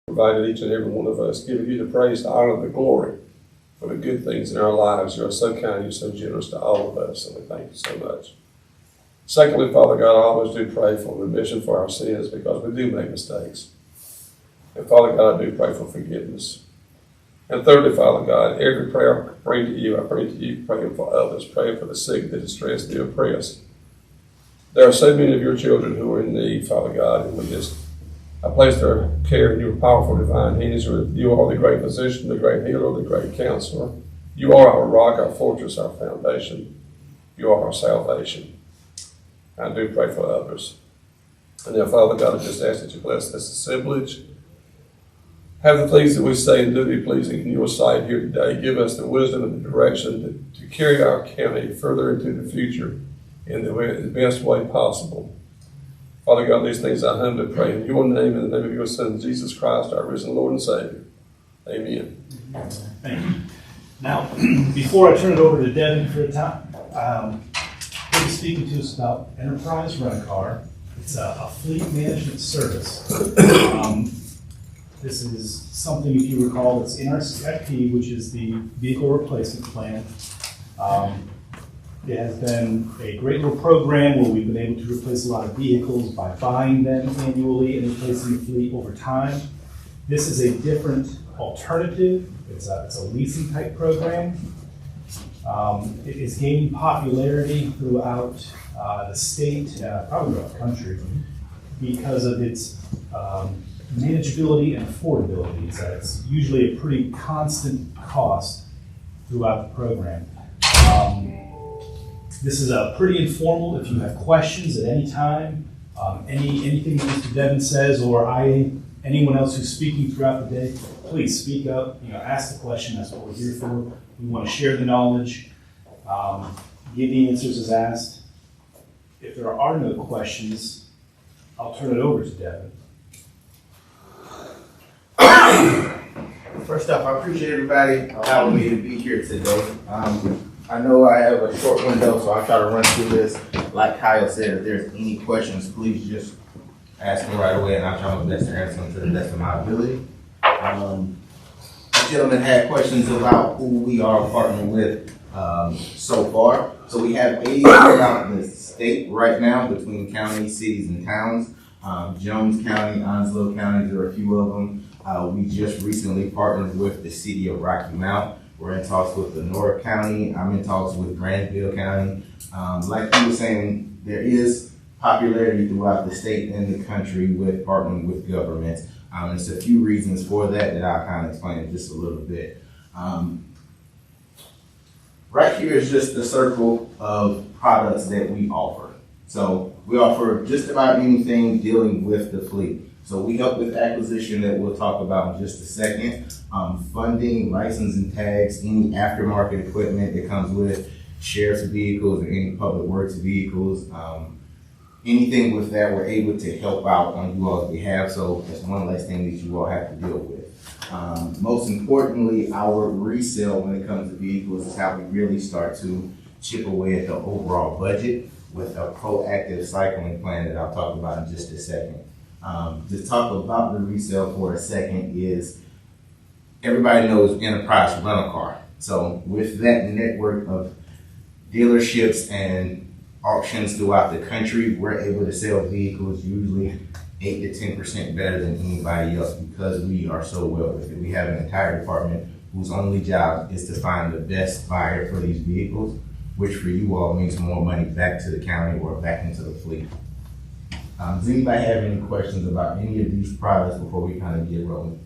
provided each and every one of us, giving you the praise, the honor, and the glory for the good things in our lives. You are so kind, you're so generous to all of us, and we thank you so much. Secondly, Father God, I always do pray for remission for our sins because we do make mistakes. And Father God, I do pray for forgiveness. And thirdly, Father God, every prayer I bring to you, praying for others, praying for the sick, the distressed, the oppressed. There are so many of your children who are in need, Father God, and I place their care in your powerful divine hands. You are the great physician, the great healer, the great counselor. You are our rock, our fortress, our foundation. You are our salvation. I do pray for others. And now, Father God, I just ask that you bless this assemblage. Have the things that we say and do be pleasing in your sight here today. Give us the wisdom and the direction to carry our county further into the future in the best way possible. Father God, these things I humbly pray in your name, in the name of your Son, Jesus Christ, our risen Lord and Savior. Amen. Thank you. Now, before I turn it over to Devin for a time, he'll be speaking to us about Enterprise Rent-A-Car. It's a fleet management service. This is something, if you recall, that's in our CIP, which is the vehicle replacement plan. It has been a great little program where we've been able to replace a lot of vehicles by buying them annually and replacing the fleet over time. This is a different alternative. It's a leasing type program. It is gaining popularity throughout the state, probably throughout the country, because of its manageability and affordability. It's usually a pretty constant cost throughout the program. This is pretty informal. If you have questions at any time, anything that Mr. Devin says or anyone else who's speaking throughout the day, please speak up. Ask the question. That's what we're here for. We want to share the knowledge, give the answers as asked. If there are no questions, I'll turn it over to Devin. First off, I appreciate everybody allowing me to be here today. I know I have a short window, so I'll try to run through this. Like Kyle said, if there's any questions, please just ask me right away, and I'll try my best to answer them to the best of my ability. The gentleman had questions about who we are partnering with so far. So we have 80 out in the state right now between counties, cities, and towns. Jones County, Onslow County, there are a few of them. We just recently partnered with the city of Rocky Mount. We're in talks with Lenore County. I'm in talks with Granville County. Like you were saying, there is popularity throughout the state and the country with partnering with governments. There's a few reasons for that I'll kind of explain in just a little bit. Right here is just the circle of products that we offer. So we offer just about anything dealing with the fleet. So we help with acquisition that we'll talk about in just a second. Funding, licensing tags, any aftermarket equipment that comes with sheriff's vehicles or any public works vehicles. Anything with that, we're able to help out on you all's behalf. So that's one less thing that you all have to deal with. Most importantly, our resale when it comes to vehicles is how we really start to chip away at the overall budget with a proactive cycling plan that I'll talk about in just a second. To talk about the resale for a second is everybody knows Enterprise Rent-A-Car. So with that network of dealerships and auctions throughout the country, we're able to sell vehicles usually 8 to 10% better than anybody else because we are so well with it. We have an entire department whose only job is to find the best buyer for these vehicles, which for you all means more money back to the county or back into the fleet. Does anybody have any questions about any of these products before we kind of get rolling?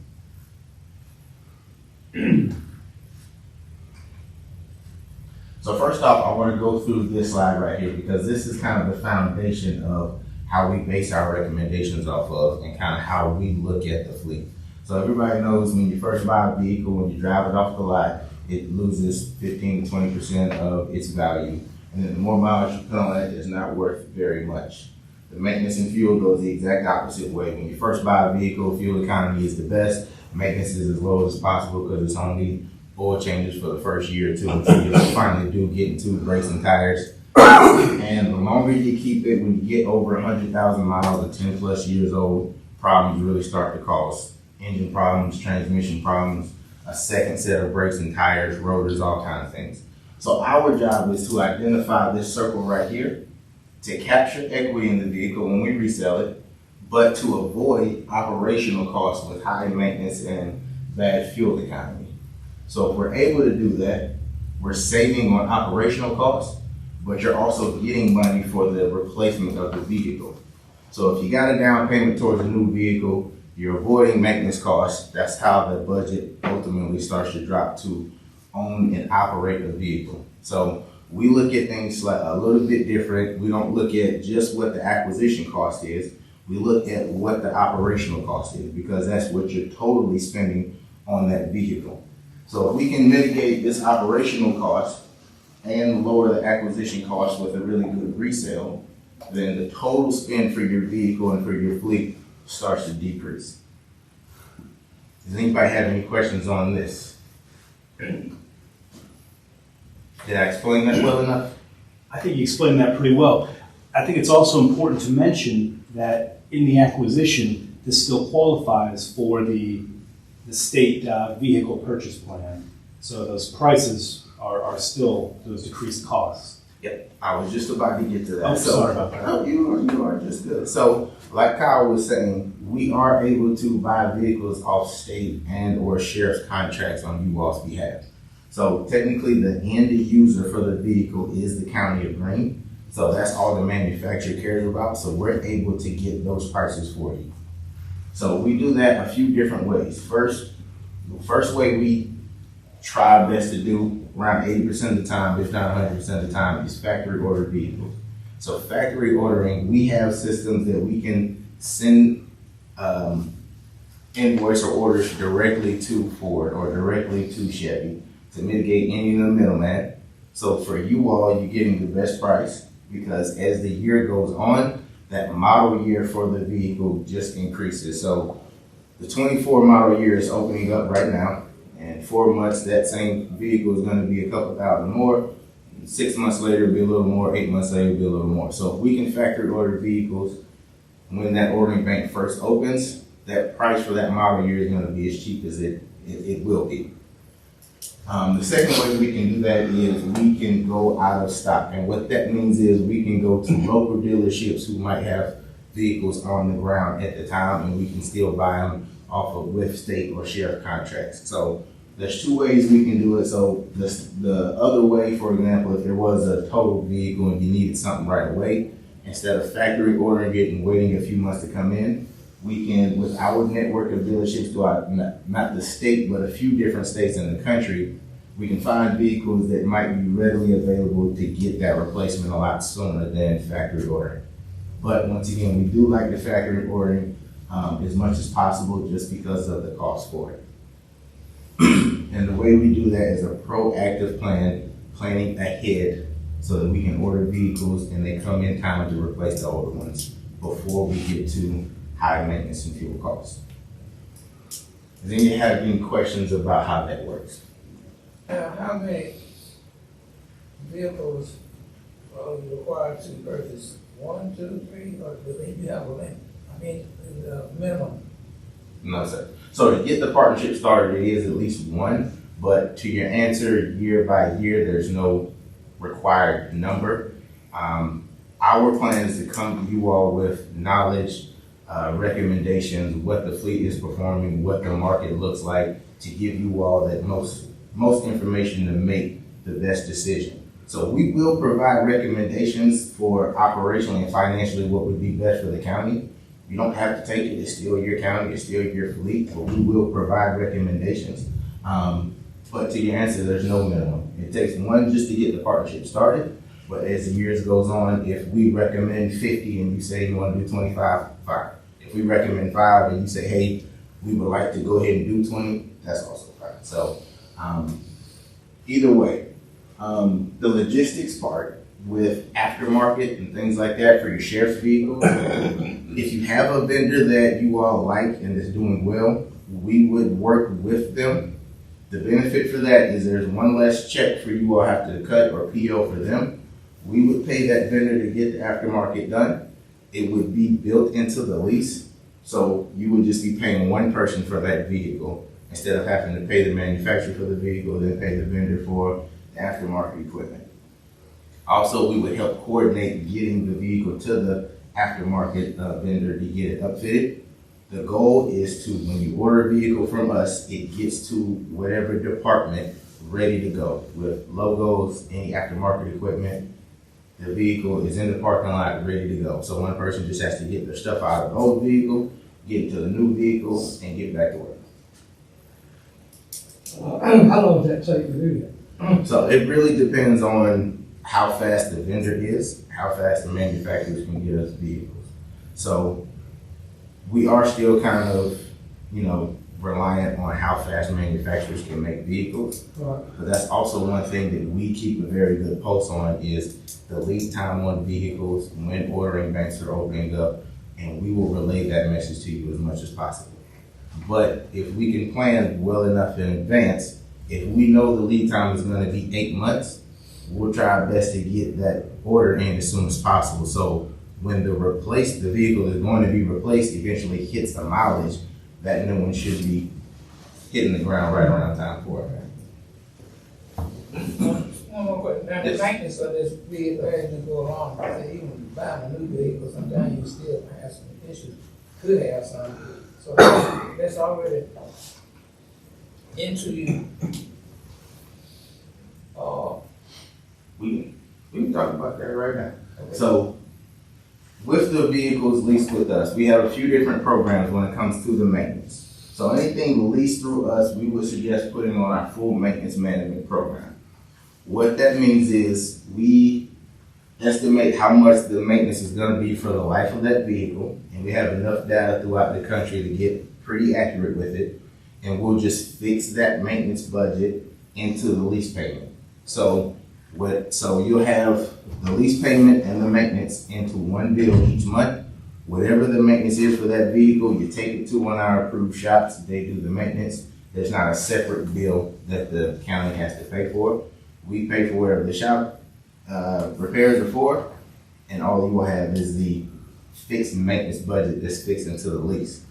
So first off, I want to go through this slide right here because this is kind of the foundation of how we base our recommendations off of and kind of how we look at the fleet. So everybody knows when you first buy a vehicle, when you drive it off the lot, it loses 15 to 20% of its value. And then the more miles you put on it, it's not worth very much. The maintenance and fuel goes the exact opposite way. When you first buy a vehicle, fuel economy is the best. Maintenance is as low as possible because it's only oil changes for the first year or two until you finally do get into brakes and tires. And the longer you keep it, when you get over 100,000 miles or 10 plus years old, problems really start to cause. engine problems, transmission problems, a second set of brakes and tires, rotors, all kinds of things. So our job is to identify this circle right here, to capture equity in the vehicle when we resell it, but to avoid operational costs with high maintenance and bad fuel economy. So if we're able to do that, we're saving on operational costs, but you're also getting money for the replacement of the vehicle. So if you got a down payment towards a new vehicle, you're avoiding maintenance costs. That's how the budget ultimately starts to drop to own and operate a vehicle. So we look at things like a little bit different. We don't look at just what the acquisition cost is. We look at what the operational cost is, because that's what you're totally spending on that vehicle. So if we can mitigate this operational cost and lower the acquisition cost with a really good resale, then the total spend for your vehicle and for your fleet starts to decrease. Does anybody have any questions on this? Did I explain that well enough? I think you explained that pretty well. I think it's also important to mention that in the acquisition, this still qualifies for the state vehicle purchase plan. So those prices are still those decreased costs. Yep, I was just about to get to that. Oh, sorry about that. No, you are just good. So, like Kyle was saying, we are able to buy vehicles off state and or sheriff's contracts on U-All's behalf. So technically, the end user for the vehicle is the county of Greene. So that's all the manufacturer cares about. So we're able to get those prices for you. So we do that a few different ways. The first way we try our best to do around 80% of the time, if not 100% of the time, is factory ordered vehicles. So factory ordering, we have systems that we can send invoice or orders directly to Ford or directly to Chevy to mitigate any of the middleman. So for you all, you're getting the best price, because as the year goes on, that model year for the vehicle just increases. So the 24 model year is opening up right now. And 4 months, that same vehicle is going to be a couple thousand more. 6 months later, it'll be a little more. 8 months later, it'll be a little more. So if we can factory order vehicles when that ordering bank first opens, that price for that model year is going to be as cheap as it will be. The second way we can do that is we can go out of stock. And what that means is we can go to local dealerships who might have vehicles on the ground at the time, and we can still buy them off of with state or sheriff contracts. So there's two ways we can do it. So the other way, for example, if there was a total vehicle and you needed something right away, instead of factory ordering it and waiting a few months to come in, we can, with our network of dealerships throughout not the state, but a few different states in the country, we can find vehicles that might be readily available to get that replacement a lot sooner than factory ordering. But once again, we do like the factory ordering as much as possible, just because of the cost for it. And the way we do that is a proactive planning ahead, so that we can order vehicles and they come in time to replace the older ones before we get to high maintenance and fuel costs. Does anyone have any questions about how that works? How many vehicles are you required to purchase? 1, 2, 3, or do they have a limit? I mean, the minimum. No, sir. So to get the partnership started, it is at least one, but to your answer, year by year, there's no required number. Our plan is to come to you all with knowledge, recommendations, what the fleet is performing, what the market looks like, to give you all that most information to make the best decision. So we will provide recommendations for operationally and financially what would be best for the county. You don't have to take it. It's still your county. It's still your fleet. But we will provide recommendations. But to your answer, there's no minimum. It takes one just to get the partnership started. But as the years goes on, if we recommend 50 and you say you want to do 25, fine. If we recommend 5 and you say, hey, we would like to go ahead and do 20, that's also fine. So either way, the logistics part with aftermarket and things like that for your sheriff's vehicles, if you have a vendor that you all like and is doing well, we would work with them. The benefit for that is there's one less check for you all have to cut or PO for them. We would pay that vendor to get the aftermarket done. It would be built into the lease. So you would just be paying one person for that vehicle instead of having to pay the manufacturer for the vehicle, then pay the vendor for the aftermarket equipment. Also, we would help coordinate getting the vehicle to the aftermarket vendor to get it upfitted. The goal is to, when you order a vehicle from us, it gets to whatever department ready to go with logos, any aftermarket equipment. The vehicle is in the parking lot, ready to go. So one person just has to get their stuff out of the old vehicle, get to the new vehicle, and get back to work. How long does that take to do that? So it really depends on how fast the vendor is, how fast the manufacturers can get us vehicles. So we are still kind of, reliant on how fast manufacturers can make vehicles. Right. But that's also one thing that we keep a very good pulse on is the lead time on vehicles, when ordering banks are opening up, and we will relay that message to you as much as possible. But if we can plan well enough in advance, if we know the lead time is going to be 8 months, we'll try our best to get that order in as soon as possible. So when the vehicle is going to be replaced eventually hits the mileage, that new one should be hitting the ground right around time for it. One more question. Now, the Yes. maintenance of this vehicle as you go along, say even buying a new vehicle, sometimes you still have some issues, could have some. So that's already into you. We can talk about that right now. So with the vehicles leased with us, we have a few different programs when it comes to the maintenance. So anything leased through us, we would suggest putting on our full maintenance management program. What that means is we estimate how much the maintenance is going to be for the life of that vehicle, and we have enough data throughout the country to get pretty accurate with it, and we'll just fix that maintenance budget into the lease payment. So you'll have the lease payment and the maintenance into one bill each month. Whatever the maintenance is for that vehicle, you take it to one of our approved shops, they do the maintenance. There's not a separate bill that the county has to pay for. We pay for whatever the shop repairs are for, and all you will have is the fixed maintenance budget that's fixed into the lease.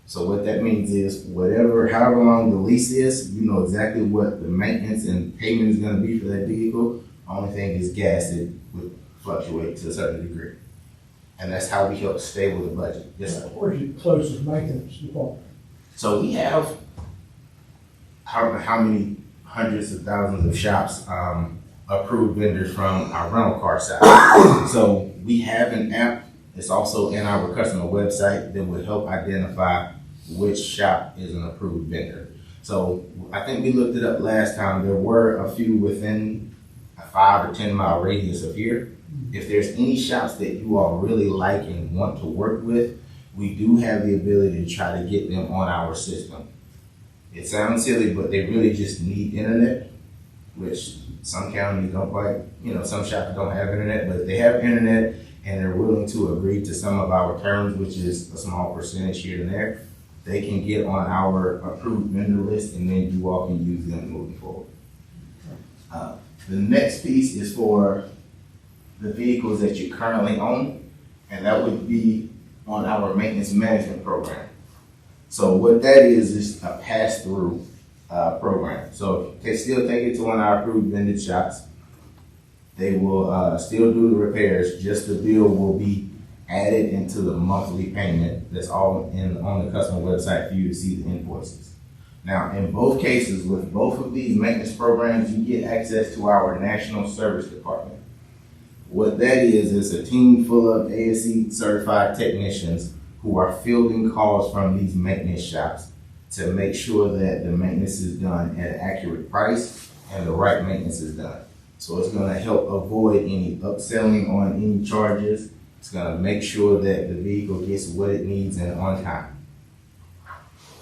So what that means is however long the lease is, you know exactly what the maintenance and payment is going to be for that vehicle. Only thing is gas that would fluctuate to a certain degree. And that's how we help stay with the budget. Yes, sir. Where's your closest maintenance department? So we have, I don't know how many hundreds of thousands of shops, approved vendors from our rental car side. So we have an app. It's also in our customer website that would help identify which shop is an approved vendor. So I think we looked it up last time. There were a few within a 5 or 10 mile radius of here. If there's any shops that you all really like and want to work with, we do have the ability to try to get them on our system. It sounds silly, but they really just need internet, which some counties don't quite, some shops don't have internet, but if they have internet and they're willing to agree to some of our terms, which is a small percentage here and there, they can get on our approved vendor list, and then you all can use them moving forward. The next piece is for the vehicles that you currently own, and that would be on our maintenance management program. So what that is a pass-through program. So they still take it to one of our approved vendor shops. They will still do the repairs, just the bill will be added into the monthly payment that's all on the customer website for you to see the invoices. Now, in both cases, with both of these maintenance programs, you get access to our National Service Department. What that is a team full of ASE certified technicians who are fielding calls from these maintenance shops to make sure that the maintenance is done at an accurate price and the right maintenance is done. So it's going to help avoid any upselling on any charges. It's going to make sure that the vehicle gets what it needs and on time.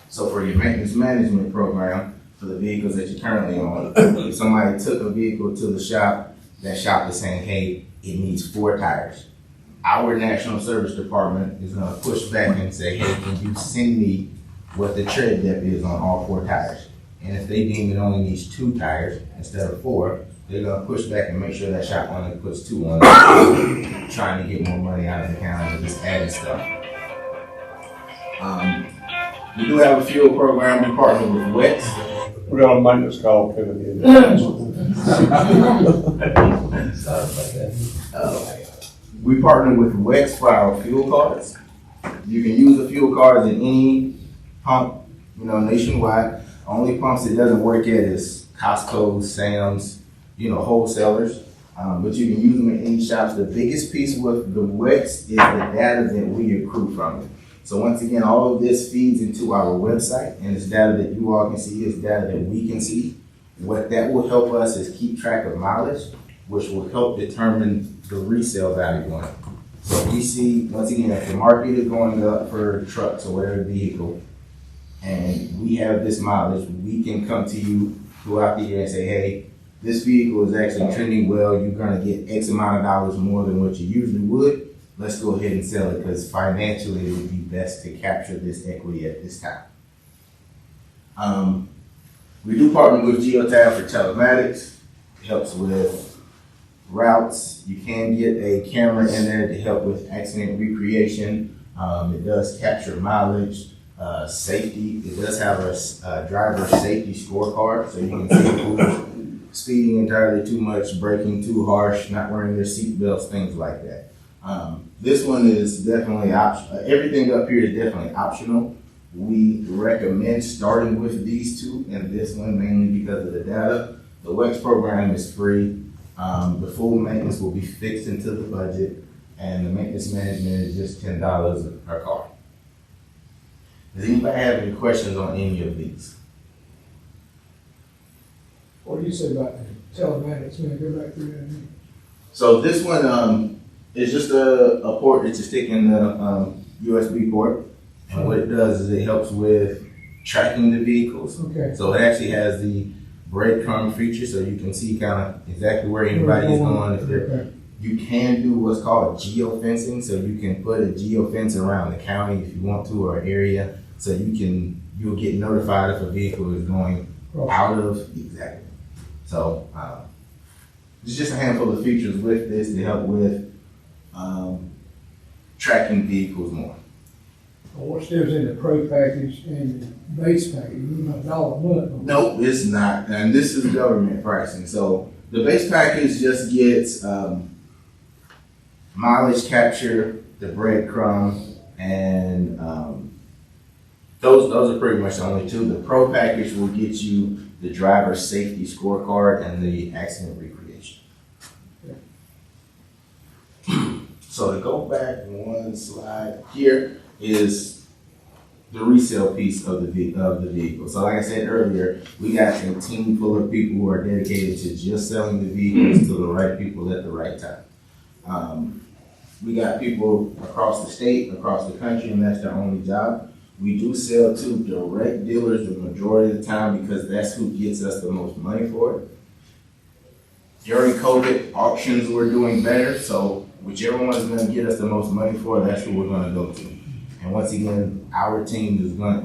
So for your maintenance management program, for the vehicles that you currently own, if somebody took a vehicle to the shop, that shop is saying, hey, it needs 4 tires. Our National Service Department is going to push back and say, hey, can you send me what the tread depth is on all 4 tires? And if they deem it only needs 2 tires instead of 4, they're going to push back and make sure that shop only puts 2 on, trying to get more money out of the county and just adding stuff. We do have a fuel program. We partner with WEX. We got a maintenance call coming in. Sorry about that. We partner with WEX for our fuel cards. You can use the fuel cards in any pump, nationwide. Only pumps it doesn't work at is Costco, Sam's, wholesalers. But you can use them in any shops. The biggest piece with the WEX is the data that we accrue from it. So once again, all of this feeds into our website, and it's data that you all can see, it's data that we can see. What that will help us is keep track of mileage, which will help determine the resale value on it. So we see, once again, if the market is going up for trucks or whatever vehicle, and we have this mileage, we can come to you throughout the year and say, hey, this vehicle is actually trending well. You're going to get X amount of dollars more than what you usually would. Let's go ahead and sell it because financially it would be best to capture this equity at this time. We do partner with Geotab for telematics. It helps with routes. You can get a camera in there to help with accident recreation. It does capture mileage, safety. It does have a driver safety scorecard, so you can see who's speeding entirely too much, braking too harsh, not wearing their seat belts, things like that. This one is definitely optional. Everything up here is definitely optional. We recommend starting with these two and this one mainly because of the data. The WEX program is free. The full maintenance will be fixed into the budget, and the maintenance management is just $10 per car. Does anybody have any questions on any of these? What do you say about the telematics? Can I go back through that? So this one is just a port that you stick in the USB port. And what it does is it helps with tracking the vehicles. Okay. So it actually has the breadcrumb feature, so you can see kind of exactly where anybody is going. If they're, Okay. you can do what's called geofencing, so you can put a geofence around the county if you want to, or area, so you'll get notified if a vehicle is going out of, exactly. So there's just a handful of features with this to help with tracking vehicles more. Well, what's the difference in the pro package and the base package? $1 a month. No, it's not, and this is government pricing. So the base package just gets mileage capture, the breadcrumb, and those are pretty much the only two. The pro package will get you the driver safety scorecard and the accident recreation. So to go back one slide, here is the resale piece of the vehicle. So like I said earlier, we got a team full of people who are dedicated to just selling the vehicles to the right people at the right time. We got people across the state, across the country, and that's their only job. We do sell to direct dealers the majority of the time because that's who gets us the most money for it. During COVID, auctions were doing better, so whichever one is going to get us the most money for, that's who we're going to go to. And once again, our team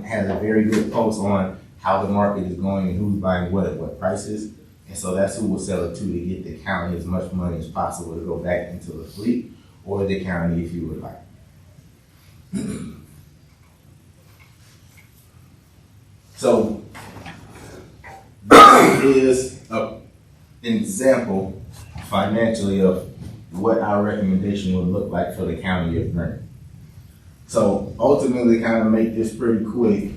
has a very good pulse on how the market is going and who's buying what at what prices. And so that's who we'll sell it to get the county as much money as possible to go back into the fleet, or the county if you would like. So this is an example financially of what our recommendation would look like for the county of Vernon. So ultimately, kind of make this pretty quick,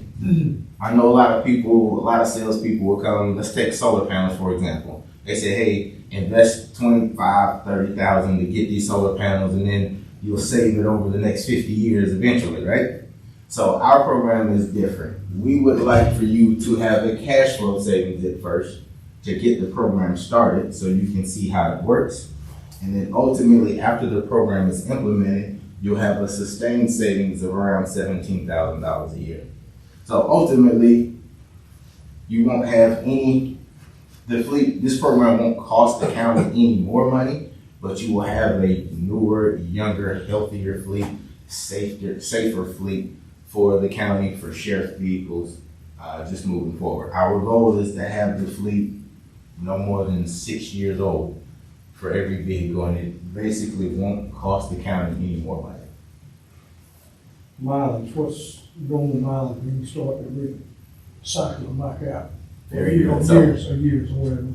I know a lot of salespeople will come, let's take solar panels for example. They say, hey, invest $25,000, $30,000 to get these solar panels and then you'll save it over the next 50 years eventually, right? So our program is different. We would like for you to have a cash flow savings at first to get the program started so you can see how it works. And then ultimately, after the program is implemented, you'll have a sustained savings of around $17,000 a year. So ultimately, you won't have this program won't cost the county any more money, but you will have a newer, younger, healthier fleet, safer fleet for the county, for sheriff vehicles, just moving forward. Our goal is to have the fleet no more than 6 years old for every vehicle, and it basically won't cost the county any more money. mileage, what's normal mileage when you start to really cycle them back out? Very good. Years or whatever.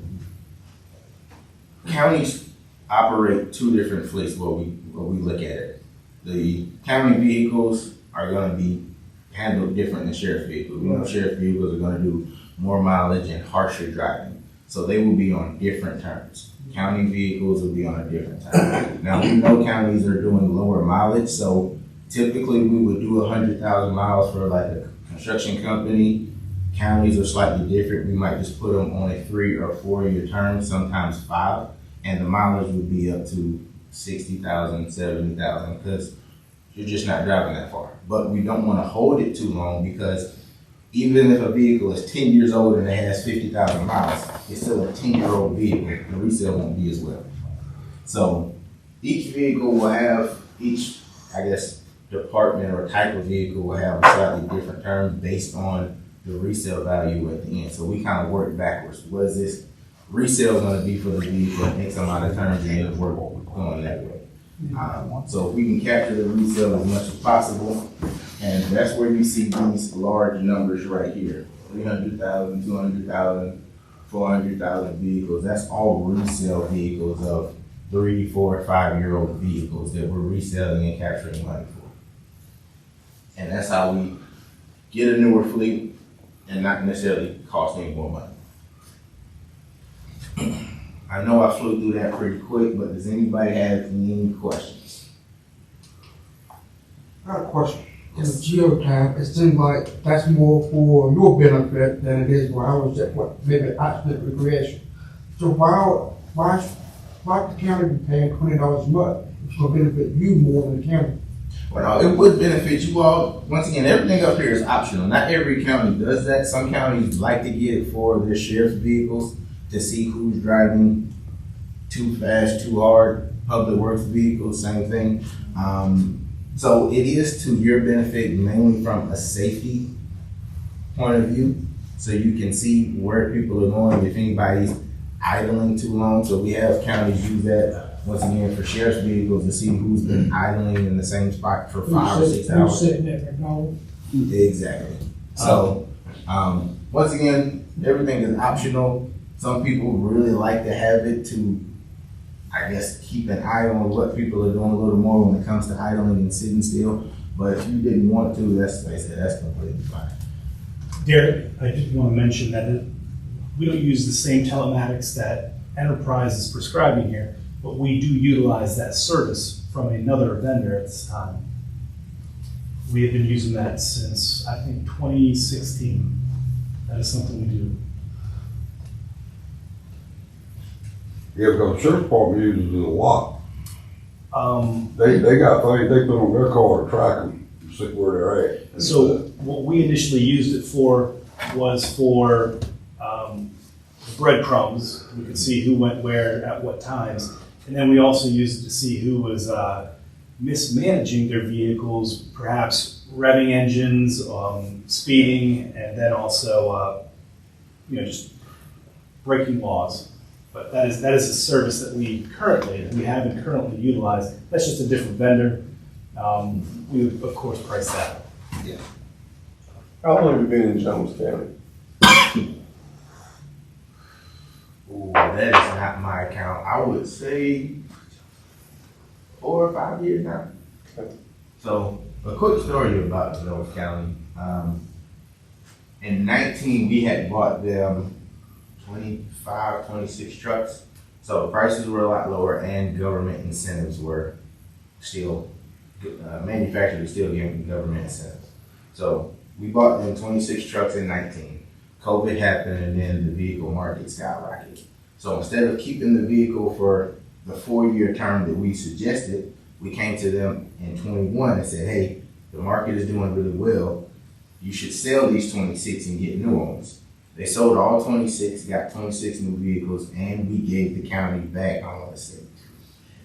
Counties operate two different fleets what we look at it. The county vehicles are gonna be handled different than sheriff's vehicles. We know sheriff's vehicles are gonna do more mileage and harsher driving. So they will be on different terms. County vehicles will be on a different term. Now, we know counties are doing lower mileage, so typically we would do 100,000 miles for like a construction company. Counties are slightly different. We might just put them on a 3 or 4 year term, sometimes 5, and the mileage would be up to 60,000, 70,000, because you're just not driving that far. But we don't want to hold it too long, because even if a vehicle is 10 years old and it has 50,000 miles, it's still a 10-year-old vehicle. The resale won't be as well. So each vehicle will have, each, I guess, department or type of vehicle will have a slightly different term based on the resale value at the end. So we kind of work backwards. What is this resale going to be for the vehicle in X amount of terms, and then work going that way. So if we can capture the resale as much as possible, and that's where you see these large numbers right here. 300,000, 200,000, 400,000 vehicles. That's all resale vehicles of 3, 4, 5-year-old vehicles that we're reselling and capturing money for. And that's how we get a newer fleet and not necessarily cost any more money. I know I flew through that pretty quick, but does anybody have any questions? I have a question. In the geotab, it seems like that's more for your benefit than it is for ours, that what, maybe accident recreation. So why the county be paying $20 a month? It's gonna benefit you more than the county. Well, it would benefit you all. Once again, everything up here is optional. Not every county does that. Some counties like to get it for their sheriff's vehicles to see who's driving too fast, too hard. Public works vehicles, same thing. So it is to your benefit mainly from a safety point of view. So you can see where people are going, if anybody's idling too long. So we have counties use that, once again, for sheriff's vehicles to see who's been idling in the same spot for 5 or 6 hours. Who's sitting there, no? Exactly. So, once again, everything is optional. Some people really like to have it to, I guess, keep an eye on what people are doing a little more when it comes to idling and sitting still. But if you didn't want to, that's, like I said, that's completely fine. Derek, I did want to mention that we don't use the same telematics that Enterprise is prescribing here, but we do utilize that service from another vendor at this time. We have been using that since, I think, 2016. That is something we do. Yeah, because the sheriff's department uses it a lot. Um, They got things they put on their car to track them, see where they're at. So what we initially used it for was for breadcrumbs. We could see who went where at what times. And then we also used it to see who was mismanaging their vehicles, perhaps revving engines, speeding, and then also just breaking laws. But that is a service that we haven't currently utilized. That's just a different vendor. We would, of course, price that. How long have you been in Jones County? Ooh, that is not my account. I would say 4 or 5 years now. Okay. So, a quick story about Jones County. In 19, we had bought them 25, 26 trucks. So prices were a lot lower and government incentives were still, manufacturers still giving government incentives. So we bought them 26 trucks in 19. COVID happened and then the vehicle market skyrocketed. So instead of keeping the vehicle for the 4-year term that we suggested, we came to them in 21 and said, hey, the market is doing really well. You should sell these 26 and get new ones. They sold all 26, got 26 new vehicles, and we gave the county back, I want to say,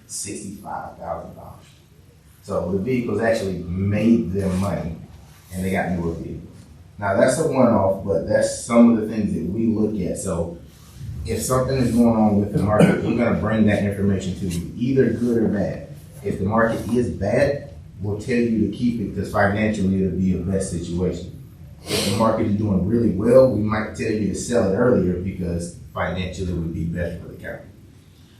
$65,000. So the vehicles actually made them money, and they got newer vehicles. Now that's a one-off, but that's some of the things that we look at. So if something is going on with the market, we're going to bring that information to you, either good or bad. If the market is bad, will tell you to keep it because financially it'll be your best situation. If the market is doing really well, we might tell you to sell it earlier because financially it would be best for the county.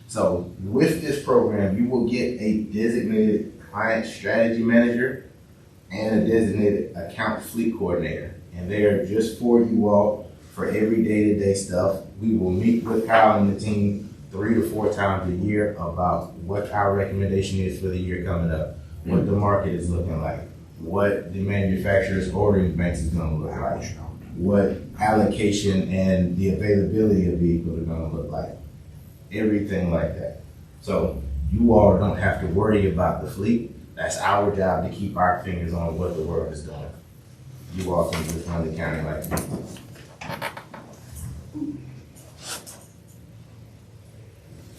So with this program, you will get a designated client strategy manager and a designated account fleet coordinator. And they are just for you all for every day-to-day stuff. We will meet with Kyle and the team 3 to 4 times a year about what our recommendation is for the year coming up, what the market is looking like, what the manufacturer's ordering banks is gonna look like, what allocation and the availability of vehicles are gonna look like, everything like that. So you all don't have to worry about the fleet. That's our job to keep our fingers on what the world is doing. You all can just run the county like that.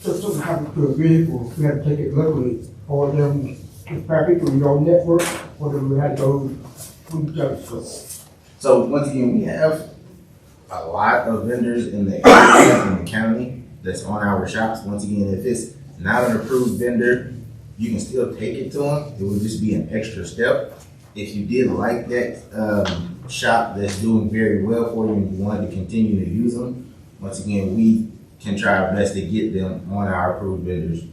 So if something happens to a vehicle, we have to take it locally, or them dispatch it through your network, or do we have to go through Joseph? So once again, we have a lot of vendors in the area in the county that's on our shops. Once again, if it's not an approved vendor, you can still take it to them. It would just be an extra step. If you did like that shop that's doing very well for you and you wanted to continue to use them, once again, we can try our best to get them on our approved vendors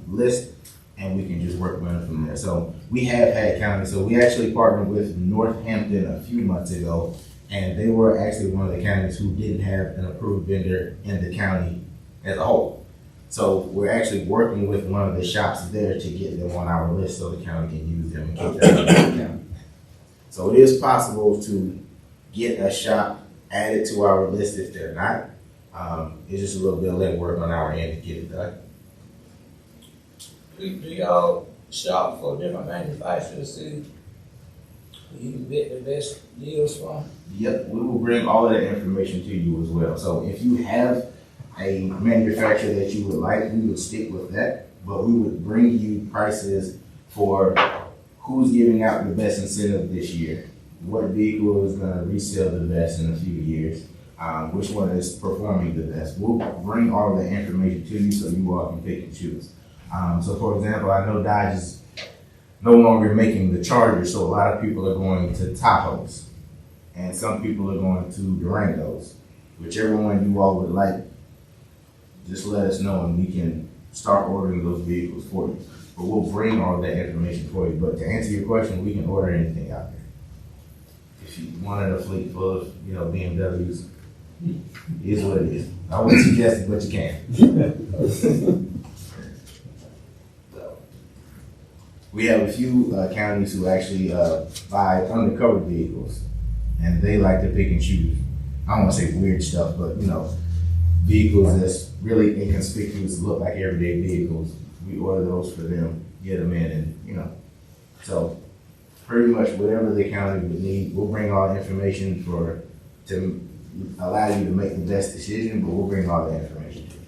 list, and we can just work with them from there. So we have had counties. So we actually partnered with Northampton a few months ago, and they were actually one of the counties who didn't have an approved vendor in the county as a whole. So we're actually working with one of the shops there to get them on our list so the county can use them and keep them in the county. So it is possible to get a shop added to our list if they're not. It's just a little bit of legwork on our end to get it done. Do y'all shop for different manufacturers to you can get the best deals from? Yep, we will bring all of that information to you as well. So if you have a manufacturer that you would like, we would stick with that, but we would bring you prices for who's giving out the best incentive this year, what vehicle is going to resell the best in a few years, which one is performing the best. We'll bring all of that information to you so you all can pick and choose. So for example, I know Dodge is no longer making the Charger, so a lot of people are going to Tahoes, and some people are going to Durangos. Whichever one you all would like, just let us know and we can start ordering those vehicles for you. But we'll bring all that information for you. But to answer your question, we can order anything out there. If you wanted a fleet full of, BMWs, it is what it is. I wouldn't suggest it, but you can. We have a few counties who actually buy undercover vehicles, and they like to pick and choose. I don't want to say weird stuff, but vehicles that's really inconspicuous, look like everyday vehicles. We order those for them, get them in, and so pretty much whatever the county would need, we'll bring all the information to allow you to make the best decision, but we'll bring all the information to you.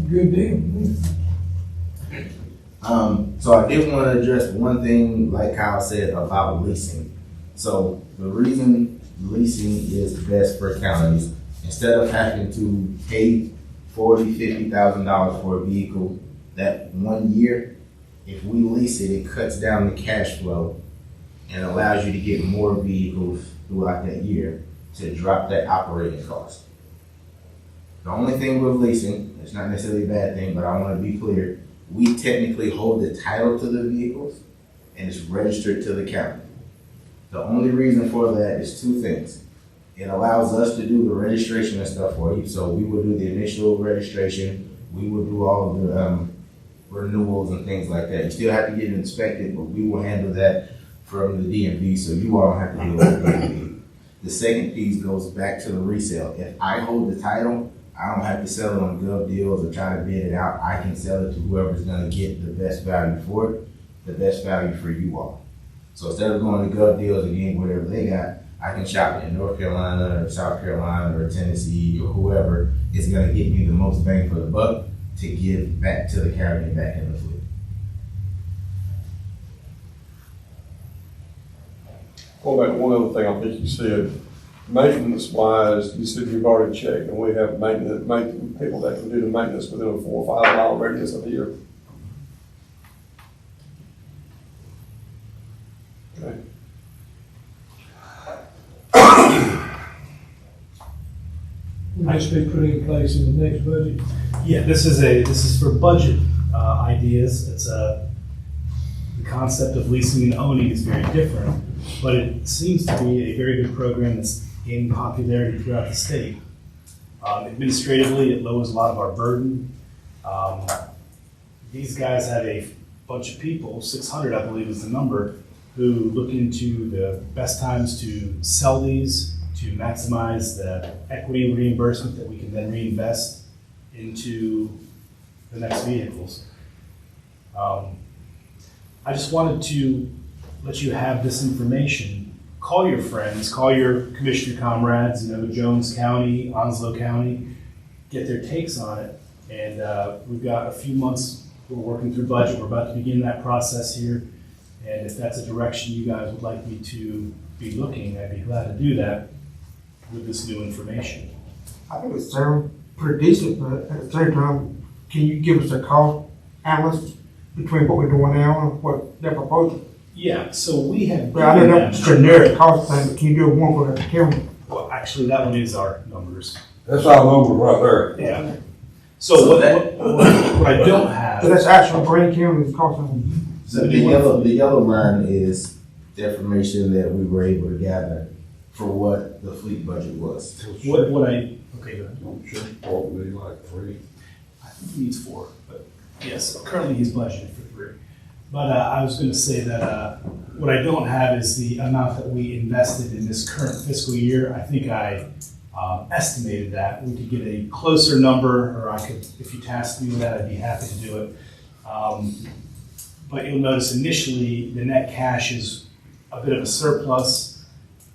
Good deal. So I did want to address one thing, like Kyle said, about leasing. So the reason leasing is best for counties, instead of having to pay $40,000-$50,000 for a vehicle that 1 year, if we lease it, it cuts down the cash flow and allows you to get more vehicles throughout that year to drop that operating cost. The only thing with leasing, it's not necessarily a bad thing, but I want to be clear, we technically hold the title to the vehicles and it's registered to the county. The only reason for that is two things. It allows us to do the registration and stuff for you. So we will do the initial registration. We will do all of the renewals and things like that. You still have to get it inspected, but we will handle that from the DMV, so you all don't have to deal with the DMV. The second piece goes back to the resale. If I hold the title, I don't have to sell it on Gov Deals or try to bid it out. I can sell it to whoever's going to get the best value for it, the best value for you all. So instead of going to Gov Deals and getting whatever they got, I can shop it in North Carolina or South Carolina or Tennessee or whoever is going to get me the most bang for the buck to give back to the county and back in the fleet. Going back to one other thing I think you said, maintenance wise, you said you've already checked, and we have people that can do the maintenance within a 4 or 5 mile radius of here. Okay. Will this be put in place in the next budget? Yeah, this is for budget ideas. It's the concept of leasing and owning is very different, but it seems to be a very good program that's gaining popularity throughout the state. Administratively, it lowers a lot of our burden. These guys have a bunch of people, 600 I believe is the number, who look into the best times to sell these, to maximize the equity reimbursement that we can then reinvest into the next vehicles. I just wanted to let you have this information. Call your friends, call your commissioner comrades, Jones County, Onslow County, get their takes on it. And we've got a few months, we're working through budget, we're about to begin that process here. And if that's a direction you guys would like me to be looking, I'd be glad to do that with this new information. I think it sounds pretty decent, but at the same time, can you give us a cost analysis between what we're doing now and what they're proposing? Yeah, so we have. But I know that's generic cost thing, but can you do one for the county? Well, actually, that one is our numbers. That's our number right there. Yeah. So what I don't have. So that's actual Green County's cost. So the yellow line is the information that we were able to gather for what the fleet budget was. Okay, go ahead. Should probably be like 3. I think he needs 4, but yes, currently he's budgeted for 3. But I was going to say that what I don't have is the amount that we invested in this current fiscal year. I think I estimated that. We could get a closer number, or I could, if you tasked me with that, I'd be happy to do it. But you'll notice initially the net cash is a bit of a surplus.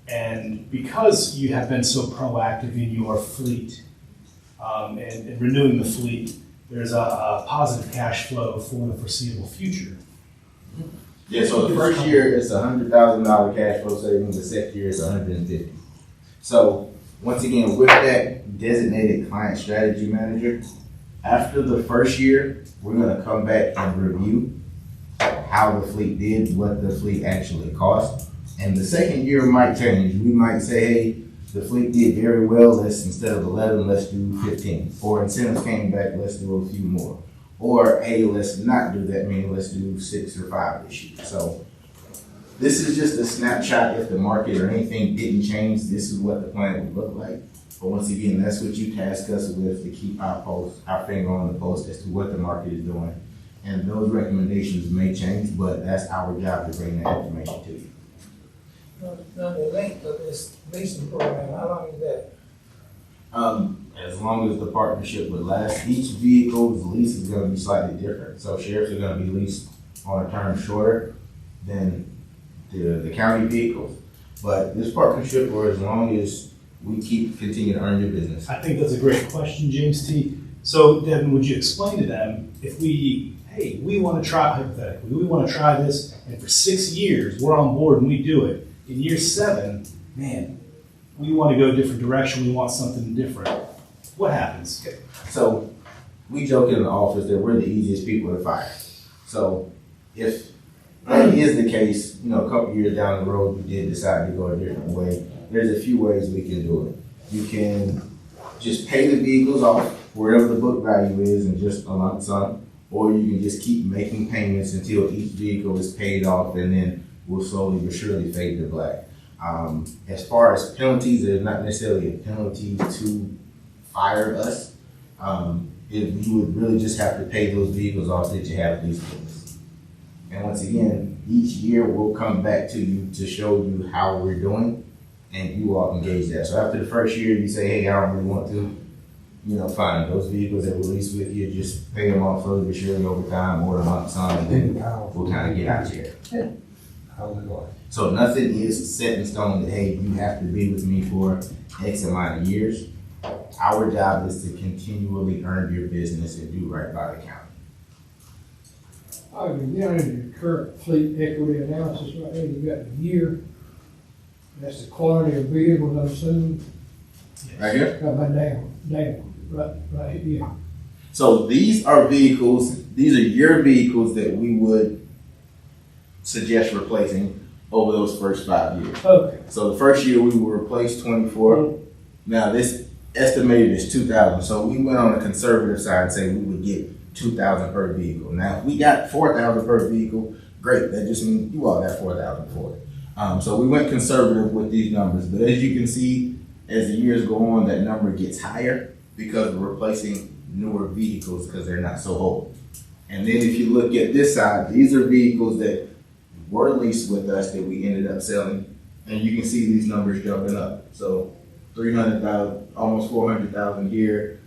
And because you have been so proactive in your fleet and renewing the fleet, there's a positive cash flow for the foreseeable future. Yeah, so the first year it's $100,000 cash flow savings, the second year is $150,000. So once again, with that designated client strategy manager, after the first year, we're gonna come back and review how the fleet did, what the fleet actually cost. And the second year might change. We might say, hey, the fleet did very well. Let's, instead of 11, let's do 15. Or incentives came back, let's do a few more. Or, hey, let's not do that many, let's do 6 or 5 this year. So this is just a snapshot. If the market or anything didn't change, this is what the plan would look like. But once again, that's what you task us with, to keep our finger on the pulse as to what the market is doing. And those recommendations may change, but that's our job to bring that information to you. Now, the length of this leasing program, how long is that? As long as the partnership would last, each vehicle's lease is gonna be slightly different. So sheriffs are gonna be leased on a term shorter than the county vehicles. But this partnership, for as long as we continue to earn your business. I think that's a great question, James T. So Devin, would you explain to them if we want to try, hypothetically, we want to try this, and for 6 years, we're on board and we do it. In year 7, man, we want to go a different direction, we want something different. What happens? So we joke in the office that we're the easiest people to fire. So if that is the case, a couple years down the road, we did decide to go a different way. There's a few ways we can do it. You can just pay the vehicles off wherever the book value is and just a lump sum, or you can just keep making payments until each vehicle is paid off, and then we'll slowly but surely fade to black. As far as penalties, there's not necessarily a penalty to fire us. If you would really just have to pay those vehicles off that you have leased with us. And once again, each year we'll come back to you to show you how we're doing, and you all engage that. So after the first year, you say, hey, I don't really want to, fine. Those vehicles that we're leased with you, just pay them off slowly but surely over time, or a lump sum, and then we'll kind of get out of here. So nothing is set in stone that, hey, you have to be with me for X amount of years. Our job is to continually earn your business and do right by the county. I mean, down in your current fleet equity analysis right now, you got the year That's the quantity of vehicles, I'm assuming, Right here? come on down, right here. So these are vehicles, these are your vehicles that we would suggest replacing over those first 5 years. Okay. So the first year we will replace 24. Now this estimated is 2,000. So we went on the conservative side and say we would get 2,000 per vehicle. Now if we got 4,000 per vehicle, great. That just means you all got 4,000 for it. So we went conservative with these numbers. But as you can see, as the years go on, that number gets higher because we're replacing newer vehicles because they're not so old. And then if you look at this side, these are vehicles that were leased with us that we ended up selling. And you can see these numbers jumping up. So 300,000, almost 400,000 here,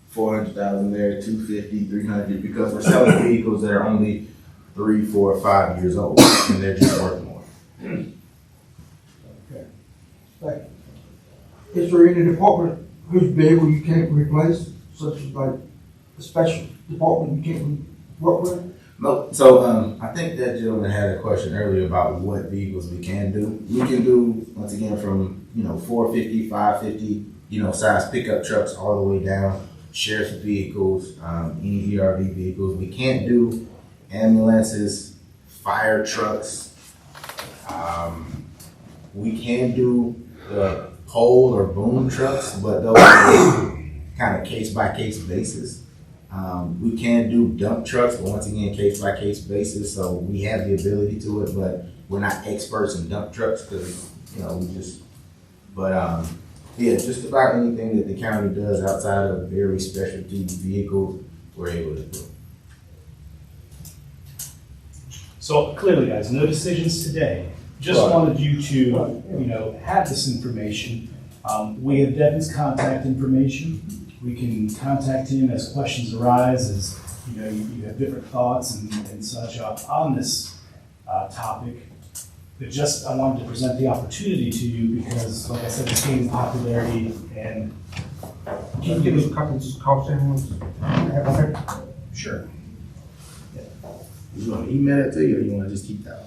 400,000 there, 250, 300, because we're selling vehicles that are only 3, 4, 5 years old and they're just worth more. Okay. Thank you. Is there any department whose vehicle you can't replace, such as like a special department you can't work with? No, so I think that gentleman had a question earlier about what vehicles we can do. We can do, once again, from 450, 550, size pickup trucks all the way down, sheriff's vehicles, any ERV vehicles. We can't do ambulances, fire trucks. We can do the pole or boom trucks, but those are kind of case by case basis. We can do dump trucks, but once again, case by case basis. So we have the ability to it, but we're not experts in dump trucks because, just about anything that the county does outside of very specialty vehicles, we're able to do. So clearly, guys, no decisions today. Just Right. wanted you to, have this information. We have Devin's contact information. We can contact him as questions arise, as you have different thoughts and such on this topic. But just I wanted to present the opportunity to you because, like I said, it's gaining popularity and Can you give us a couple of cost estimates? sure. You want to email it to you or you want to just keep that?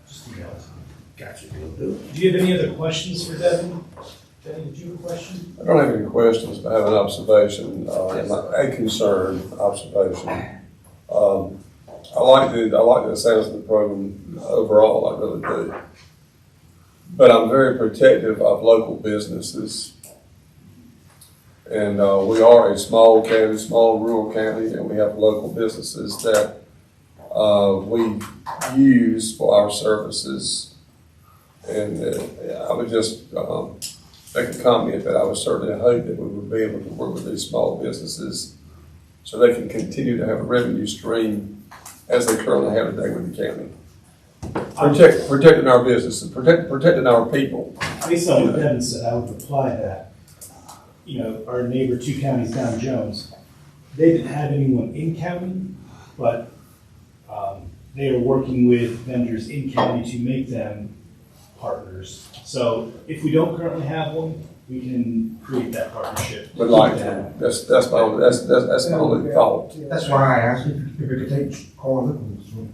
Just email it. Gotcha, we'll do. Do you have any other questions for Devin? Devin, did you have a question? I don't have any questions, but I have an observation, a concern observation. I like the sounds of the program overall, I really do. But I'm very protective of local businesses. And we are a small county, small rural county, and we have local businesses that we use for our services. And I would just make a comment that I would certainly hope that we would be able to work with these small businesses so they can continue to have a revenue stream as they currently have today with the county. Protecting our businesses, protecting our people. Based on what Devin said, I would reply that, our neighbor 2 counties down Jones, they didn't have anyone in county, but they are working with vendors in county to make them partners. So if we don't currently have one, we can create that partnership. Would like to. That's my only thought. That's why I asked if we could take all of them.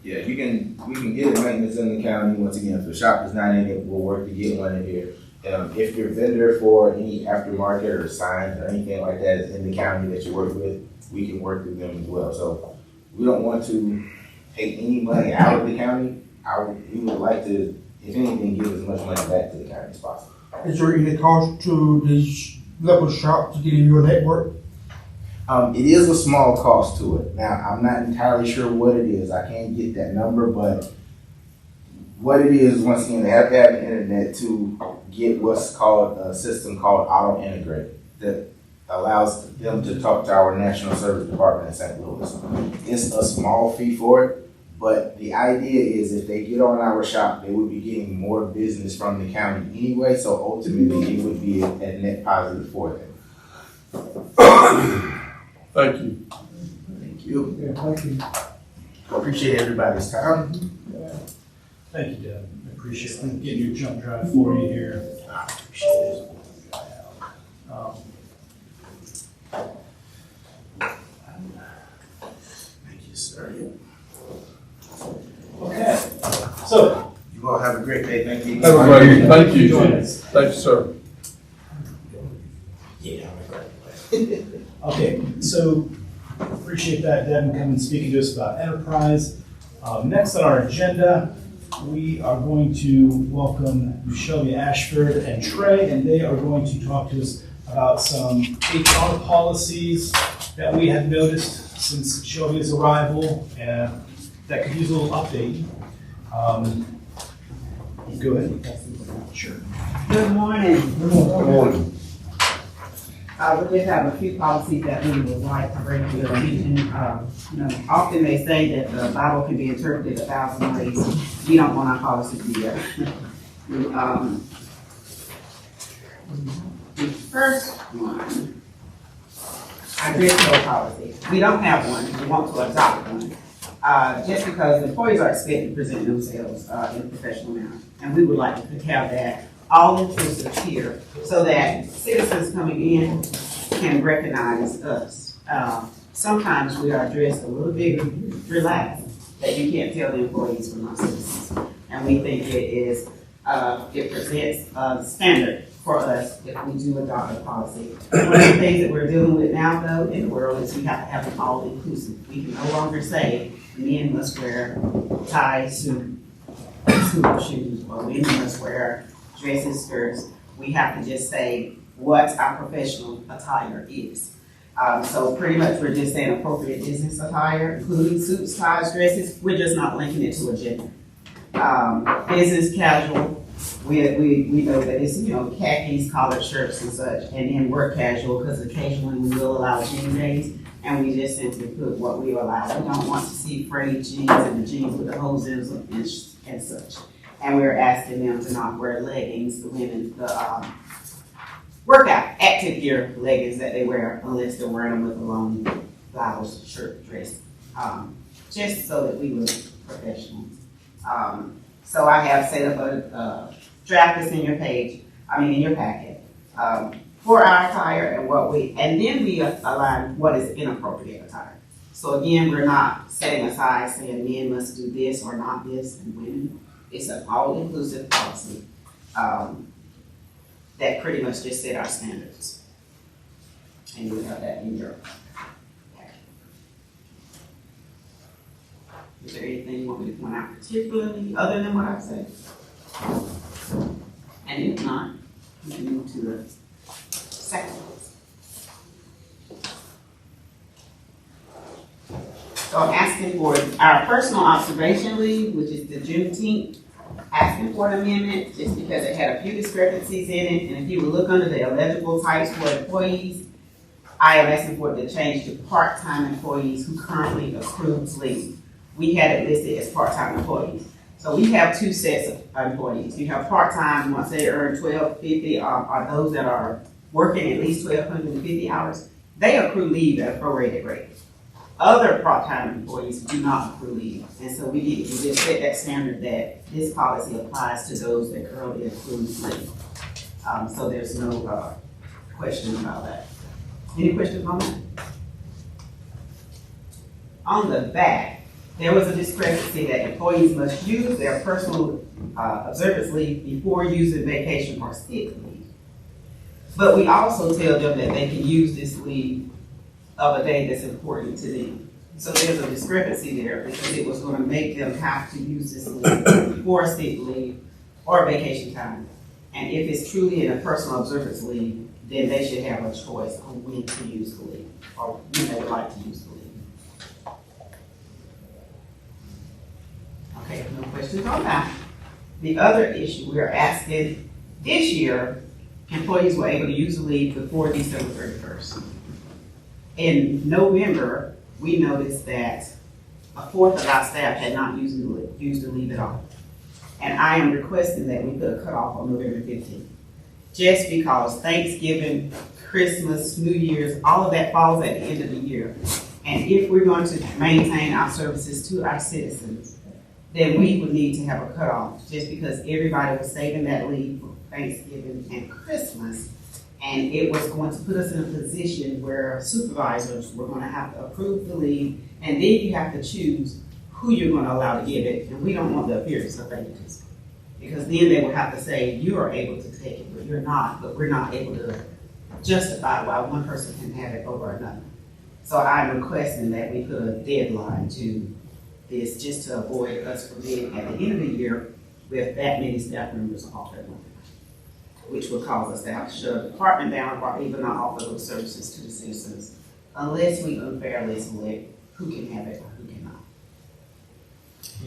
Yeah, we can get a maintenance in the county. Once again, if the shop is not in it, we'll work to get one in here. If your vendor for any aftermarket or signs or anything like that is in the county that you work with, we can work with them as well. So we don't want to take any money out of the county. We would like to, if anything, give as much money back to the county as possible. Is there any cost to these local shops to get in your network? It is a small cost to it. Now, I'm not entirely sure what it is. I can't get that number, but what it is, once again, they have to have the internet to get what's called a system called Auto Integrate that allows them to talk to our National Service Department in St. Louis. It's a small fee for it, but the idea is if they get on our shop, they would be getting more business from the county anyway, so ultimately it would be a net positive for them. Thank you. Thank you. Yeah, thank you. Appreciate everybody's time. Thank you, Devin. I appreciate getting your jump drive for you here. I appreciate it. Thank you, sir. Okay, so great day. Thank you. Have a great, thank you. Join us. Thank you, sir. Yeah. Okay, so appreciate that, Devin, coming and speaking to us about enterprise. Next on our agenda, we are going to welcome Shelby Ashford and Trey, and they are going to talk to us about some HR policies that we have noticed since Shelby's arrival, and that could use a little update. Go ahead. Sure. Good morning. Good morning. We just have a few policies that we would like to bring to your attention. Often they say that the Bible can be interpreted 1,000 ways. We don't want our policy to be there. The first one, our dress code policy. We don't have one. We want to adopt one. Just because employees are expected to present themselves in a professional manner. And we would like to have that all inclusive here so that citizens coming in can recognize us. Sometimes we are dressed a little bit relaxed that you can't tell the employees from our citizens. And we think it presents a standard for us if we do adopt a policy. One of the things that we're dealing with now though in the world is we have to have it all inclusive. We can no longer say men must wear tie, suit, shoes, or women must wear dresses, skirts. We have to just say what our professional attire is. So pretty much we're just saying appropriate business attire, including suits, ties, dresses. We're just not linking it to a gender. Business casual, we know that it's, khakis, collared shirts and such, and then work casual, because occasionally we will allow jean days, and we just simply put what we allow. We don't want to see frayed jeans and the jeans with the hoses and such. And we're asking them to not wear leggings, the women, the workout, active gear leggings that they wear unless they're wearing them with a long blouse, shirt, dress, just so that we look professional. So I have set up a draft that's in your packet, for our attire and then we align what is inappropriate attire. So again, we're not setting aside saying men must do this or not this and women. It's an all-inclusive policy that pretty much just set our standards. And you have that in your packet. Is there anything you want me to point out particularly other than what I've said? And if not, we can move to the second one. So I'm asking for our personal observation leave, which is the Juneteenth, asking for an amendment just because it had a few discrepancies in it. And if you would look under the eligible types for employees, I am asking for it to change to part-time employees who currently accrue leave. We had it listed as part-time employees. So we have two sets of employees. You have part-time, once they earn $1,250, are those that are working at least 1,250 hours. They accrue leave at a prorated rate. Other part-time employees do not accrue leave. And so we just set that standard that this policy applies to those that currently accrue leave. So there's no question about that. Any questions on that? On the back, there was a discrepancy that employees must use their personal observance leave before using vacation or sick leave. But we also tell them that they can use this leave of a day that's important to them. So there's a discrepancy there because it was going to make them have to use this leave for sick leave or vacation time. And if it's truly in a personal observance leave, then they should have a choice on when to use the leave or when they would like to use the leave. Okay, no questions on that. The other issue we're asking this year, employees were able to use the leave before December 31st. In November, we noticed that a fourth of our staff had not used the leave at all. And I am requesting that we put a cutoff on November 15th. Just because Thanksgiving, Christmas, New Year's, all of that falls at the end of the year. And if we're going to maintain our services to our citizens, then we would need to have a cutoff just because everybody was saving that leave for Thanksgiving and Christmas. And it was going to put us in a position where supervisors were going to have to approve the leave, and then you have to choose who you're going to allow to give it, and we don't want the appearance of favoritism. Because then they will have to say, you are able to take it, but you're not, but we're not able to justify why one person can have it over another. So I'm requesting that we put a deadline to this, just to avoid us from being at the end of the year with that many staff members off at one time, which will cause us to have to shut the department down or even not offer those services to the citizens unless we unfairly select who can have it or who cannot.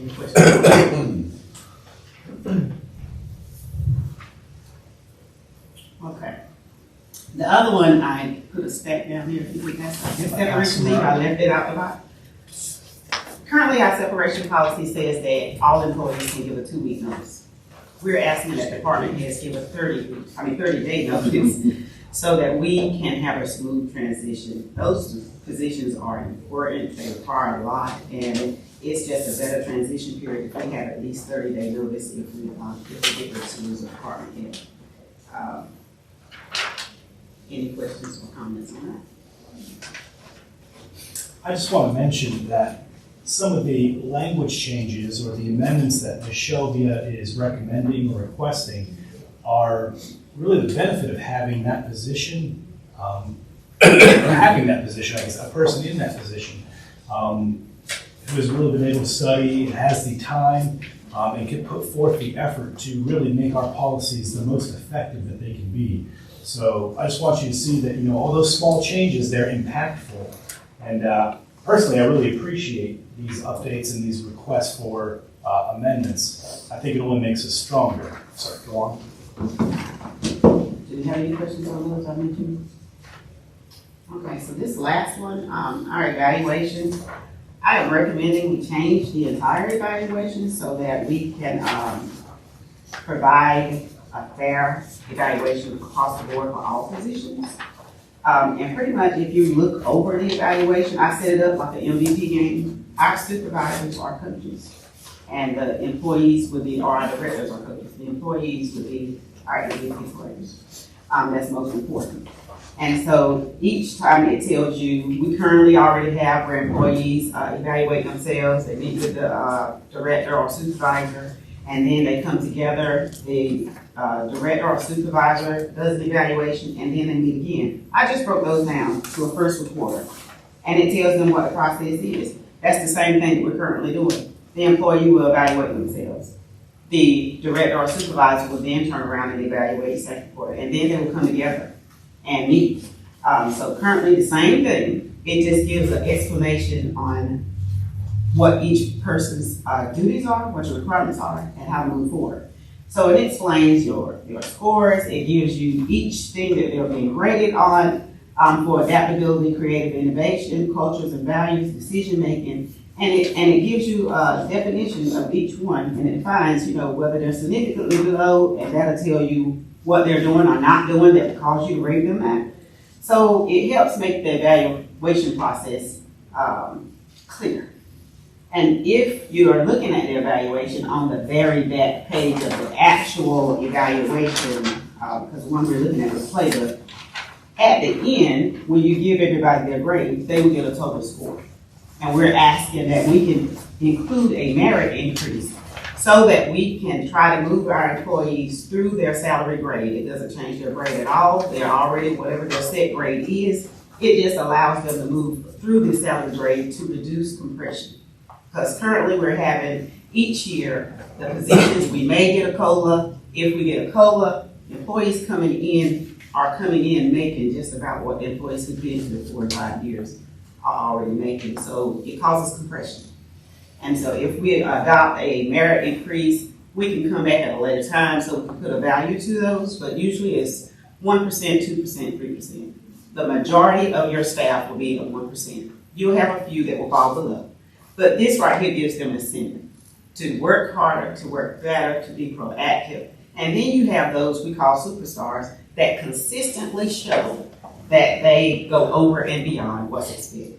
Any questions? Okay. The other one, I put a stack down here. If you think that's separation leave, I left it out the box. Currently, our separation policy says that all employees can give a 2-week notice. We're asking that the department heads give a 30-day notice so that we can have a smooth transition. Those positions are important, they require a lot, and it's just a better transition period if we have at least 30-day notice if we get ready to lose a department head. Any questions or comments on that? I just want to mention that some of the language changes or the amendments that Ms. Shelvia is recommending or requesting are really the benefit of having that position, or having that position, I guess, a person in that position who has really been able to study, and has the time, and can put forth the effort to really make our policies the most effective that they can be. So I just want you to see that, you know, all those small changes, they're impactful. And personally, I really appreciate these updates and these requests for amendments. I think it only makes us stronger. Sorry, go on. Do you have any questions on those I mentioned? Okay, so this last one, our evaluation, I am recommending we change the entire evaluation so that we can provide a fair evaluation across the board for all positions. And pretty much if you look over the evaluation, I set it up like an MVP game. Our supervisors are coaches, and the employees would be, or our directors are coaches. The employees would be our MVP players. That's most important. And so each time it tells you, we currently already have where employees evaluate themselves. They meet with the director or supervisor, and then they come together. The director or supervisor does the evaluation, and then they meet again. I just broke those down to a first reporter, and it tells them what the process is. That's the same thing we're currently doing. The employee will evaluate themselves. The director or supervisor will then turn around and evaluate second reporter, and then they will come together and meet. So currently the same thing. It just gives an explanation on what each person's duties are, what your requirements are, and how to move forward. So it explains your scores. It gives you each thing that they're being graded on for adaptability, creative innovation, cultures and values, decision making, and it gives you a definition of each one, and it defines, you know, whether they're significantly below, and that'll tell you what they're doing or not doing that will cause you to rate them at. So it helps make the evaluation process clear. And if you are looking at the evaluation on the very back page of the actual evaluation, because the one we're looking at is later, at the end, when you give everybody their grade, they will get a total score. And we're asking that we can include a merit increase so that we can try to move our employees through their salary grade. It doesn't change their grade at all. They're already, whatever their set grade is, it just allows them to move through the salary grade to reduce compression. Because currently we're having each year, the positions, we may get a COLA. If we get a COLA, employees coming in are coming in making just about what the employees who've been here 4 or 5 years are already making. So it causes compression. And so if we adopt a merit increase, we can come back at a later time so we can put a value to those, but usually it's 1%, 2%, 3%. The majority of your staff will be at 1%. You'll have a few that will fall below. But this right here gives them incentive to work harder, to work better, to be proactive. And then you have those we call superstars that consistently show that they go over and beyond what's expected.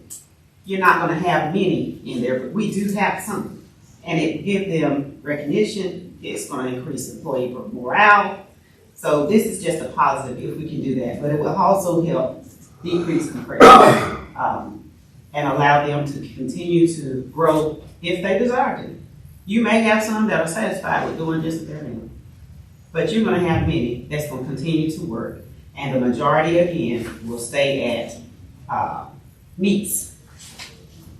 You're not going to have many in there, but we do have some. And it gives them recognition. It's going to increase employee morale. So this is just a positive if we can do that. But it will also help decrease compression and allow them to continue to grow if they desire to. You may have some that are satisfied with doing just what they're doing. But you're gonna have many that's gonna continue to work, and the majority, again, will stay at, meets,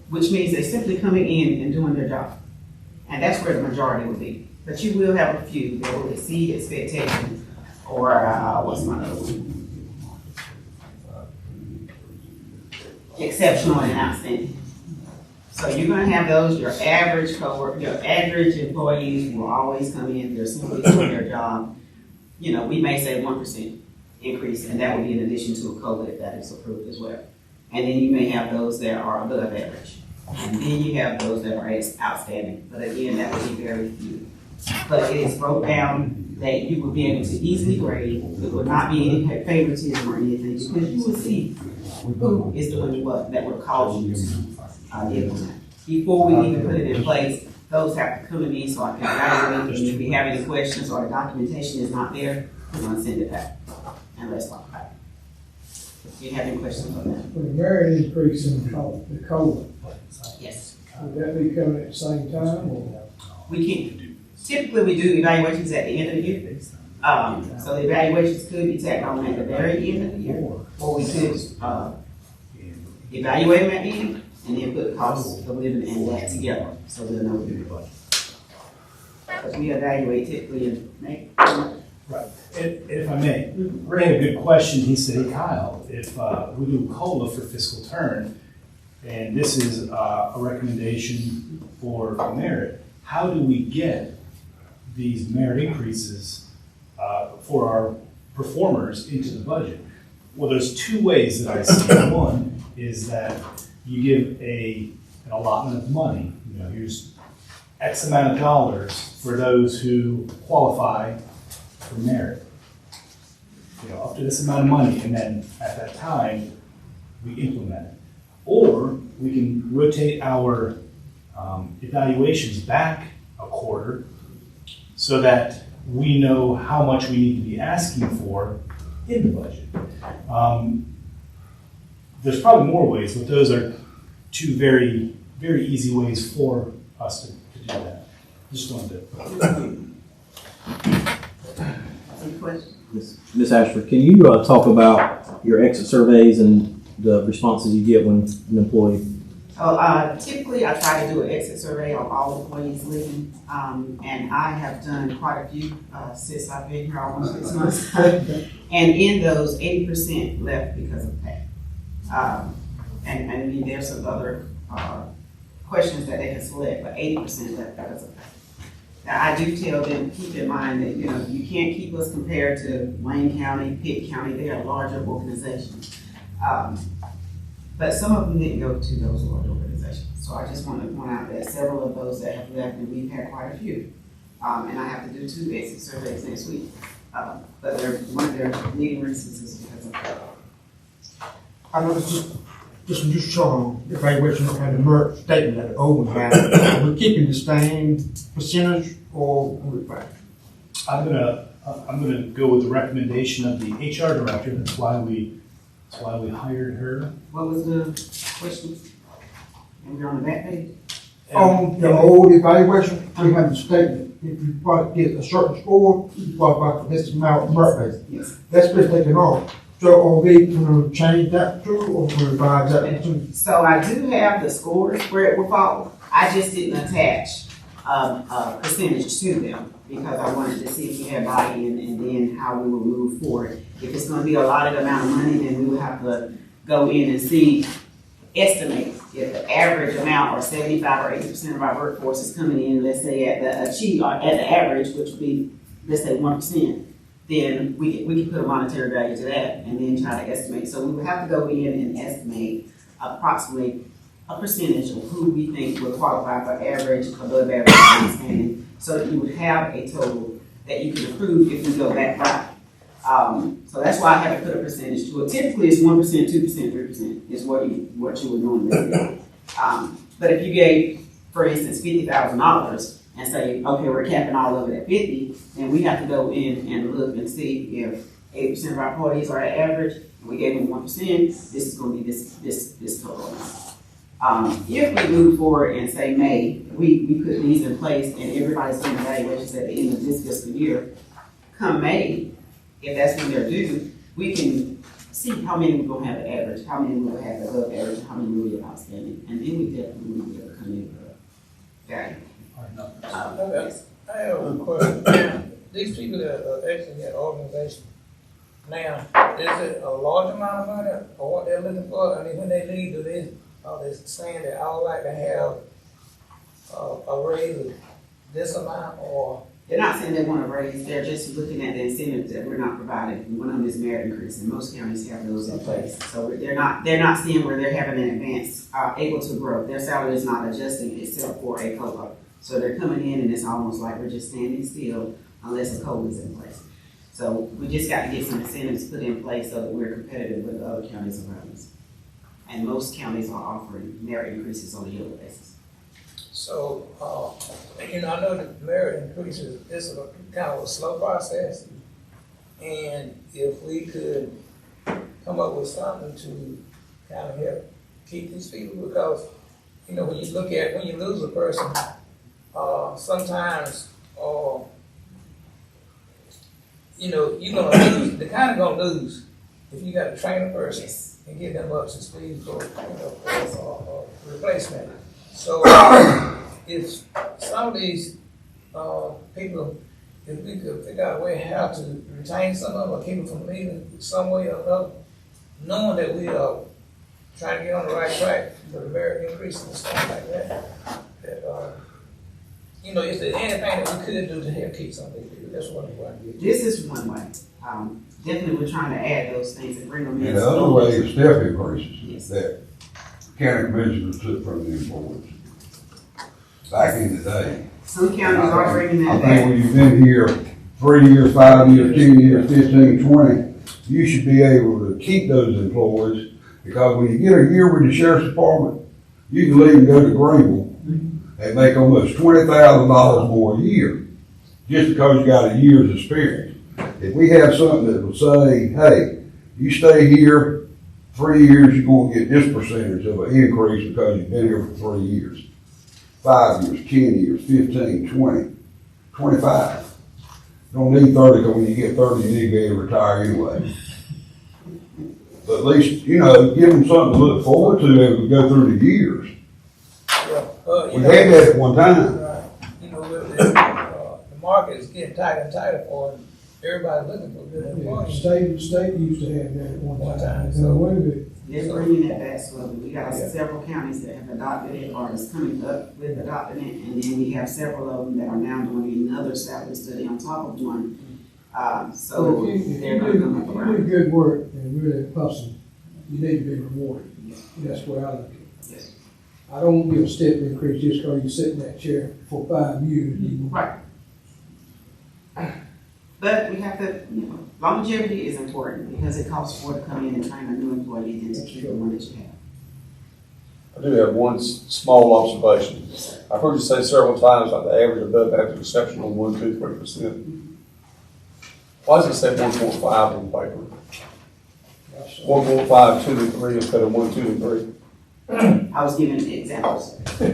which means they're simply coming in and doing their job. And that's where the majority will be. But you will have a few that will exceed expectations, or, what's my other one? Exceptional and outstanding. So you're gonna have those, your average coworker, your average employees will always come in, they're simply doing their job. You know, we may say 1% increase, and that would be in addition to a COLA if that is approved as well. And then you may have those that are above average. And then you have those that are outstanding, but again, that would be very few. But it is broke down that you will be able to easily grade, it will not be any favoritism or anything, because you will see who is doing what that would cause you to implement. Before we even put it in place, those have to come to me so I can evaluate, and if we have any questions or the documentation is not there, we're gonna send it back, and let's talk about it. Do you have any questions on that? With a merit increase in the COLA, Yes. would that be coming at the same time, or? We can. Typically, we do evaluations at the end of the year. So the evaluations could be tacked on at the very end of the year, or we could, evaluate them at the end, and then put costs of living and that together, so we'll know what to do. Because we evaluate typically in May. Right. If I may, Ray had a good question. He said, hey Kyle, if we do COLA for fiscal turn, and this is a recommendation for merit, how do we get these merit increases for our performers into the budget? Well, there's two ways that I see it. One is that you give an allotment of money. You know, here's X amount of dollars for those who qualify for merit. You know, up to this amount of money, and then at that time, we implement it. Or we can rotate our evaluations back a quarter so that we know how much we need to be asking for in the budget. There's probably more ways, but those are two very, very easy ways for us to do that. Just wanted to. Any questions? Ms. Ashford, can you talk about your exit surveys and the responses you get when an employee? Typically, I try to do an exit survey on all employees leaving, and I have done quite a few since I've been here almost 6 months. And in those, 80% left because of pay. And there's some other questions that they can select, but 80% left because of pay. Now, I do tell them, keep in mind that, you know, you can't keep us compared to Wayne County, Pitt County, they are larger organizations. But some of them didn't go to those large organizations. So I just want to point out that several of those that have left, and we've had quite a few. And I have to do 2 exit surveys next week. But one of their leading reasons is because of that. I know this just showing evaluation of the merit statement that the old one had. We're keeping the same percentage, or we're back? I'm gonna go with the recommendation of the HR director. That's why we hired her. What was the question? And we're on the back page? On the old evaluation, we have the statement, if you get a certain score, you qualify for this amount of merit base. Yes. That's been taken off. So are we gonna change that too, or revise that too? So I do have the scores where it will fall. I just didn't attach a percentage to them because I wanted to see if we had buy-in and then how we would move forward. If it's gonna be a allotted amount of money, then we will have to go in and estimate if the average amount or 75 or 80% of our workforce is coming in, let's say at the average, which would be, let's say 1%, then we can put a monetary value to that and then try to estimate. So we would have to go in and estimate approximately a percentage of who we think would qualify for average, above average, outstanding, so that you would have a total that you can approve if we go that route. So that's why I haven't put a percentage to it. Typically, it's 1%, 2%, 3% is what you would normally do. But if you gave, for instance, $50,000 and say, okay, we're capping all of it at 50, then we have to go in and look and see if 80% of our employees are at average, and we gave them 1%, this is going to be this total amount. If we move forward and say May, we put these in place and everybody's doing evaluations at the end of this fiscal year, come May, if that's when they're due, we can see how many we're gonna have an average, how many we'll have above average, how many will be outstanding, and then we definitely will be able to come in with a value. Yes. I have a question. These people that are exiting that organization, now, is it a large amount of money or what they're looking for? I mean, when they leave, are they saying that I would like to have a raise of this amount or? They're not saying they want to raise, they're just looking at the incentives that we're not providing. One of them is merit increase, and most counties have those in place. So they're not seeing where they're having an advance, able to grow. Their salary is not adjusting except for a COLA. So they're coming in and it's almost like we're just standing still unless a COLA is in place. So we just got to get some incentives put in place so that we're competitive with the other counties around us. And most counties are offering merit increases on a yearly basis. So, I know that merit increases is a kind of a slow process. And if we could come up with something to kind of help keep these people, because, when you lose a person, sometimes, you're gonna lose, they're kind of gonna lose if you got to train a person and get them up to speed for replacement. So if some of these people, if we could figure out a way how to retain some of them or keep them from leaving some way or another, knowing that we are trying to get on the right track for the merit increase and stuff like that, is there anything that we could do to help keep some of these people? That's what I'm going to get. This is one way. Definitely we're trying to add those things and bring them in. And the other way is step increases Yes. that county commissioners took from the employees back in the day. Some counties are bringing I that think back. when you've been here 3 years, 5 years, 10 years, 15, 20, you should be able to keep those employees, because when you get a year with the sheriff's department, you can leave and go to Greenville and make almost $20,000 more a year, just because you got a year's experience. If we have something that will say, hey, you stay here 3 years, you're gonna get this percentage of an increase because you've been here for 3 years. 5 years, 10 years, 15, 20, 25. Don't need 30, because when you get 30, you need to be able to retire anyway. But at least, give them something to look forward to as we go through the years. We had that at one time. Right. The market is getting tighter and tighter for it. Everybody's looking for good Yeah, employees. state used to have that at one time. So- So wait a minute. They're bringing it back slowly. We got several counties that have adopted it or is coming up with adopting it. And then we have several of them that are now doing another salary study on top of one. So If they're you going to come up do around. good work and really hustle, you need to be rewarded. That's what I look at. Yes. I don't give a step increase just because you sit in that chair for 5 years. Right. But we have to, longevity is important because it costs more to come in and train a new employee than to keep the one that you have. I do have one small observation. I've heard you say several times about the average above average exceptional 1, 2, 3%. Why does it say 1.5 on the paper? 1.5, 2, and 3 instead of 1, 2, and 3? I was giving examples. But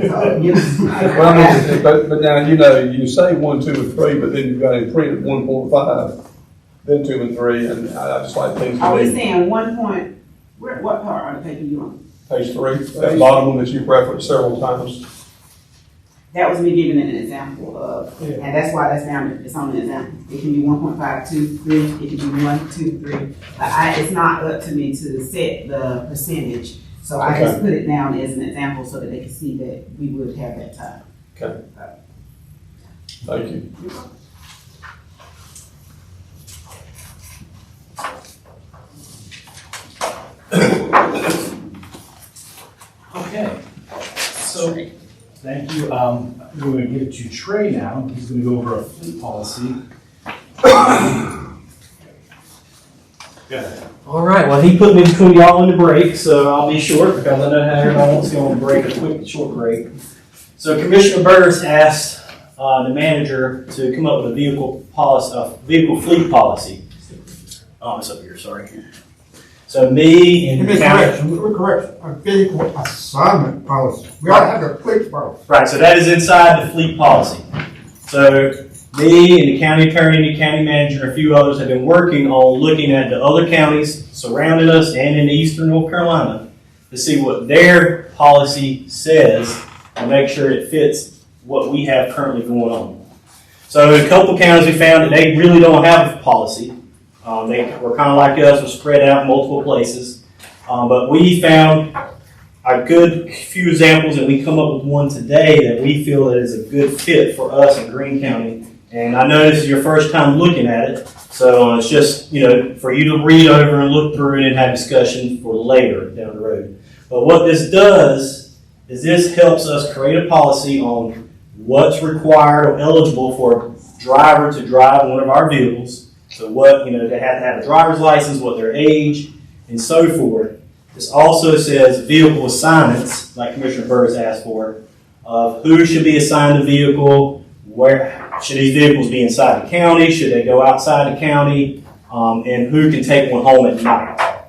now, you say 1, 2, and 3, but then you've got it printed 1.5, then 2 and 3, and I just like things Are to we be. saying what part on the paper you on? Page 3, that bottom one that you've referenced several times. That was me giving an example of, Yeah. and that's why that's down, it's on the example. It can be 1.5, 2, 3, it can be 1, 2, 3. But it's not up to me to set the percentage. So I just put it down as an example so that they can see that we would have that time. Okay. Thank you. Okay, so, thank you. We're going to give it to Trey now. He's going to go over a fleet policy. Good. All right, well, he put me between y'all and the break, so I'll be short because I know how everyone wants to go on a break, a short break. So Commissioner Burris asked the manager to come up with a vehicle fleet policy. Oh, it's up here, sorry. So me and Let the me county. correct, a vehicle assignment policy. We ought to have a fleet policy. Right, so that is inside the fleet policy. So me and the county attorney and the county manager and a few others have been working on looking at the other counties surrounding us and in eastern North Carolina to see what their policy says and make sure it fits what we have currently going on. So in a couple counties we found that they really don't have a policy. They were kind of like us, were spread out in multiple places. But we found a good few examples, and we come up with one today that we feel that is a good fit for us in Greene County. And I know this is your first time looking at it, so it's just, for you to read over and look through it and have discussion for later down the road. But what this does is this helps us create a policy on what's required or eligible for a driver to drive one of our vehicles. So what, they have to have a driver's license, what their age, and so forth. This also says vehicle assignments, like Commissioner Burris asked for, of who should be assigned the vehicle, where should these vehicles be inside the county, should they go outside the county, and who can take one home at night.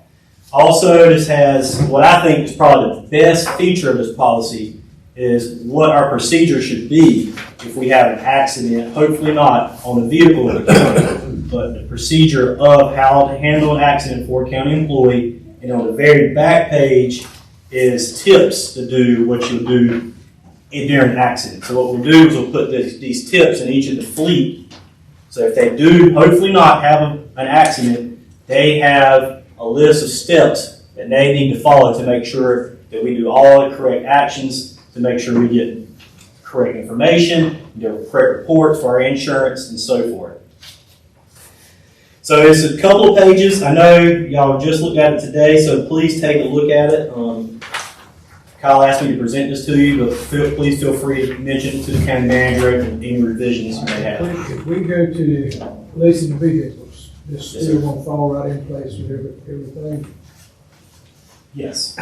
Also, this has what I think is probably the best feature of this policy is what our procedure should be if we have an accident, hopefully not on the vehicle in the county, but the procedure of how to handle an accident for a county employee. And on the very back page is tips to do what you'll do during an accident. So what we'll do is we'll put these tips in each of the fleet. So if they do, hopefully not have an accident, they have a list of steps that they need to follow to make sure that we do all the correct actions to make sure we get correct information, the correct reports for our insurance, and so forth. So it's a couple of pages. I know y'all just looked at it today, so please take a look at it. Kyle asked me to present this to you, but please feel free to mention it to the county manager and any revisions you may have. If we go to the leasing vehicles, this still won't fall right in place with everything. Yes.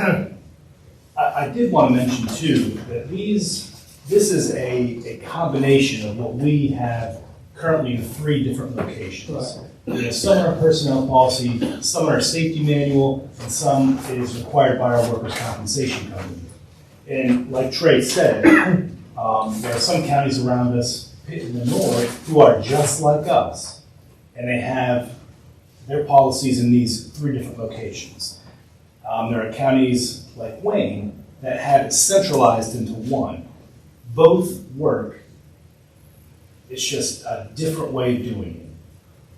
I did want to mention too, that this is a combination of what we have currently in 3 different locations. Some are personnel policy, some are safety manual, and some is required by our workers' compensation company. And like Trey said, there are some counties around us in the north who are just like us, and they have their policies in these 3 different locations. There are counties like Wayne that have it centralized into one. Both work. It's just a different way of doing it.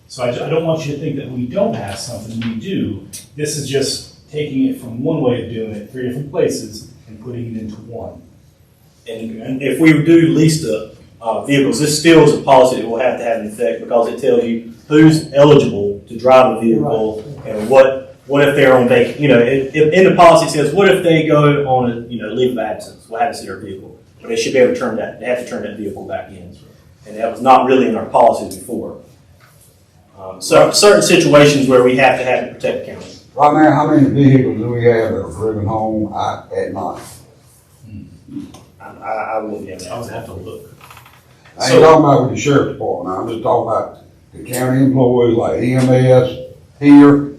So I don't want you to think that we don't have something. We do. This is just taking it from one way of doing it, 3 different places, and putting it into one. And if we do lease the vehicles, this still is a policy that we'll have to have in effect because it tells you who's eligible to drive a vehicle and what if they're on vacation. In the policy it says, what if they go on a leave of absence? What happens to their vehicle? But they should be able to turn that. They have to turn that vehicle back in, and that was not really in our policies before. So certain situations where we have to have to protect the county. Right now, how many vehicles do we have that are driven home at night? I wouldn't have that. I would have to look. I ain't talking about with the sheriff's department, I'm just talking about the county employees like EMS, here,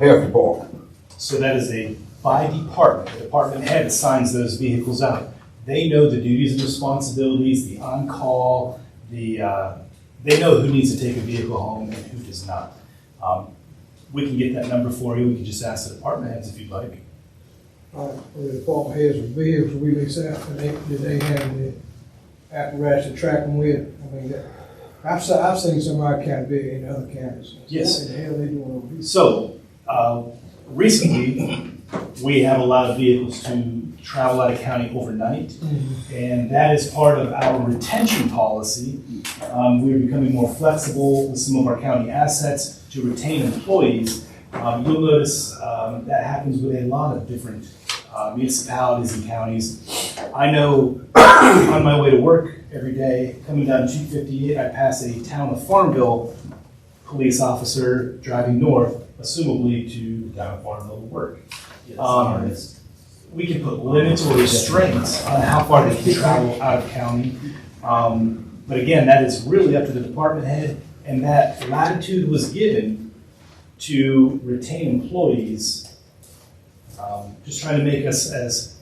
health department. So that is by department. The department head assigns those vehicles out. They know the duties and responsibilities, the on-call, they know who needs to take a vehicle home and who does not. We can get that number for you. We can just ask the department heads if you'd like. The department heads of vehicles we lease out, and do they have the apparatus to track them with? I mean, I've seen some of our county vehicles in other counties. Yes. What the hell they doing over here? So, recently, we have a lot of vehicles to travel out of county overnight, and that is part of our retention policy. We're becoming more flexible with some of our county assets to retain employees. You'll notice that happens with a lot of different municipalities and counties. I know on my way to work every day, coming down 258, I pass a town of Farmville police officer driving north, assumably to down Farmville to work. We can put limits or restraints on how far they can travel out of county. But again, that is really up to the department head, and that latitude was given to retain employees, just trying to make us as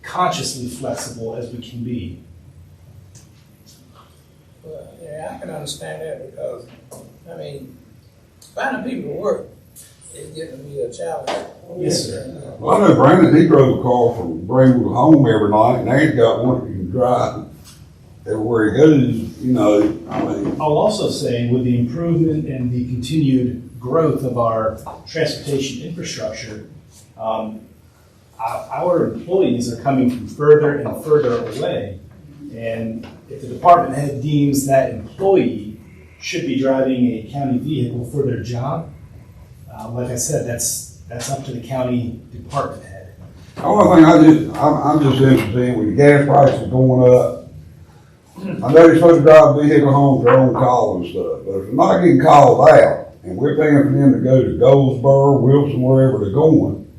consciously flexible as we can be. Well, yeah, I can understand that because, I mean, finding people to work is getting to be a challenge. Yes, sir. Well, I know Brandon, he drove a car from Greenwood home every night, and now he's got one that can drive everywhere he goes, you know, I mean. I'll also say with the improvement and the continued growth of our transportation infrastructure, our employees are coming from further and further away. And if the department head deems that employee should be driving a county vehicle for their job, like I said, that's up to the county department head. The only thing I'm just interested in, with the gas prices going up, I know they're supposed to drive a vehicle home for their own call and stuff, but if they're not getting called out, and we're paying for them to go to Goldsboro, Wilson, wherever they're going,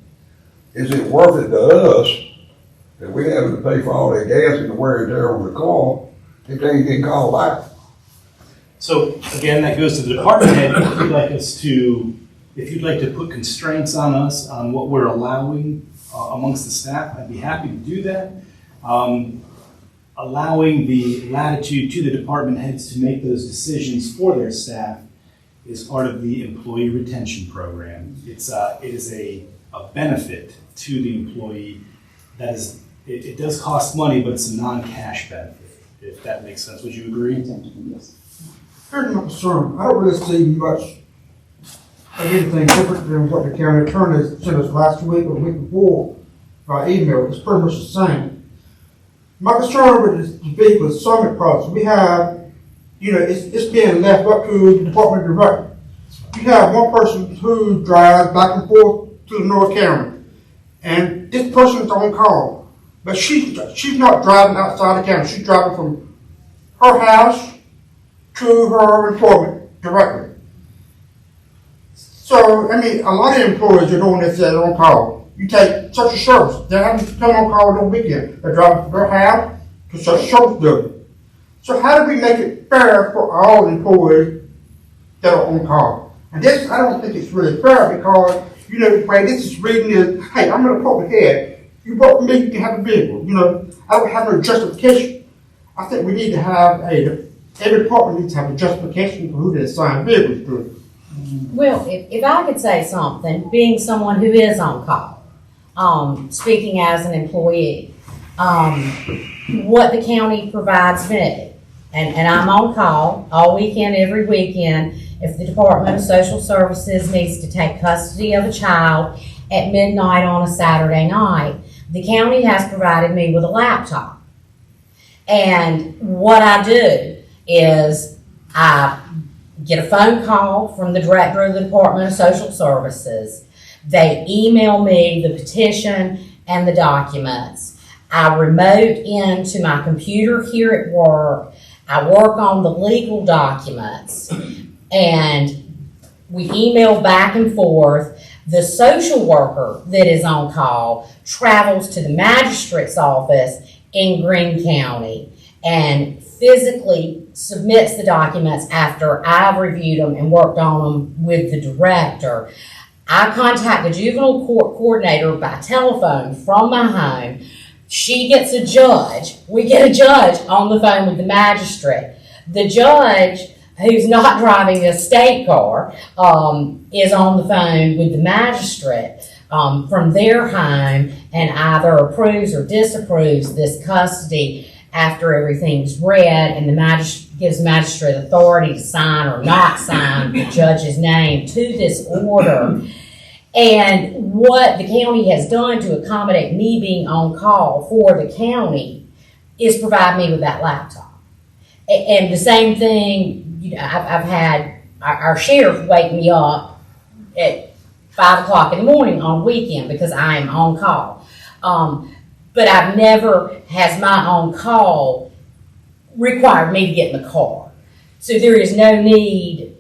is it worth it to us that we having to pay for all that gas and the wear and tear on the car if they ain't getting called out? So again, that goes to the department head. If you'd like to put constraints on us on what we're allowing amongst the staff, I'd be happy to do that. Allowing the latitude to the department heads to make those decisions for their staff is part of the employee retention program. It is a benefit to the employee. It does cost money, but it's a non-cash benefit, if that makes sense. Would you agree? Yes. Here's my concern. I don't really see much of anything different than what the county attorney sent us last week or the week before by email. It's pretty much the same. My concern with this vehicle is Summit products. We have, it's being left up to the department director. You have one person who drives back and forth to the North County, and this person is on call, but she's not driving outside the county. She's driving from her house to her employment directly. So, I mean, a lot of employees are doing this at on call. You take such a service, they have to come on call on the weekend. They're driving from their house to such a service building. So how do we make it fair for all employees that are on call? And this, I don't think it's really fair because, the way this is reading is, hey, I'm an department head. You work for me, you can have a vehicle. I don't have no justification. I think we need to have every department needs to have a justification for who they assign vehicles to. Well, if I could say something, being someone who is on call, speaking as an employee, what the county provides me, and I'm on call all weekend, every weekend, if the Department of Social Services needs to take custody of a child at midnight on a Saturday night, the county has provided me with a laptop. And what I do is I get a phone call from the director of the Department of Social Services. They email me the petition and the documents. I remote into my computer here at work. I work on the legal documents, and we email back and forth. The social worker that is on call travels to the magistrate's office in Greene County and physically submits the documents after I've reviewed them and worked on them with the director. I contact the juvenile court coordinator by telephone from my home. She gets a judge. We get a judge on the phone with the magistrate. The judge, who's not driving a state car, is on the phone with the magistrate from their home and either approves or disapproves this custody after everything's read, and the magistrate gives the magistrate authority to sign or not sign the judge's name to this order. And what the county has done to accommodate me being on call for the county is provide me with that laptop. And the same thing, I've had our sheriff wake me up at 5 o'clock in the morning on weekend because I am on call. But I've never has my on call required me to get in the car. So there is no need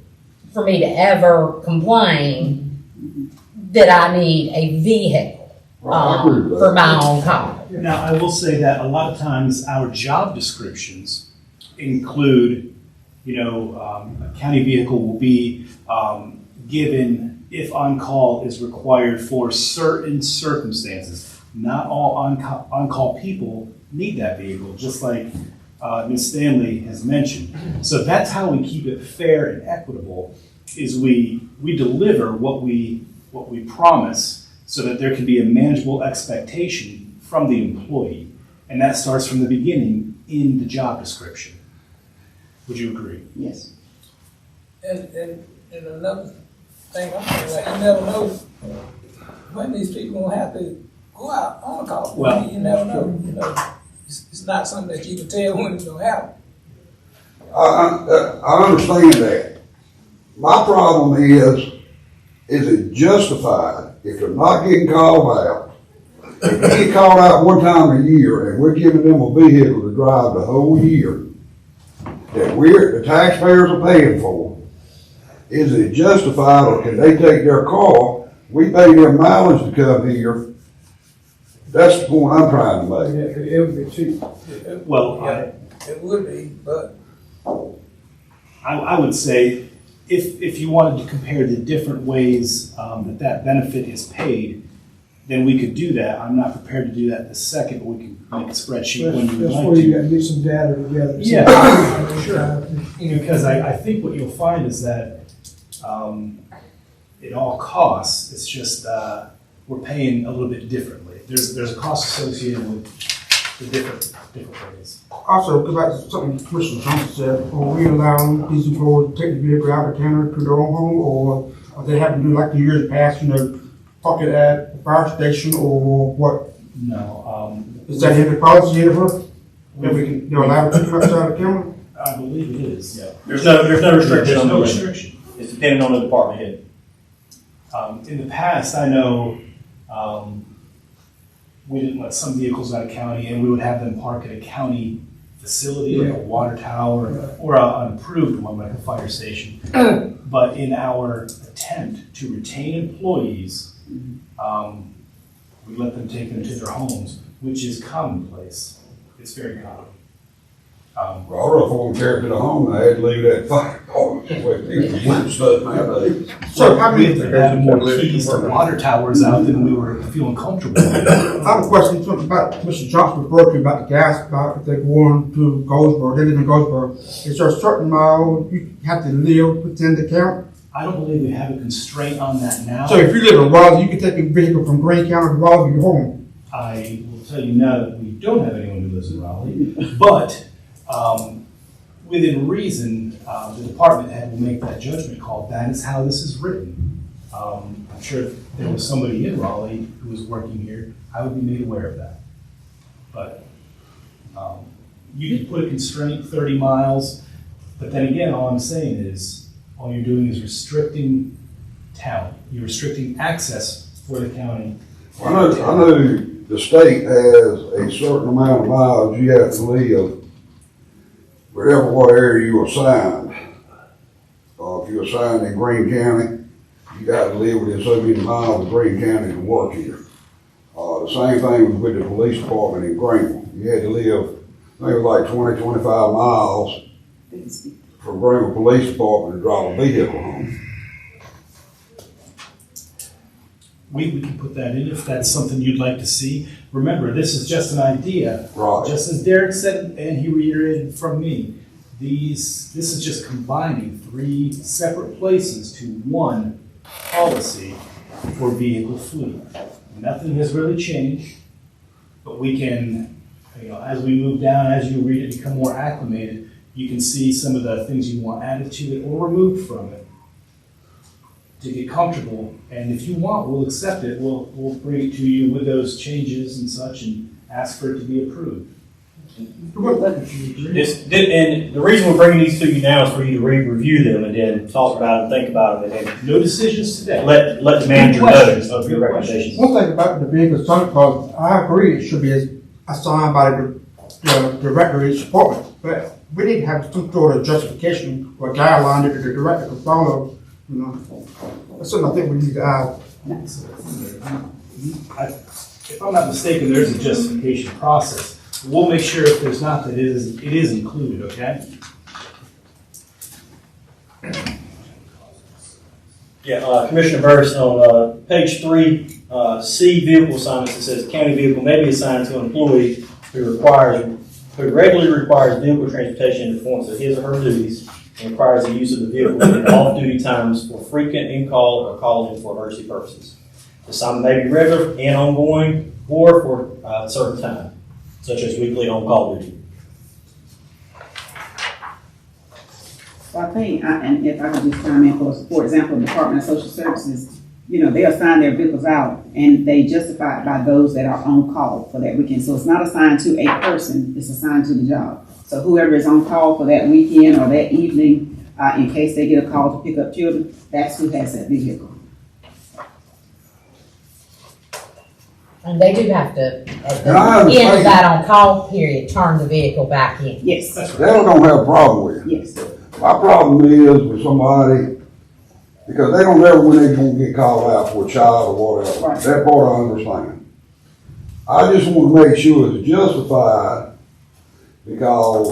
for me to ever complain that I need a vehicle for my own call. Now, I will say that a lot of times our job descriptions include, a county vehicle will be given if on-call is required for certain circumstances. Not all on-call people need that vehicle, just like Ms. Stanley has mentioned. So that's how we keep it fair and equitable, is we deliver what we promise so that there can be a manageable expectation from the employee. And that starts from the beginning in the job description. Would you agree? Yes. And another thing, I'm saying, like, you never know when these people gonna have to go out on call. Well, You never know, it's not something that you can tell when it's gonna happen. I understand that. My problem is it justified if they're not getting called out? If they get called out one time a year and we're giving them a vehicle to drive the whole year that the taxpayers are paying for, is it justified, or can they take their car? We pay their mileage to come here. That's the point I'm trying to make. It would be cheap. Well, Yeah, it would be, but I would say if you wanted to compare the different ways that benefit is paid, then we could do that. I'm not prepared to do that this second, but we can make a spreadsheet when you would That's like where you to. gotta get some data together. Yeah, sure. Because I think what you'll find is that it all costs, it's just we're paying a little bit differently. There's a cost associated with the different ways. Also, go back to something Commissioner Johnson said, are we allowing these employees to take the vehicle out of town to their own home, or are they having to do like the years past, park it at the fire station, or what? No, Is that in the policy ever? That we can, allow them to come outside the county? I believe it is, yeah. There's no restriction There's on the no limit. restriction. It's dependent on the department head. In the past, I know we didn't let some vehicles out of county, and we would have them park at a county facility, like a water tower, or an approved one, like a fire station. But in our attempt to retain employees, we let them take them to their homes, which is commonplace. It's very common. Well, I don't want to carry it to the home, I had to leave that fire department with people stuff nowadays. So how We many, had more keys to water towers out than we were feeling comfortable with. I have a question, something about Commissioner Johnson referred to about the gas, about if they're going to Goldsboro, they live in Goldsboro. Is there a certain mile you have to live within the county? I don't believe we have a constraint on that now. So if you live in Raleigh, you can take a vehicle from Greene County to Raleigh to your home. I will tell you now that we don't have anyone who lives in Raleigh, but within reason, the department head will make that judgment call. That is how this is written. I'm sure if there was somebody in Raleigh who was working here, I would be made aware of that. But you can put a constraint 30 miles, but then again, all I'm saying is, all you're doing is restricting talent. You're restricting access for the county. I know the state has a certain amount of miles you have to live wherever what area you assigned. If you're assigned in Greene County, you got to live within so many miles of Greene County to work here. The same thing was with the police department in Greenville. You had to live, I think it was like 20, 25 miles from Greenville Police Department to drive a vehicle home. We can put that in if that's something you'd like to see. Remember, this is just an idea. Right. Just as Derek said, and he reiterated from me, this is just combining 3 separate places to one policy for vehicle fleet. Nothing has really changed, but we can, as we move down, as you read it, become more acclimated, you can see some of the things you want added to it or removed from it to get comfortable. And if you want, we'll accept it. We'll bring it to you with those changes and such and ask for it to be approved. And the reason we're bringing these to you now is for you to review them and then talk about them, think about them, and No decisions today. let the manager know of your recommendations. One thing about the vehicle assignment clause, I agree it should be assigned by the director of each department, but we need to have some sort of justification or guideline that the director can follow, That's something I think we need to add. If I'm not mistaken, there's a justification process. We'll make sure if there's not, that it is included, okay? Yeah, Commissioner Burris, on page 3, C, vehicle assignments, it says county vehicle may be assigned to an employee who regularly requires vehicle transportation in the performance of his or her duties and requires the use of the vehicle in off-duty times for frequent in-call or call-in for emergency purposes. The assignment may be regular and ongoing or for a certain time, such as weekly on-call duty. So I think, and if I could just chime in, for example, the Department of Social Services, they assign their vehicles out and they justify it by those that are on call for that weekend. So it's not assigned to a person, it's assigned to the job. So whoever is on call for that weekend or that evening, in case they get a call to pick up children, that's who has that vehicle. And they do have to, at And I the end of understand. that on-call period, turn the vehicle back in. Yes, That I don't have a problem with. yes. My problem is with somebody, because they don't know when they're gonna get called out for a child or whatever. Right. That part I understand. I just want to make sure it's justified because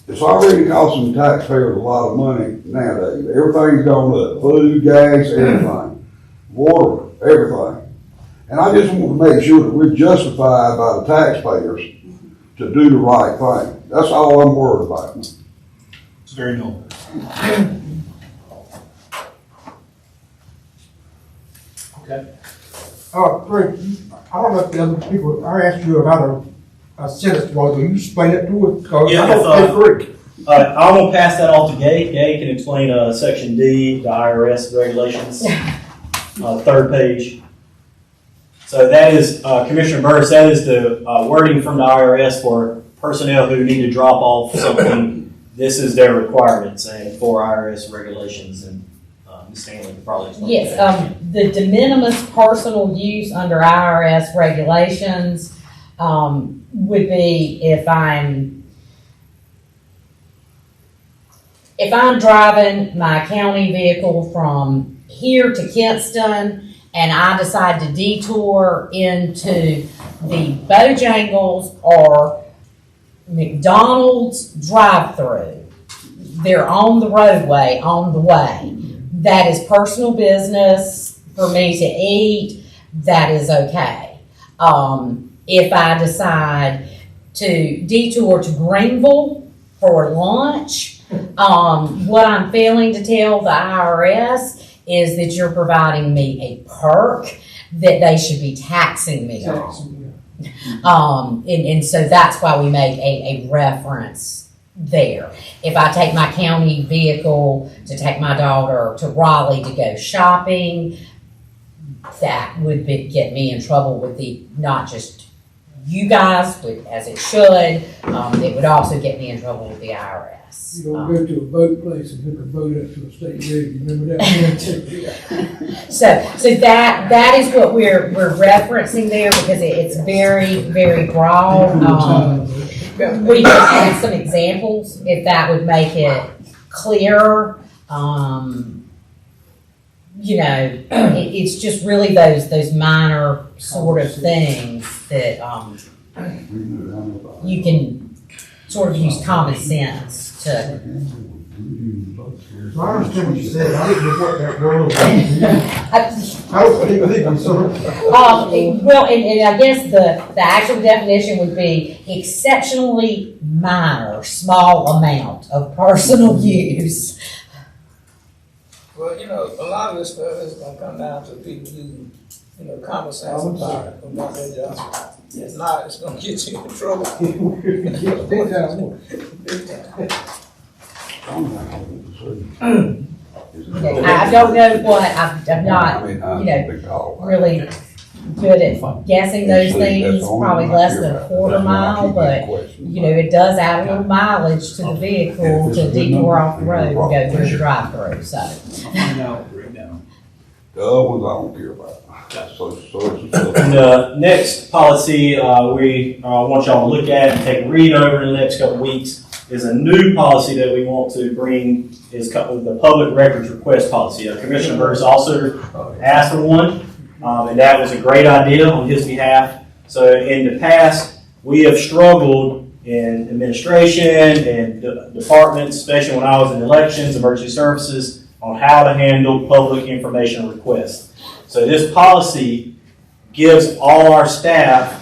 it's already costing taxpayers a lot of money nowadays. Everything's gone up, food, gas, everything, water, everything. And I just want to make sure that we're justified by the taxpayers to do the right thing. That's all I'm worried about. It's very noble. Okay. Frank, I don't know if the other people, I asked you about a sentence, was, will you explain it to us? Because Yeah, I don't think Rick. I'm gonna pass that off to Gay. Gay can explain, section D, the IRS regulations, third page. So that is, Commissioner Burris, that is the wording from the IRS for personnel who need to drop off something. This is their requirements and for IRS regulations, and Ms. Stanley can probably explain. Yes, that. the de minimis personal use under IRS regulations, would be if I'm driving my county vehicle from here to Kinston and I decide to detour into the Bojangles or McDonald's drive-through, they're on the roadway, on the way. That is personal business for me to eat, that is okay. If I decide to detour to Greenville for lunch, what I'm failing to tell the IRS is that you're providing me a perk that they should be taxing me on. And so that's why we make a reference there. If I take my county vehicle to take my daughter to Raleigh to go shopping, that would get me in trouble with not just you guys, but as it should, it would also get me in trouble with the IRS. You don't go to a boat place and hook a boat up to a state rig, you remember that? So that is what we're referencing there because it's very, very broad. We can add some examples if that would make it clearer. It's just really those minor sort of things that you can sort of use common sense to. So I understand what you said, I didn't know what that word was. I don't think so. Well, and I guess the actual definition would be exceptionally minor, small amount of personal use. Well, a lot of this stuff is gonna come down to people using, common sense about their job. If not, it's gonna get you in trouble. Big time. Big time. I don't know what, I'm not, really good at guessing those things, probably less than a quarter mile, but, it does add a little mileage to the vehicle to detour off the road and go through the drive-through, so. The other ones I don't care about. And the next policy we want y'all to look at and take a read over in the next couple of weeks is a new policy that we want to bring is the public records request policy. Commissioner Burris also asked for one, and that was a great idea on his behalf. So in the past, we have struggled in administration and departments, especially when I was in elections, emergency services, on how to handle public information requests. So this policy gives all our staff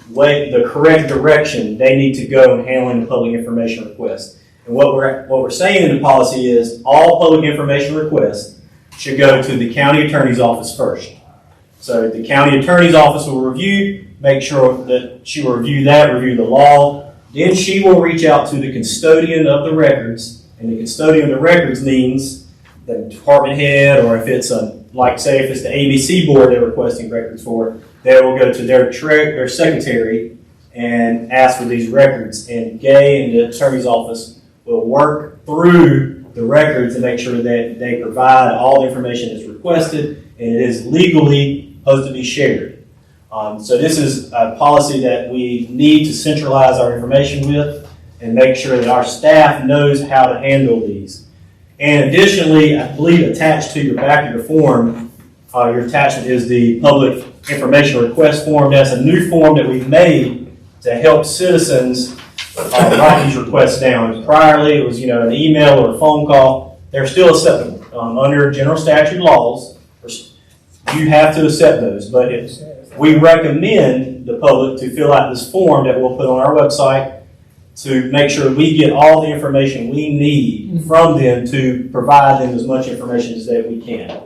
the correct direction they need to go in handling the public information request. And what we're saying in the policy is all public information requests should go to the county attorney's office first. So the county attorney's office will review, make sure that she will review the law. Then she will reach out to the custodian of the records, and the custodian of the records means the department head, or if it's say if it's the ABC board they're requesting records for, they will go to their secretary and ask for these records. And Gay and the attorney's office will work through the records and make sure that they provide all the information that's requested and it is legally supposed to be shared. So this is a policy that we need to centralize our information with and make sure that our staff knows how to handle these. And additionally, I believe attached to your back of your form, your attachment is the public information request form. That's a new form that we've made to help citizens write these requests down. Priorly, it was an email or a phone call. They're still acceptable under general statute laws. You have to accept those, but we recommend the public to fill out this form that we'll put on our website to make sure we get all the information we need from them to provide them as much information as that we can.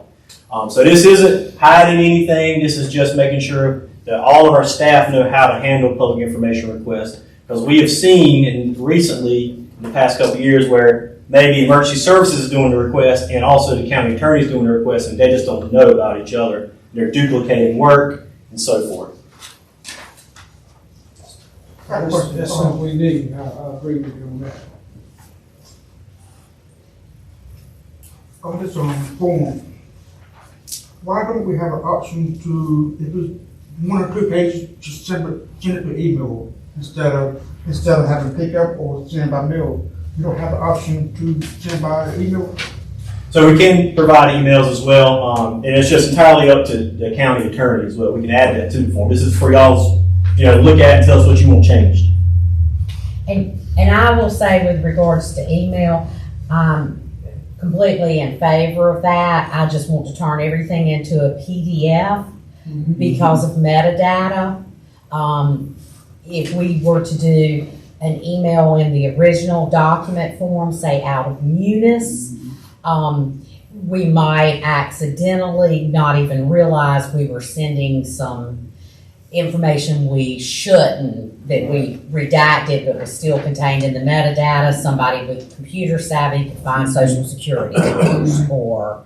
So this isn't hiding anything. This is just making sure that all of our staff know how to handle public information requests. Because we have seen recently, in the past couple of years, where maybe emergency services is doing the request and also the county attorney is doing the request, and they just don't know about each other. They're duplicating work and so forth. That's something we need, I agree with you on that. On this form, why don't we have an option to, if it's 1 or 2 pages, just send it to email instead of having to pick up or send by mail? You don't have the option to send by email? So we can provide emails as well, and it's just entirely up to the county attorney as well. We can add that to the form. This is for y'all's, look at and tell us what you want changed. And I will say with regards to email, I'm completely in favor of that. I just want to turn everything into a PDF because of metadata. If we were to do an email in the original document form, say out of Munis, we might accidentally not even realize we were sending some information we shouldn't, that we redacted but was still contained in the metadata. Somebody with computer savvy could find social security numbers or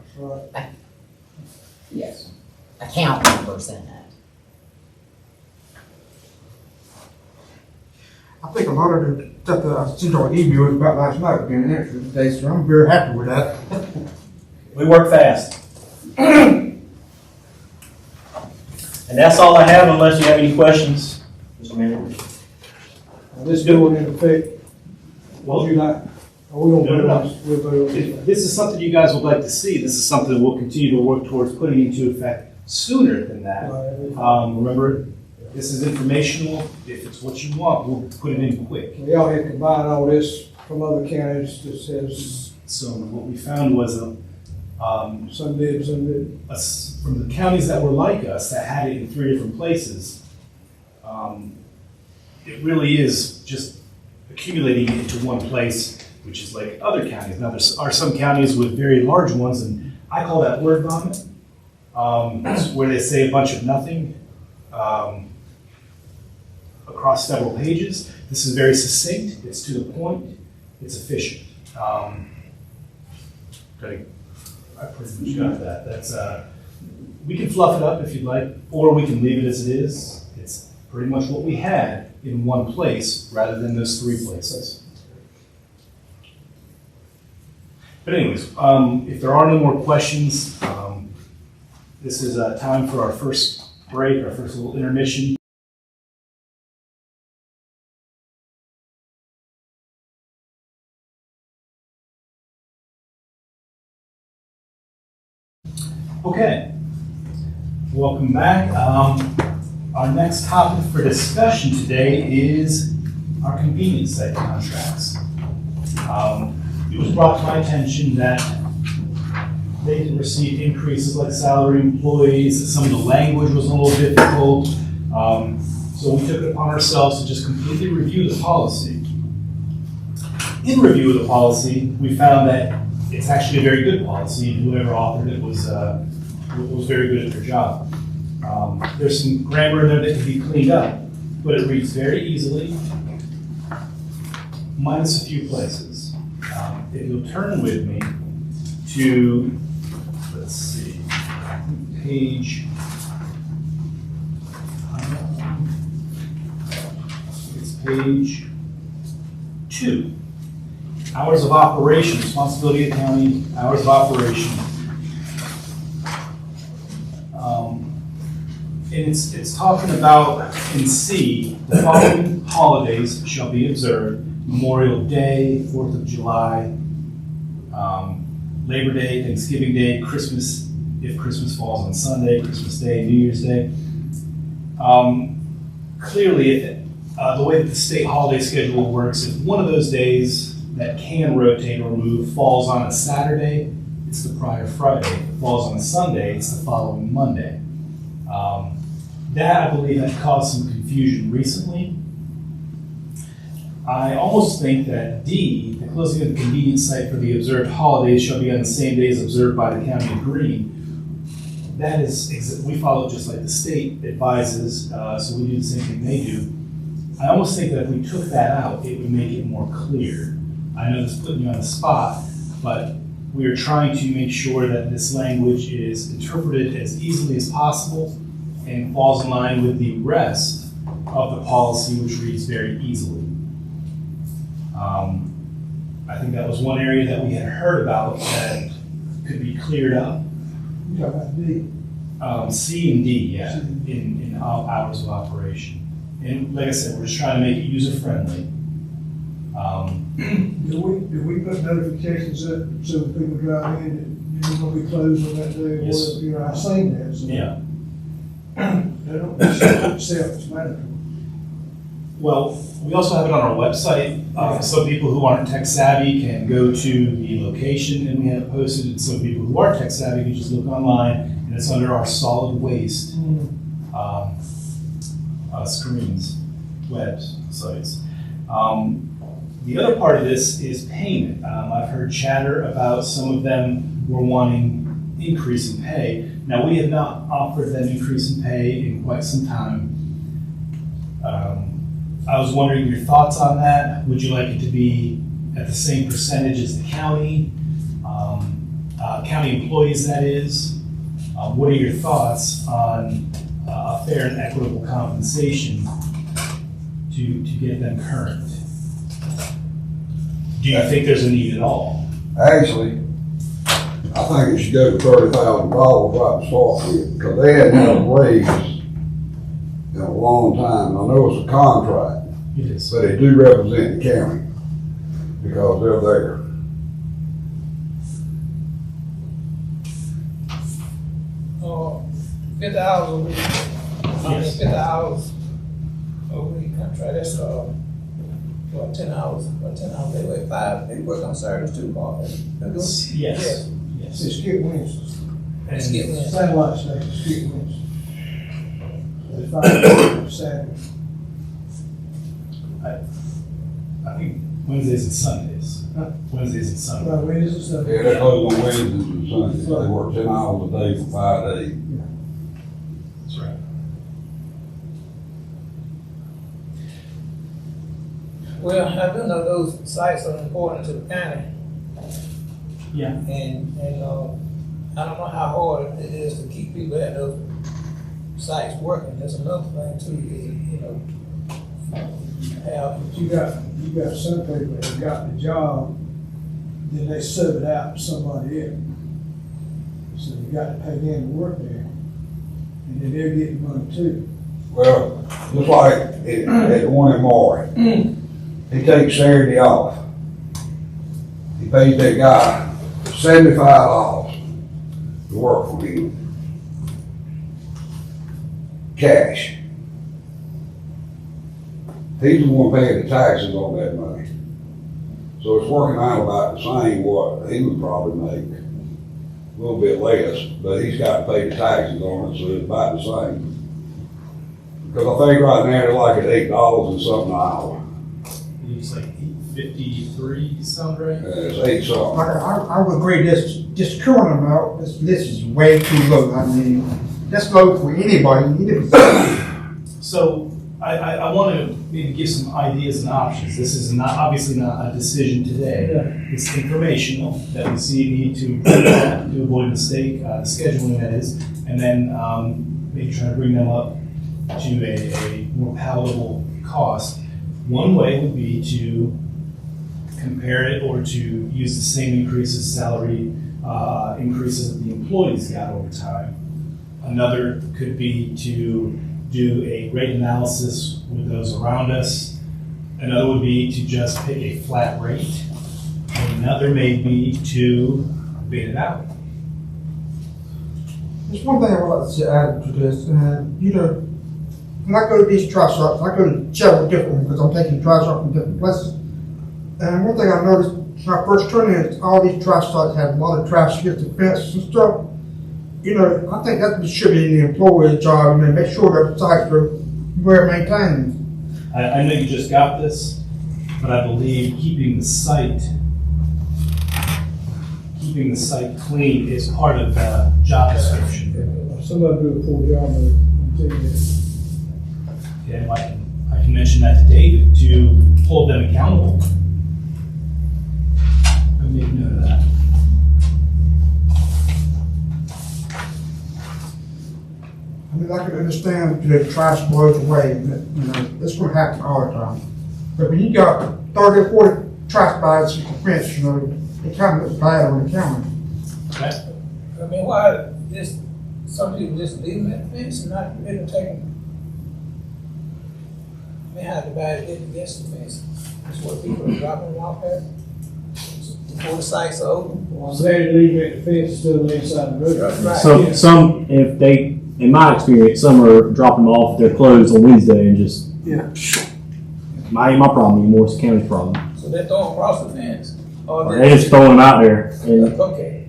account numbers in it. I think a lot of the stuff that I sent on email is about last night being answered today, so I'm very happy with that. We work fast. And that's all I have unless you have any questions, Mr. Manager. This going into effect, July, we gonna No. we'll vote on this. If this is something you guys would like to see, this is something we'll continue to work towards putting into effect sooner than that. Remember, this is informational. If it's what you want, we'll put it in quick. Y'all had combined all this from other counties that says So what we found was some did, some did. from the counties that were like us, that had it in 3 different places, it really is just accumulating it into one place, which is like other counties. Now, there are some counties with very large ones, and I call that word vomit, where they say a bunch of nothing across several pages. This is very succinct, it's to the point, it's efficient. Okay. I pretty much got that. That's we can fluff it up if you'd like, or we can leave it as it is. It's pretty much what we had in one place rather than those 3 places. But anyways, if there are no more questions, this is time for our first break, our first little intermission. Okay, welcome back. Our next topic for discussion today is our convenience site contracts. It was brought to my attention that they didn't receive increases like salary employees. Some of the language was a little difficult. So we took it upon ourselves to just completely review the policy. In review of the policy, we found that it's actually a very good policy, and whoever authored it was very good at their job. There's some grammar in there that can be cleaned up, but it reads very easily, minus a few places. If you'll turn with me to, let's see, page, it's page 2. Hours of operation, responsibility of the county, hours of operation. And it's talking about, in C, the following holidays shall be observed: Memorial Day, 4th of July, Labor Day, Thanksgiving Day, Christmas, if Christmas falls on Sunday, Christmas Day, New Year's Day. Clearly, the way that the state holiday schedule works, if one of those days that can rotate or move falls on a Saturday, it's the prior Friday. If it falls on a Sunday, it's the following Monday. That, I believe, had caused some confusion recently. I almost think that D, the closing of the convenience site for the observed holidays shall be on the same days observed by the county of Greene. That is, we follow just like the state advises, so we do the same thing they do. I almost think that if we took that out, it would make it more clear. I know this is putting you on the spot, but we are trying to make sure that this language is interpreted as easily as possible and falls in line with the rest of the policy, which reads very easily. I think that was one area that we had heard about that could be cleared up. You talking about D? C and D, yeah, in hours of operation. And like I said, we're just trying to make it user-friendly. Do we put notifications up so that people drive in that you're gonna be closed on that day? Yes. Or, you know, I've seen that, so. Yeah. They don't self-explanatory. Well, we also have it on our website. Some people who aren't tech savvy can go to the location and we have it posted. And some people who are tech savvy can just look online and it's under our solid waste screens, websites. The other part of this is payment. I've heard chatter about some of them were wanting increase in pay. Now, we have not offered them increase in pay in quite some time. I was wondering your thoughts on that. Would you like it to be at the same percentage as the county? County employees, that is. What are your thoughts on fair and equitable compensation to get them current? Do you think there's a need at all? Actually, I think it should go to $30,000 right to start with, because they hadn't had a raise in a long time. I know it's a contract, It is. but they do represent the county because they're there. Or 50 hours a week. Yes. 50 hours a week contract, that's, 10 hours, 10 hours, they work 5, they work on Saturdays too, Paul. Yes. Yes. Yes. It's Skip Wednesdays. And Skip Wednesday. Same like state, Skip Wednesday. It's 5 Saturday. I think Wednesdays and Sundays. Wednesdays and Sundays. Well, Wednesdays and Sundays. Yeah, they close on Wednesdays and Sundays. They work 10 hours a day for 5 days. That's right. Well, I do know those sites are important to the county, Yeah. and I don't know how hard it is to keep people at those sites working. That's another thing too, is, have, But you got some people that have got the job, then they sub it out to somebody else. So you got to pay them to work there, and then they're getting money too. Well, just like at the one in Maury, he takes Saturday off. He pays that guy $75 to work for him. Cash. He's the one paying the taxes on that money. So it's working out about the same what he would probably make. a little bit less, but he's got to pay the taxes on it, so it's about the same. Because I think right now they're like at $8 and something an hour. It's like 853, sound right? It's 8 something. I would agree, this current amount, this is way too low. I mean, that's low for anybody, any position. So I want to maybe give some ideas and options. This is not, obviously not a decision today. It's informational that we see a need to avoid mistake, scheduling that is, and then maybe try to bring them up to a more palatable cost. One way would be to compare it or to use the same increases, salary increases that the employees got over time. Another could be to do a rate analysis with those around us. Another would be to just pick a flat rate. And another may be to bid it out. There's one thing I would like to add to this, you know, when I go to these trash shops, I go to several different ones because I'm taking trash off from different places. And one thing I noticed when I first turned in, all these trash shops have a lot of trash against the fence and stuff. You know, I think that should be the employee's job, and make sure that the sites are well maintained. I know you just got this, but I believe keeping the site clean is part of the job description. Some of them do a poor job of it, I'll tell you that. Okay, I can mention that to David to hold them accountable. I'll make note of that. I mean, I can understand the trash blows away, and that, you know, this will happen all the time. But when you got 30 or 40 trash bags at the fence, you know, it kind of looks bad on the county. Okay? I mean, why just, some people just leave them at the fence and not really take them? I mean, how the bad get against the fence? That's what people are dropping them off at? Before the sites are open? Well, I'm glad to leave it at the fence instead of inside the road. Right. Some, if they, in my experience, some are dropping them off their clothes on Wednesday and just. Yeah. Ain't my problem anymore, it's the county's problem. So they're throwing across the fence? Or they just throwing them out there and Okay.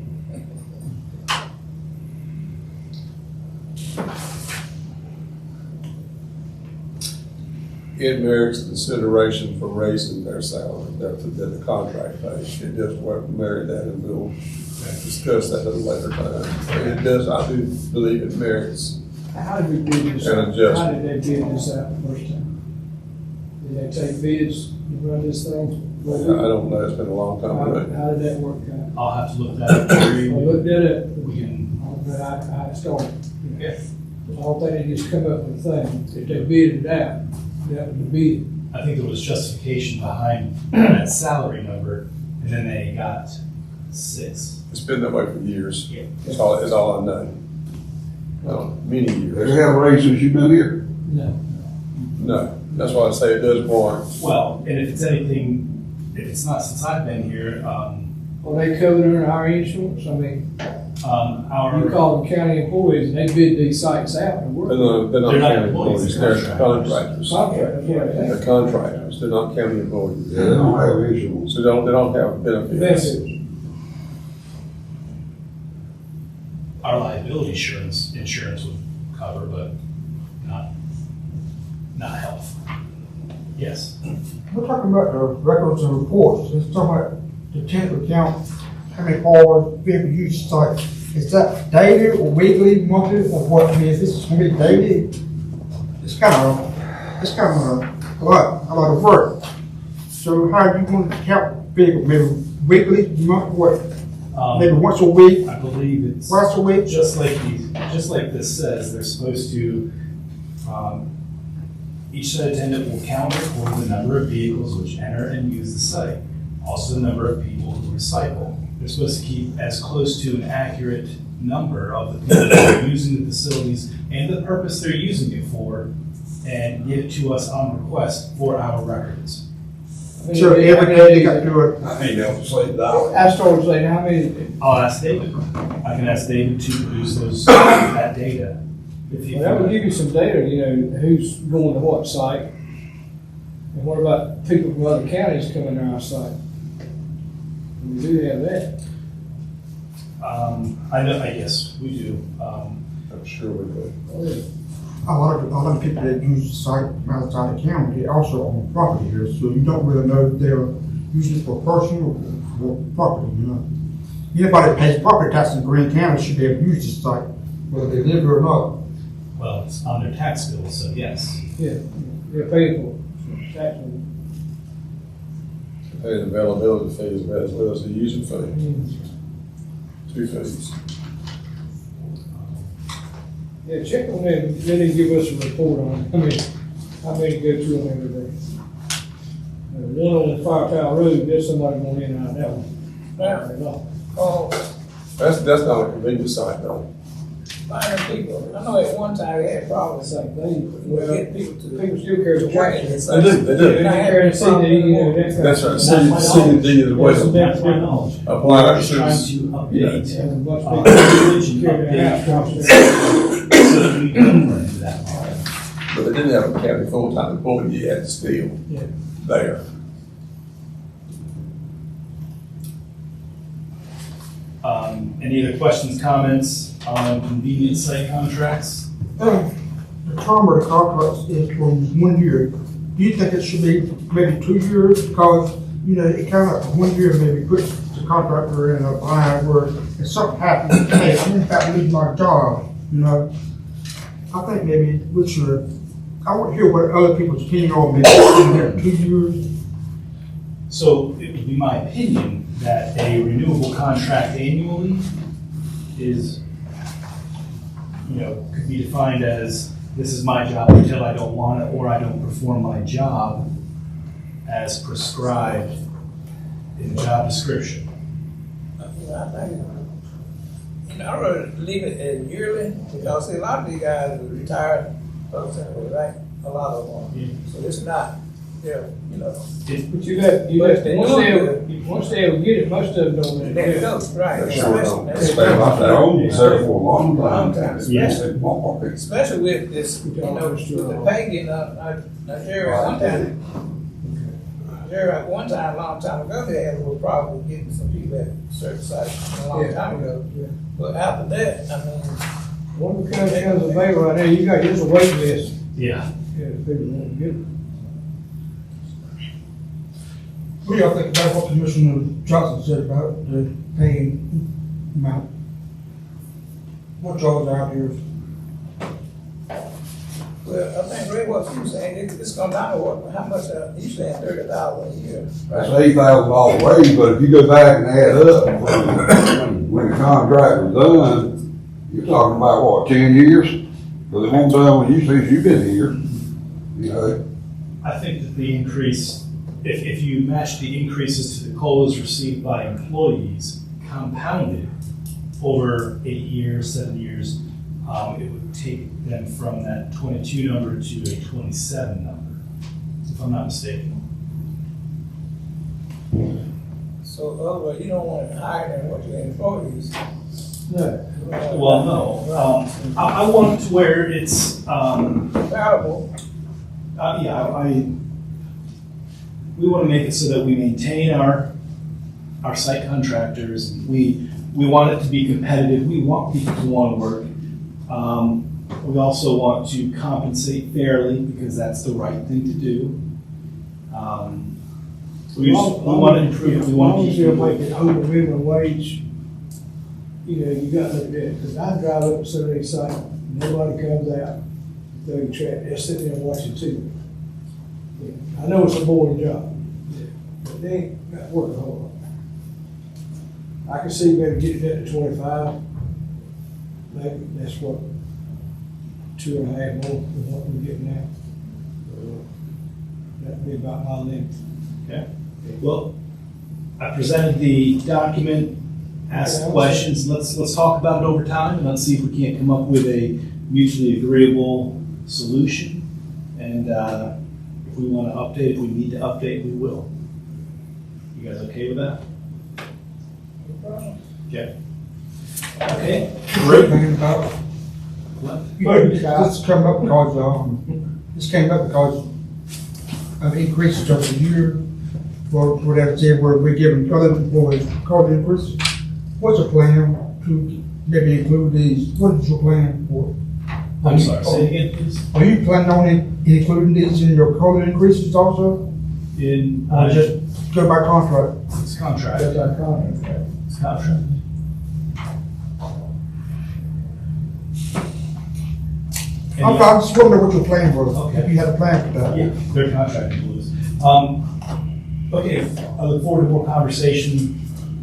It merits consideration for raising their salary, that the contract pays. It just won't merit that, and we'll discuss that at a later time. It does, I do believe it merits. How did we bid this And out? adjust. How did they bid this out the first time? Did they take bids to run this thing? I don't know, it's been a long time ago. How did that work out? I'll have to look that up for I you. looked at it, We can, but I started. okay. I don't think they just come up with a thing. If they bid it out, that would be bid. I think there was justification behind that salary number, and then they got 6. It's been that way for years. Yeah. It's all I know. Many They years. have raised since you've been here. No. No, that's why I say it does warrant. Well, and if it's anything, if it's not since I've been here, Well, they covered our insurance. I mean, you our, call them county employees and they bid these sites out and work. They're not They're not county employees, employees, they're they're contractors. contractors. Contract, yeah. They're contractors, they're not county employees. Yeah, they don't have insurance. So they don't have benefits. Benefits. our liability insurance would cover, but not health. Yes. We're talking about the records and reports, it's talking about the tenant account, how many hours, vehicle use site. Is that daily or weekly, monthly, or what? I mean, if this is gonna be daily, it's kind of a lot of work. So how are you going to count vehicle, maybe weekly, month, what? Maybe once a week, I believe it's. twice a week? Just like this says, they're supposed to, each site attendant will count and record the number of vehicles which enter and use the site, also the number of people who recycle. They're supposed to keep as close to an accurate number of the people that are using the facilities and the purpose they're using it for, and give it to us on request for our records. So every day they got to do it. I think they'll say that. I started saying, how many, I'll ask David. I can ask David to produce that data. If he- well, that would give you some data, you know, who's going to what site. And what about people from other counties coming to our site? We do have that. I know, yes, we do. I'm sure we will. A lot of people that use the site outside the county, they also own property here, so you don't really know if they're using it for personal or for property, you know. Anybody that pays property tax in Green County should be able to use this site, whether they live here or not. Well, it's on their tax bill, so yes. Yeah, they're paying for it. Taxable. Pay the availability fee as well as the user fee. Two fees. Yeah, check on them, then they give us a report on, how many go to them every day. One on the Fire Tower Road, there's somebody going in and out of that one. Now, oh, That's not a convenience site though. finding people, I know at one time we had problems, Same thing. we get people to. People still carry the trash. They do. They carry the CD, That's right, That's my CD as well. That's my knowledge. Apply We're that just trying to- to update. And a bunch uh, of people religion carry their house update across so that we don't run into that problem. But they didn't have a county full-time employee yet still Yeah. there. Any other questions, comments on convenience site contracts? The term of the contract is for 1 year. Do you think it should be maybe 2 years? Because, you know, it kind of, 1 year maybe puts the contractor in a bind where if something happens, hey, I'm in fact losing my job, you know? I think maybe we should, I want to hear what other people's opinion on maybe in there 2 years. So it would be my opinion that a renewable contract annually is, you know, could be defined as, this is my job until I don't want it, or I don't perform my job as prescribed in the job description. I'd rather leave it as yearly, because see, a lot of these guys are retired, folks, right? A lot of them, so it's not, you know. But you let, once they ever get it, most of them don't let There it you go. go, right, They sure don't. especially, Stay like that. Owned it there for a long long time. time, Yeah. especially with this, you know, with the pay getting up, Jerry, at one time, a long time ago, they had a little problem with getting some people at certain sites, a long time ago. Yeah. But after that, I mean, One comes available right now, you got, there's a wait list. Yeah. Yeah, people want to get it. What do y'all think about what Commissioner Johnson said about the paying amount? What y'all's ideas? well, I think Ray, what you saying, it's come down to what, how much, you saying 30,000 a year, That's right? $8,000 wage, but if you go back and add up, when the contract was done, you're talking about what, 10 years? Because it won't done when you say you've been here, you know? I think that the increase, if you match the increases to the COLAs received by employees compounded over 8 years, 7 years, it would take them from that 22 number to a 27 number, if I'm not mistaken. So, otherwise, you don't want to hire them what your employees. No. Well, no, I want it to where it's, Compatible, we want to make it so that we maintain our site contractors. We want it to be competitive. We want people to want to work. We also want to compensate fairly because that's the right thing to do. We want to improve. We want to keep As long people. as they're making over minimum wage, you know, you got to look at it, because I drive up to some of these sites, nobody comes out, throw your trash, they're sitting there watching TV. I know it's a boring job, but they ain't got to work a whole lot. I can see maybe getting that to 25, maybe that's what, 2.5 more than what we're getting now. That'd be about my limit. Okay. Well, I presented the document, asked questions. Let's talk about it over time and let's see if we can't come up with a mutually agreeable solution. And if we want to update, if we need to update, we will. You guys okay with that? Okay. Okay. Great thing about, What? you know, this came up because of increases over the year, for that said, where we're giving other employees cost increase. What's the plan? to maybe include these? What is your plan for? I'm sorry, say it again, please. Are you planning on including these in your code increases also? In, Or just go by contract? it's contract, That's our contract. it's contract. I just wondering what your plan was, Okay. if you had a plan for that. Yeah, they're contract employees. Okay, I look forward to more conversation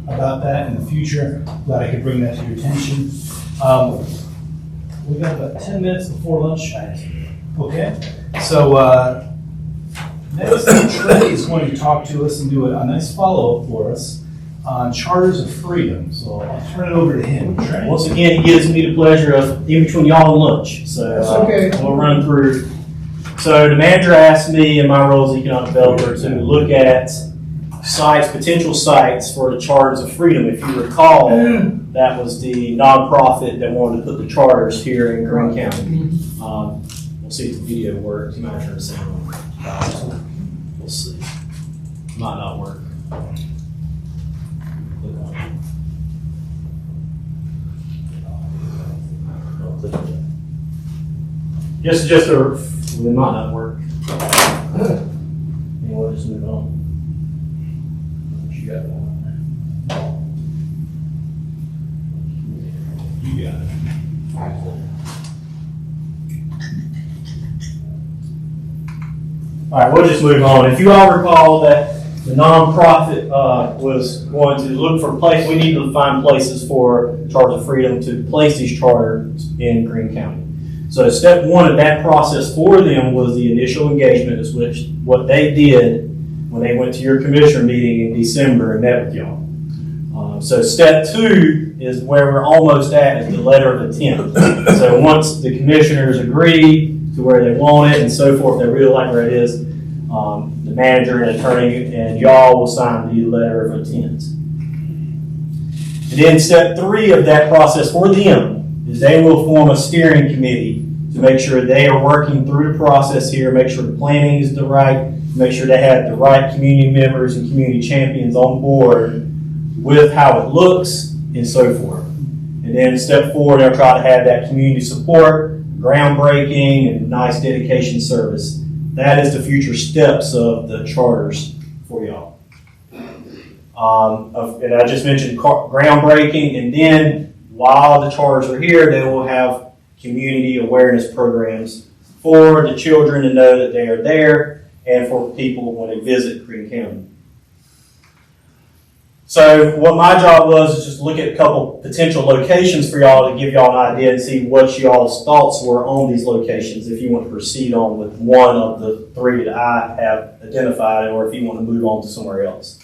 about that in the future. Glad I could bring that to your attention. We got about 10 minutes before lunch. Okay, so next, Trey is going to talk to us and do a nice follow-up for us on charters of freedom. So I'll turn it over to him. Trey. Once again, it gives me the pleasure of in between y'all and lunch. So That's okay. we'll run through. So the manager asked me in my role as economic developer to look at sites, potential sites for the charters of freedom. If you recall, that was the nonprofit that wanted to put the charters here in Greene County. We'll see if the video works. You might turn the sound on. We'll see. Might not work. Just it might not work. Anyway, we'll just move on. What you got going? You got it. All right, we'll just move on. If you all recall that the nonprofit was going to look for place, we need to find places for Charters of Freedom to place these charters in Greene County. So step one of that process for them was the initial engagement, is which what they did when they went to your commissioner meeting in December and met with y'all. So step two is where we're almost at, is the letter of intent. So once the commissioners agree to where they want it and so forth, they really like where it is, the manager and attorney and y'all will sign the letter of intent. And then step three of that process for them is they will form a steering committee to make sure they are working through the process here, make sure the planning is the right, make sure they have the right community members and community champions on board with how it looks and so forth. And then step four, they'll try to have that community support, groundbreaking, and nice dedication service. That is the future steps of the charters for y'all. And I just mentioned groundbreaking, and then while the charters are here, they will have community awareness programs for the children to know that they are there and for people when they visit Greene County. So what my job was is just look at a couple potential locations for y'all to give y'all an idea and see what y'all's thoughts were on these locations, if you want to proceed on with one of the three that I have identified, or if you want to move on to somewhere else.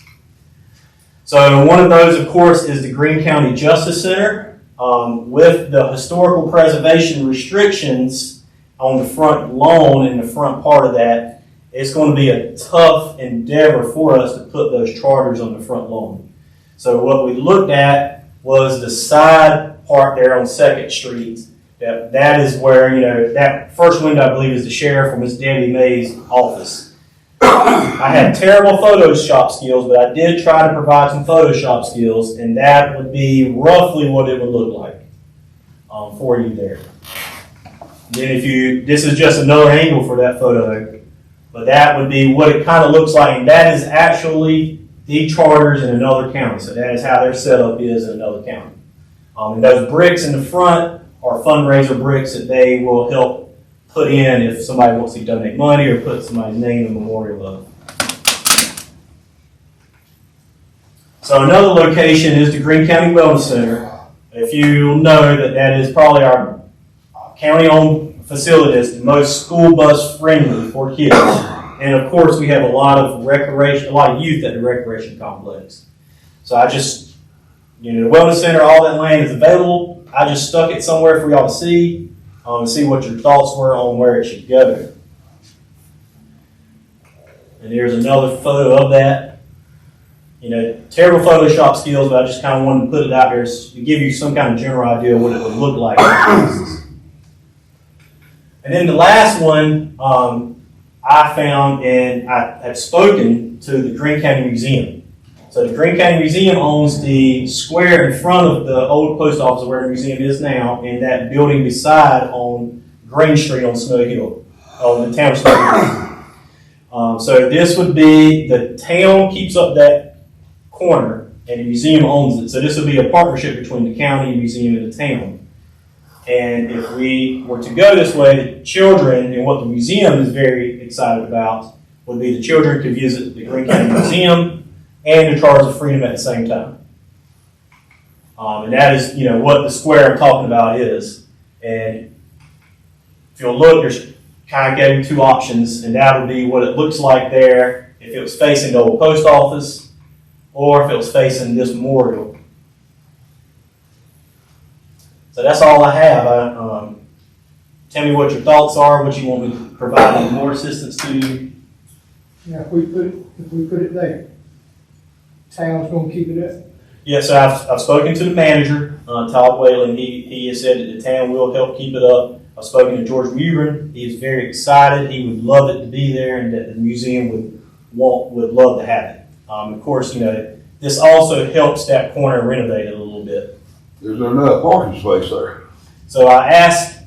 So one of those, of course, is the Greene County Justice Center. With the historical preservation restrictions on the front lawn and the front part of that, it's going to be a tough endeavor for us to put those charters on the front lawn. So what we looked at was the side part there on 2nd Street. That is where, that first window, I believe, is the sheriff or Miss Debbie May's office. I had terrible Photoshop skills, but I did try to provide some Photoshop skills, and that would be roughly what it would look like for you there. Then this is just another angle for that photo, but that would be what it kind of looks like, and that is actually the charters in another county. So that is how their setup is in another county. And those bricks in the front are fundraiser bricks that they will help put in if somebody wants to donate money or put somebody's name in memorial of. So another location is the Greene County Wellness Center. If you know that is probably our county-owned facility that's the most school bus friendly for kids. And of course, we have a lot of youth at the recreation complex. So I just, the Wellness Center, all that land is available. I just stuck it somewhere for y'all to see and see what your thoughts were on where it should go. And there's another photo of that. Terrible Photoshop skills, but I just kind of wanted to put it out there to give you some kind of general idea of what it would look like. And then the last one I found, and I had spoken to the Greene County Museum. So the Greene County Museum owns the square in front of the old post office where the museum is now, and that building beside on Green Street on Snow Hill, on the town of Snow Hill. So this would be, the town keeps up that corner and the museum owns it. So this would be a partnership between the county, the museum, and the town. And if we were to go this way, the children, and what the museum is very excited about, would be the children could visit the Greene County Museum and the Charles of Freedom at the same time. And that is, what the square I'm talking about is. And if you'll look, there's kind of gave two options, and that would be what it looks like there if it was facing the old post office, or if it was facing this memorial. So that's all I have. Tell me what your thoughts are, what you want me to provide any more assistance to you. Now, if we put it there, town's gonna keep it up. Yes, so I've spoken to the manager, Todd Whalen. He has said that the town will help keep it up. I've spoken to George Mubrin. He is very excited. He would love it to be there, and that the museum would love to have it. Of course, this also helps that corner renovate it a little bit. There's enough parking space there. So I asked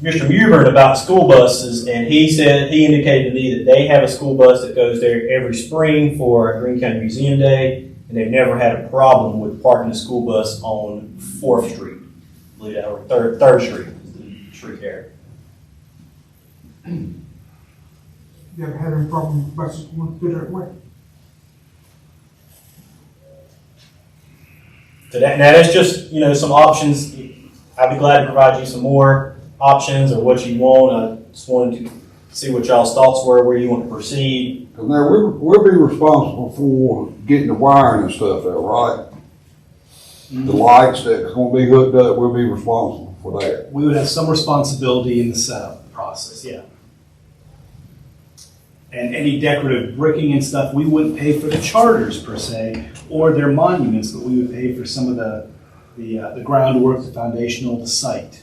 Mr. Mubrin about school buses, and he indicated to me that they have a school bus that goes there every spring for Greene County Museum Day, and they've never had a problem with parking a school bus on 4th Street, I believe that, or 3rd Street, is the street there. You ever had any problem with buses going through that way? So now that's just, some options. I'd be glad to provide you some more options or what you want. I just wanted to see what y'all's thoughts were, where you want to proceed. Cause now we'll be responsible for getting the wiring and stuff there, right? The lights that's gonna be hooked up, we'll be responsible for that. We would have some responsibility in the setup process, yeah. And any decorative bricking and stuff, we wouldn't pay for the charters per se, or their monuments, but we would pay for some of the groundwork, the foundational, the site.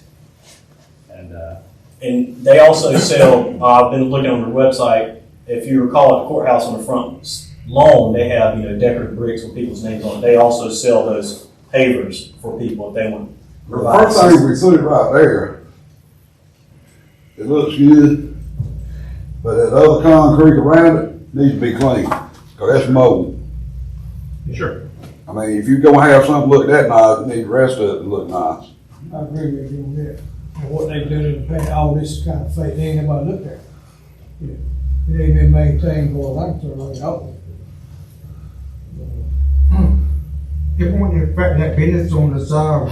And they also sell, I've been looking on their website, if you recall at the courthouse on the front lawn, they have, decorative bricks with people's names on it. They also sell those pavers for people if they want to The provide first thing, we put it right there. It looks good, but that other concrete around it needs to be clean, cause that's mold. Sure. I mean, if you're gonna have something look that nice, it needs the rest of it to look nice. I agree with you on that. And what they do in the past, all this is kind of fake, they ain't nobody looked at it. It ain't been maintained for a long time, I mean, If we want to affect that business on the side,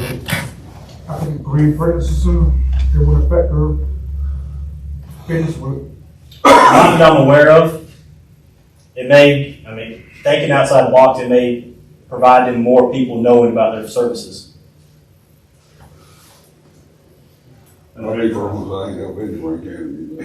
I think Green Furniture Center, it would affect her business with. Not that I'm aware of. It may, thinking outside the box, it may provide them more people knowing about their services. I ain't gonna be drinking.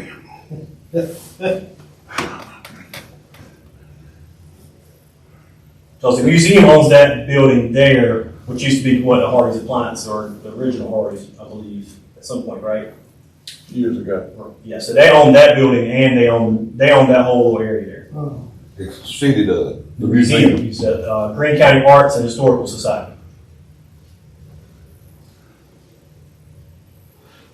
Because the museum owns that building there, which used to be what, the Hardy's Appliance, or the original Hardy's, I believe, at some point, right? Years ago. Yeah, so they own that building and they own that whole little area there. It's the city does it. The museum, is Greene County Arts and Historical Society.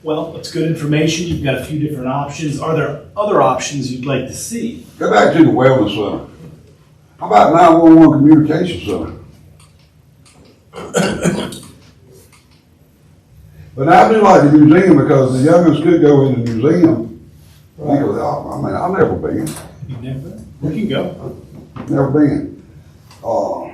Well, it's good information. You've got a few different options. Are there other options you'd like to see? Go back to the wellness center. How about 911 communication center? But I do like the museum because the youngest could go in the museum. I've never been. You've never? We can go. Never been. But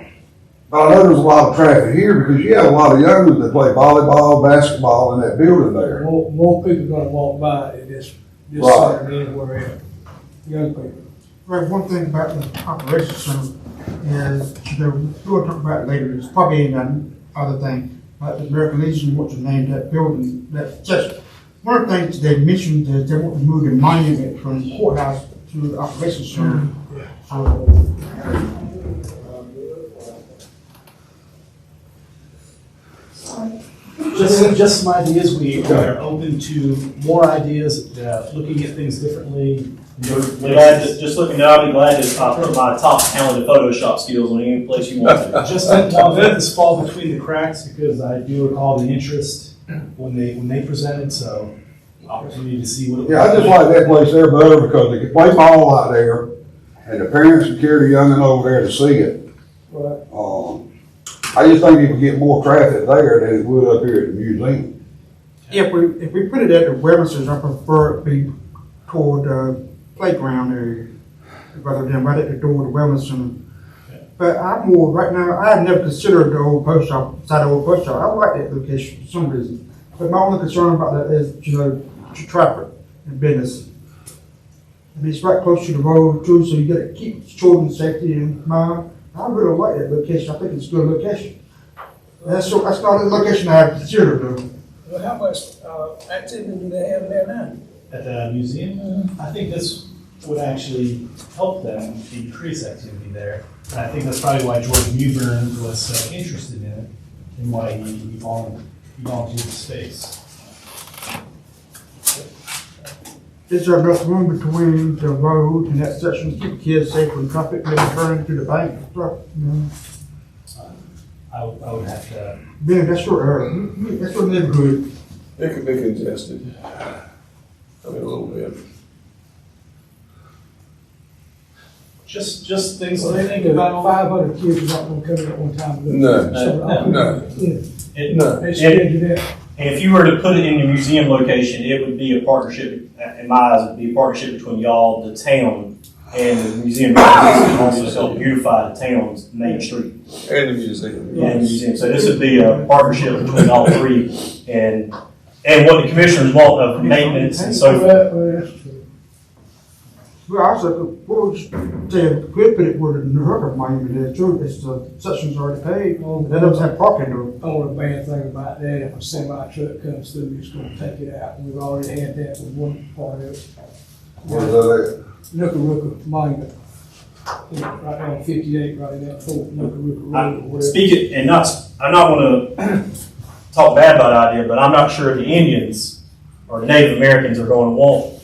I know there's a lot of traffic here because you have a lot of youngsters that play volleyball, basketball in that building there. more people gonna walk by at this Right. center than anywhere else, young people. Right, one thing about the operations center is, we'll talk about it later, it's probably another other thing, like the American Legion wants to name that building, that just, one of the things they mentioned is they want to move the monument from the courthouse to the operations center. Just some ideas. We are open to more ideas, looking at things differently. Just looking now, I'd be glad to put my top talented Photoshop skills on any place you want to. Just let this fall between the cracks because I do recall the interest when they presented, so opportunity to see what it was. Yeah, I just like that place there better because they can play ball out there and the parents can carry the youngin' over there to see it. Right. I just think it would get more traffic there than it would up here at the museum. If we put it at the wellness center, I prefer it be toward the playground area rather than right at the door of the wellness center. But I'm more, right now, I have never considered the old post office, side of the old post office. I like that location for some reason. But my only concern about that is, traffic and business. I mean, it's right close to the road too, so you gotta keep children's safety in mind. I really like that location. I think it's a good location. That's not a location I have considered though. Well, how much, activity do they have there now? At the museum, I think this would actually help them increase activity there. And I think that's probably why George Mewburn was so interested in it and why he volunteered the space. Is there enough room between the road and that section to keep kids safe from traffic, maybe turning to the bank and stuff? I would have to. Man, that's your neighborhood. It could be congested. I mean, a little bit. Just things to think about. 500 kids are not gonna come in at one time. No. No. They should do that. And if you were to put it in your museum location, it would be a partnership, in my eyes, it would be a partnership between y'all, the town, and the museum. This can also help beautify the town's main street. And the museum. And the museum. So this would be a partnership between all three and what the commissioners want of maintenance and so forth. Well, also, what would you say, we put it where the New Yorker monument is too, it's the section's already paved, that doesn't have parking though. Only bad thing about that, if a semi truck comes through, it's gonna take it out. We've already had that with one part of it. Where's that Nooka Monument. Right on 58, right in that Fort Nooka Road. or whatever. Speaking, and I'm not want to talk bad about the idea, but I'm not sure the Indians or the Native Americans are going to want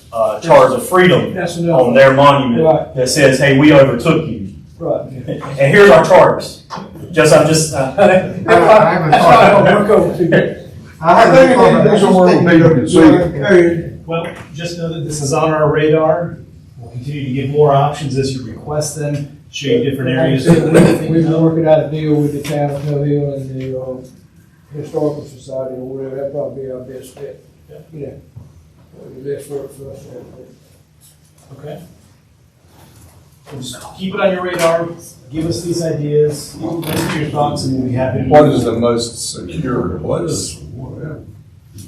charge of freedom That's another on their monument Right. that says, "Hey, we overtook you." Right. And here's our charters. I'm just. I haven't That's thought not about gonna that. work over too good. I think it needs to be somewhere where people can see it. Well, just know that this is on our radar. We'll continue to give more options as you request them, show you different areas. We've been working out a deal with the town of Hill Hill and the Historical Society or whatever. That'd probably be our best bet. Yeah. The best work for us. Okay. So just keep it on your radar, give us these ideas, listen to your thoughts, and we'll be happy to. What is the most secure place?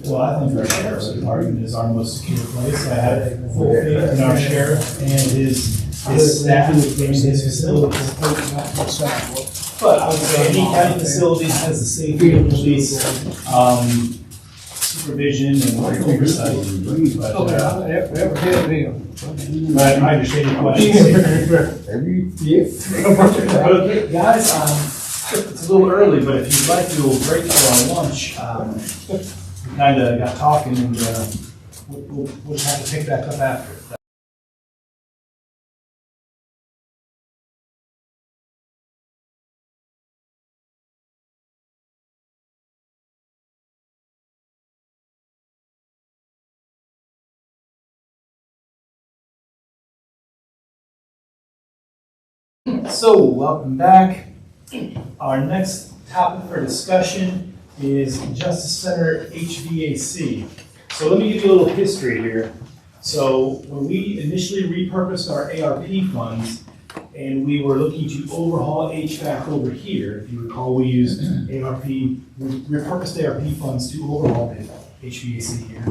Well, I think our sheriff's department is our most secure place. I have full faith in our sheriff and his staff and his facilities. But I would say any county facilities has the safety of police, supervision and oversight. But, Ever had them. but I understand your question. Have you? Okay, guys, it's a little early, but if you'd like to, we'll break for our lunch. We kind of got talking and we'll just have to pick back up after. So, welcome back. Our next topic for discussion is Justice Center HVAC. So let me give you a little history here. So when we initially repurposed our ARP funds and we were looking to overhaul HVAC over here, if you recall, we used we repurposed ARP funds to overhaul the HVAC here.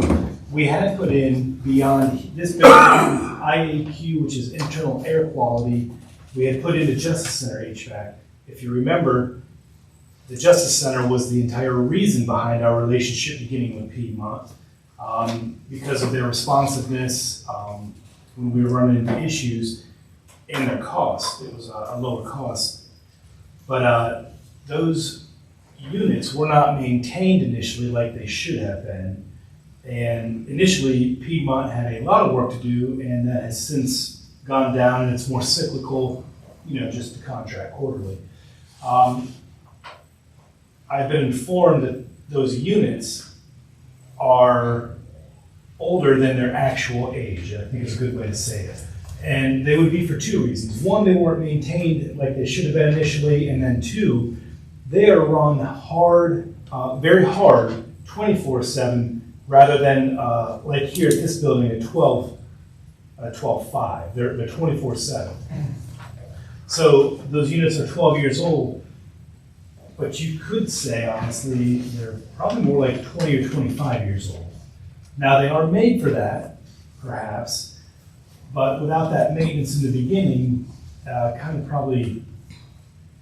We had put in beyond this building, IAQ, which is internal air quality, we had put in the Justice Center HVAC. If you remember, the Justice Center was the entire reason behind our relationship beginning with Piedmont. Because of their responsiveness, when we were running into issues, and their cost. It was a lower cost. But those units were not maintained initially like they should have been. And initially, Piedmont had a lot of work to do, and that has since gone down, and it's more cyclical, just to contract quarterly. I've been informed that those units are older than their actual age. I think is a good way to say it. And they would be for two reasons. One, they weren't maintained like they should have been initially, and then two, they are run hard, very hard, 24/7, rather than like here at this building at 12/5. They're 24/7. So those units are 12 years old, but you could say honestly they're probably more like 20 or 25 years old. Now they are made for that, perhaps. But without that maintenance in the beginning, kind of probably,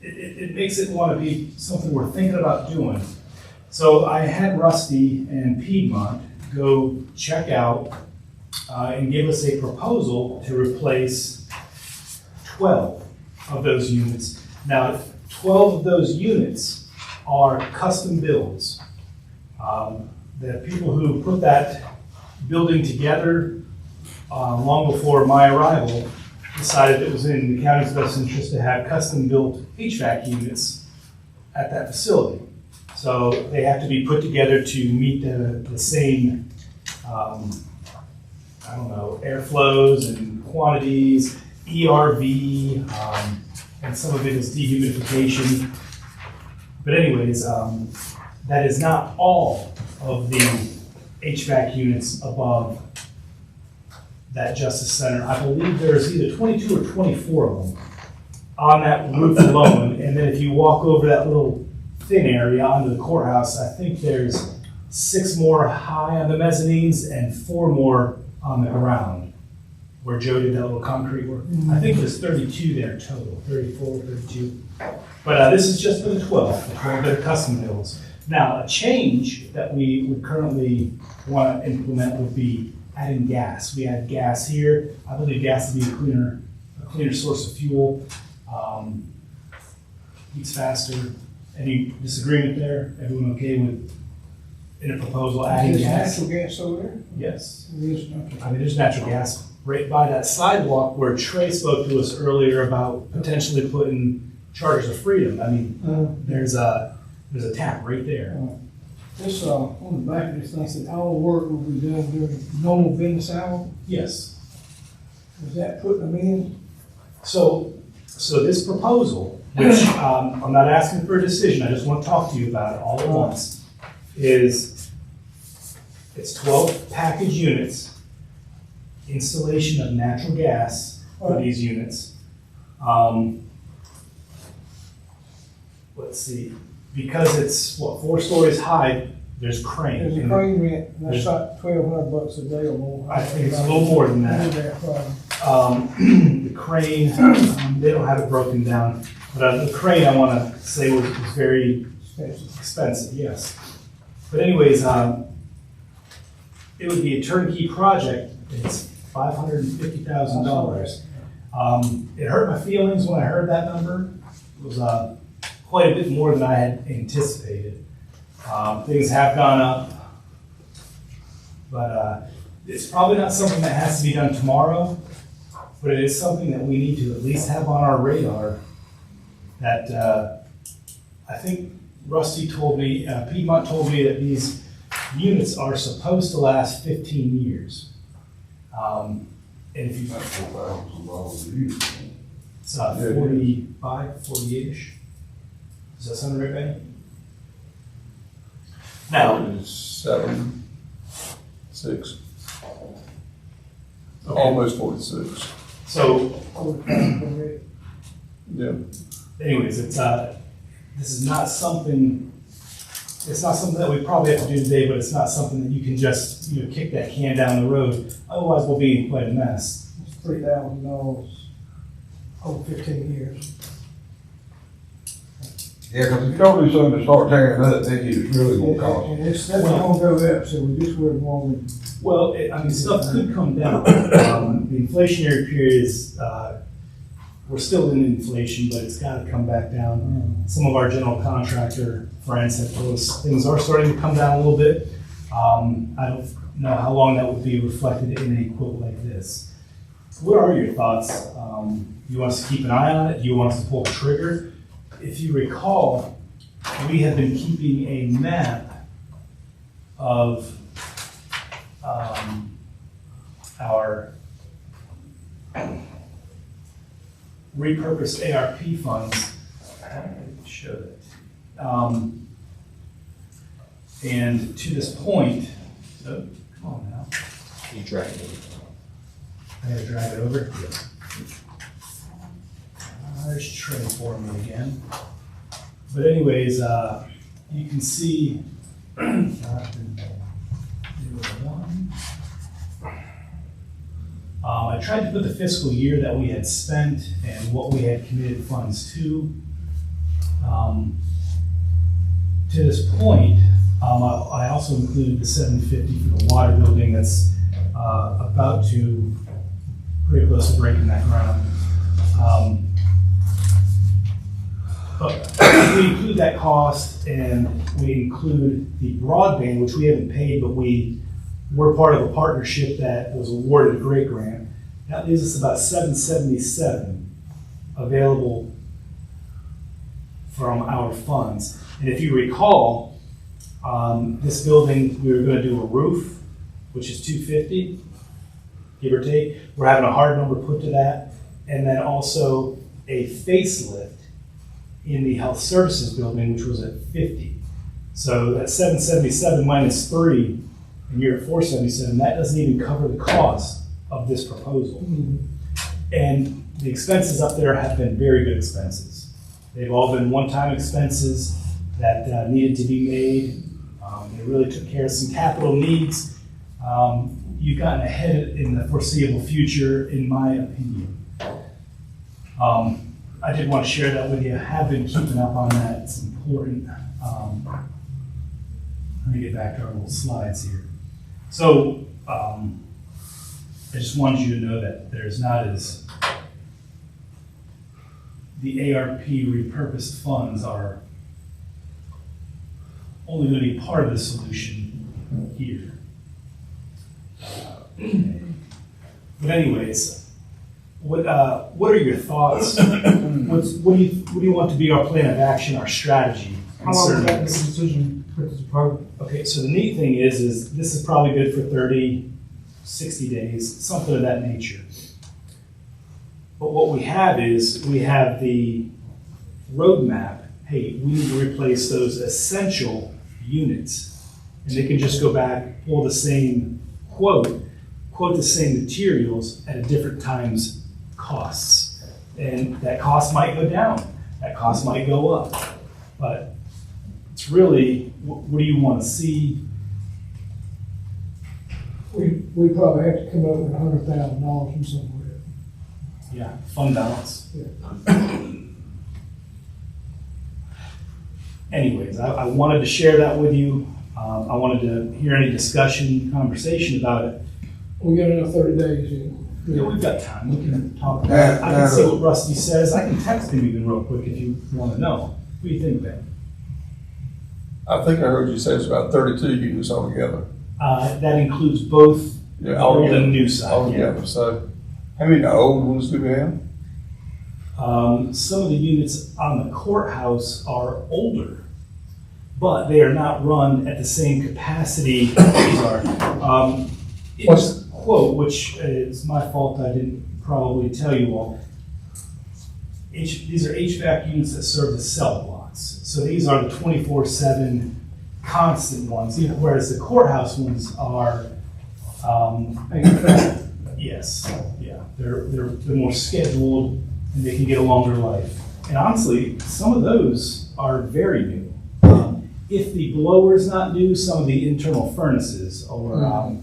it makes it want to be something we're thinking about doing. So I had Rusty and Piedmont go check out and give us a proposal to replace 12 of those units. Now, 12 of those units are custom builds. The people who put that building together long before my arrival, decided it was in the county's best interest to have custom-built HVAC units at that facility. So they have to be put together to meet the same, airflows and quantities, ERV, and some of it is dehumidification. But anyways, that is not all of the HVAC units above that Justice Center. I believe there's either 22 or 24 of them on that roof alone. And then if you walk over that little thin area onto the courthouse, I think there's 6 more high on the mezzanines and 4 more on the ground where Joe did that little concrete work. I think there's 32 there total, 34, 32. But this is just for the 12 that are custom builds. Now, a change that we would currently want to implement would be adding gas. We add gas here. I believe gas would be a cleaner source of fuel. Heats faster. Any disagreement there? Everyone okay with, in a proposal, adding Is gas? natural gas over there? Yes. It is natural. I mean, there's natural gas right by that sidewalk where Trey spoke to us earlier about potentially putting Chargers of Freedom. I mean, there's a tap right there. This, on the back of this thing, said all work will be done during normal business hour. Yes. Is that putting them in? So this proposal, which I'm not asking for a decision, I just want to talk to you about it all at once, it's 12 package units, installation of natural gas for these units. Let's see, because it's 4 stories high, there's crane. There's a crane rent, that's like $1,200 a day or more. I think it's a little more than that. The crane, they don't have it broken down, but the crane I want to say was very expensive, yes. But anyways, it would be a turnkey project. It's $550,000. It hurt my feelings when I heard that number. It was quite a bit more than I had anticipated. Things have gone up, but it's probably not something that has to be done tomorrow, but it is something that we need to at least have on our radar. That I think Rusty told me, Piedmont told me that these units are supposed to last 15 years. And if you, it's 45, 48-ish. Does that sound right, Ben? Now, 7, 6, almost 46. so Yeah. anyways, it's this is not something. It's not something that we probably have to do today, but it's not something that you can just kick that can down the road. Otherwise, we'll be in quite a mess. It's $3,000 over 15 years. Yeah, because if you don't do something to start tearing up, then it's really gonna cost. And it's never gonna go up, so we just wouldn't want to. Well, stuff could come down. The inflationary period is, we're still in inflation, but it's got to come back down. Some of our general contractor friends have told us things are starting to come down a little bit. I don't know how long that would be reflected in a quote like this. What are your thoughts? You want us to keep an eye on it? Do you want us to pull the trigger? If you recall, we have been keeping a map of our repurposed ARP funds. I didn't show that. And to this point, so come on now. You drag it. I gotta drag it over. There's Trey for me again. But anyways, you can see. I tried to put the fiscal year that we had spent and what we had committed funds to. To this point, I also included the $750 for the water building that's about to pretty close to breaking that ground. But we include that cost and we include the broadband, which we haven't paid, but we're part of a partnership that was awarded a great grant. That leaves us about $777 available from our funds. And if you recall, this building, we were going to do a roof, which is $250, give or take. We're having a hard number put to that. And then also a facelift in the health services building, which was at $50. So that's $777 minus 3, and you're at $477. That doesn't even cover the cost of this proposal. And the expenses up there have been very good expenses. They've all been one-time expenses that needed to be made. They really took care of some capital needs. You've gotten ahead in the foreseeable future, in my opinion. I did want to share that with you. I have been keeping up on that. It's important. Let me get back to our little slides here. So I just wanted you to know that there's not as the ARP repurposed funds are only going to be part of the solution here. But anyways, what are your thoughts? What do you want to be our plan of action, our strategy? How long was that decision with this program? Okay, so the neat thing is this is probably good for 30, 60 days, something of that nature. But what we have is we have the roadmap. Hey, we need to replace those essential units. And they can just go back, pull the same quote the same materials at a different times costs. And that cost might go down, that cost might go up. But it's really, what do you want to see? We probably have to come up with $100,000 from somewhere. Yeah, fund balance. Anyways, I wanted to share that with you. I wanted to hear any conversation about it. We got another 30 days in. Yeah, we've got time. We can talk about it. I can see what Rusty says. I can text him even real quick if you want to know. What do you think, Ben? I think I heard you say it's about 32 units altogether. That includes both the old and new side. Altogether. So how many old ones do we have? Some of the units on the courthouse are older, but they are not run at the same capacity these are. In the quote, which is my fault, I didn't probably tell you all, these are HVAC units that serve the cell blocks. So these are the 24/7 constant ones, whereas the courthouse ones are, yes, yeah, they're more scheduled and they can get a longer life. And honestly, some of those are very new. If the blower is not new, some of the internal furnaces or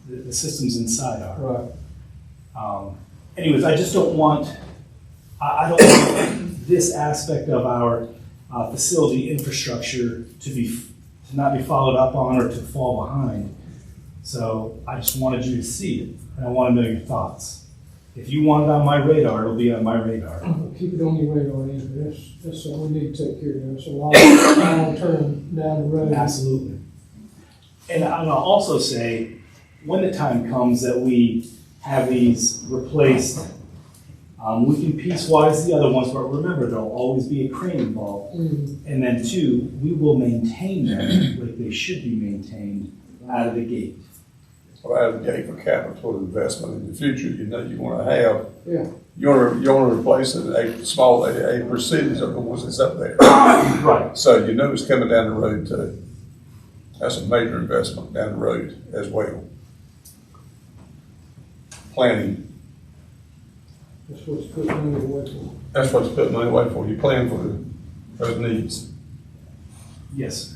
the systems inside are. Right. Anyways, I just don't want, I don't want this aspect of our facility infrastructure to not be followed up on or to fall behind. So I just wanted you to see it, and I want to know your thoughts. If you want it on my radar, it'll be on my radar. Keep it on your radar, Andrew. That's something we need to take care of. It's a long term down the road. Absolutely. And I'll also say, when the time comes that we have these replaced, we can piecewise the other ones, but remember, there'll always be a crane involved. And then two, we will maintain them like they should be maintained out of the gate. Or out of the gate for capital investment in the future, you know, you wanna have. Yeah. You wanna replace a small, a percentage of the ones that's up there. Right. So you know it's coming down the road too. That's a major investment down the road as well. Planning, That's what's put money away for. that's what you put money away for. You plan for those needs. Yes.